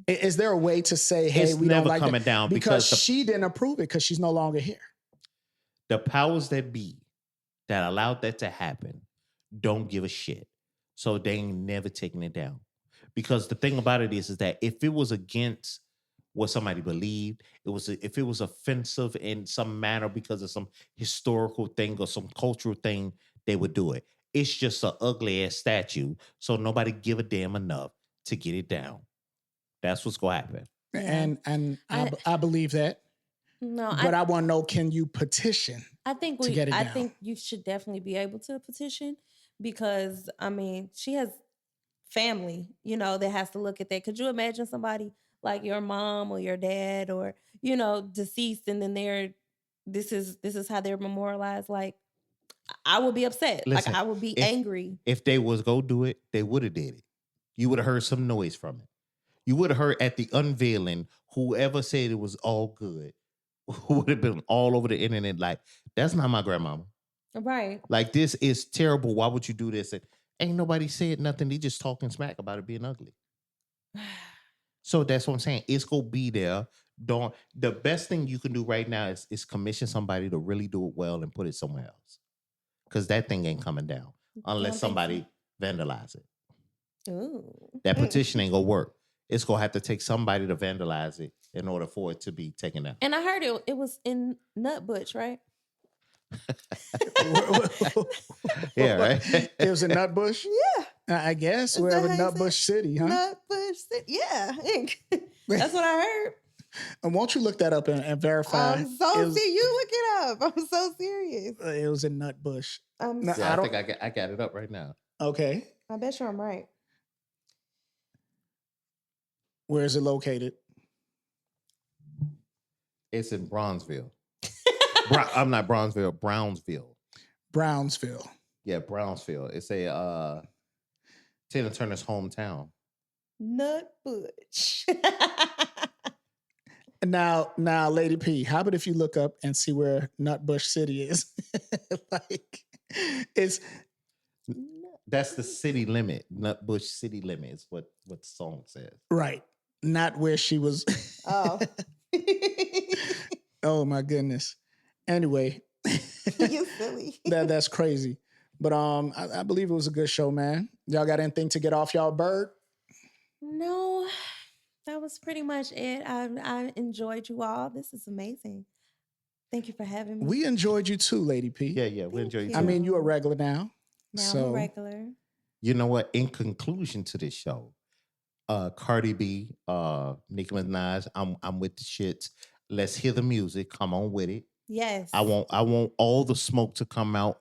Is there a way to say, hey, it's we never don't like coming that? down because she didn't approve it because she's no longer here. The powers that be that allowed that to happen don't give a shit. So they ain't never taking it down. Because the thing about it is that if it was against what somebody believed, if it was offensive in some manner because of some historical thing or some cultural thing, they would do it. It's just an ugly ass statue, so nobody give a damn enough to get it down. That's what's gonna happen. And I believe that. No, but I want to know: can you petition? I think to get it down? I think you should definitely be able to petition, because I mean she has family, that has to look at that. Could you imagine somebody like your mom or your dad or deceased, and then this is how they're memorialized? Like, I would be upset. Listen, I would be angry. If they was go do it, they would have did it. You would have heard some noise from it. You would have heard at the unveiling, whoever said it was all good, who would have been all over the internet like, that's not my grandmama. Right. Like, this is terrible. Why would you do this? And ain't nobody said nothing. They just talking smack about it being ugly. So that's what I'm saying. It's gonna be there. The best thing you can do right now is commission somebody to really do it well and put it somewhere else. Because that thing ain't coming down unless somebody vandalize it. Ooh. That petition ain't gonna work. It's gonna have to take somebody to vandalize it in order for it to be taken down. And I heard it was in Nutbush, right? Yeah, right. It was in Nutbush? Yeah. I guess. Wherever Nutbush City, huh? Nutbush City. Yeah. That's what I heard. And won't you look that up and verify? I'm so serious. You look it up. I'm so serious. It was in Nutbush. I think I got it up right now. Okay. I bet you I'm right. Where is it located? It's in Bronzeville. I'm not Bronzeville, Brownsville. Brownsville. Yeah, Brownsville. It's a Tina Turner's hometown. Nutbush. Now, Lady P, how about if you look up and see where Nutbush City is? That's the city limit. Nutbush city limit is what the song says. Right. Not where she was. Oh. Oh my goodness. Anyway. You silly. That's crazy. But I believe it was a good show, man. Y'all got anything to get off y'all bird? No, that was pretty much it. I enjoyed you all. This is amazing. Thank you for having me. We enjoyed you too, Lady P. Yeah, we Thank enjoy you you. too. I mean, you a regular now. Now so I'm a regular. You know what? In conclusion to this show, Cardi B, Nicki Minaj, I'm with the shits. Let's hear the music. Come on with it. Yes. I want all the smoke to come out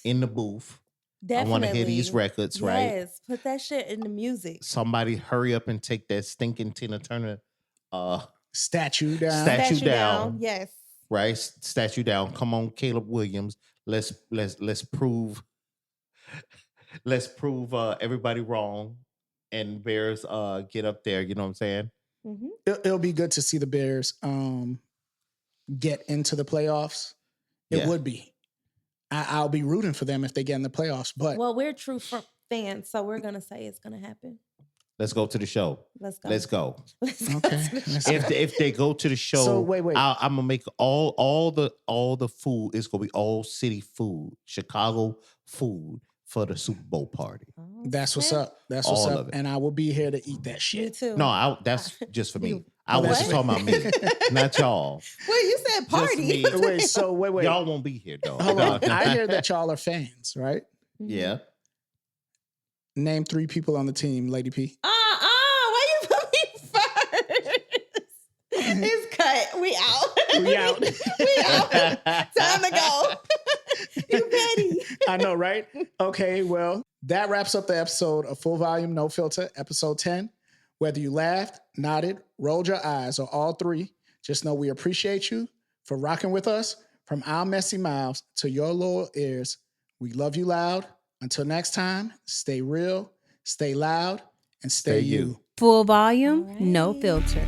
in the booth. Definitely. I want to hear these records, right? Yes. Put that shit in the music. Somebody hurry up and take that stinking Tina Turner statue down. Statue down. Yes. Right? Statue down. Come on, Caleb Williams. Let's prove everybody wrong and Bears get up there, you know what I'm saying? Mm-hmm. It'll be good to see the Bears get into the playoffs. It would be. I'll be rooting for them if they get in the playoffs. But well, we're true fans, so we're gonna say it's gonna happen. Let's go to the show. Let's go. Okay. If they go to the show, so wait. I'm gonna make all the food. It's gonna be all city food, Chicago food for the Super Bowl party. Oh, that's what's up. That's what's all up. of it. And I will be here to eat that Me shit. too. No, that's just for me. I Oh, was that's talking about me, not y'all. Wait, you said party. Just me. Wait. Y'all won't be here though. Hold on. I hear that y'all are fans, right? Yeah. Name 3 people on the team, Lady P. Why you put me first? It's cut. We out. We out. We out. Time to go. You ready? I know, right? Okay, well, that wraps up the episode of Full Volume, No Filter, episode 10. Whether you laughed, nodded, rolled your eyes, or all 3, just know we appreciate you for rocking with us. From our messy mouths to your loyal ears, we love you loud. Until next time, stay real, stay loud, and stay you. Full Volume, No Filter.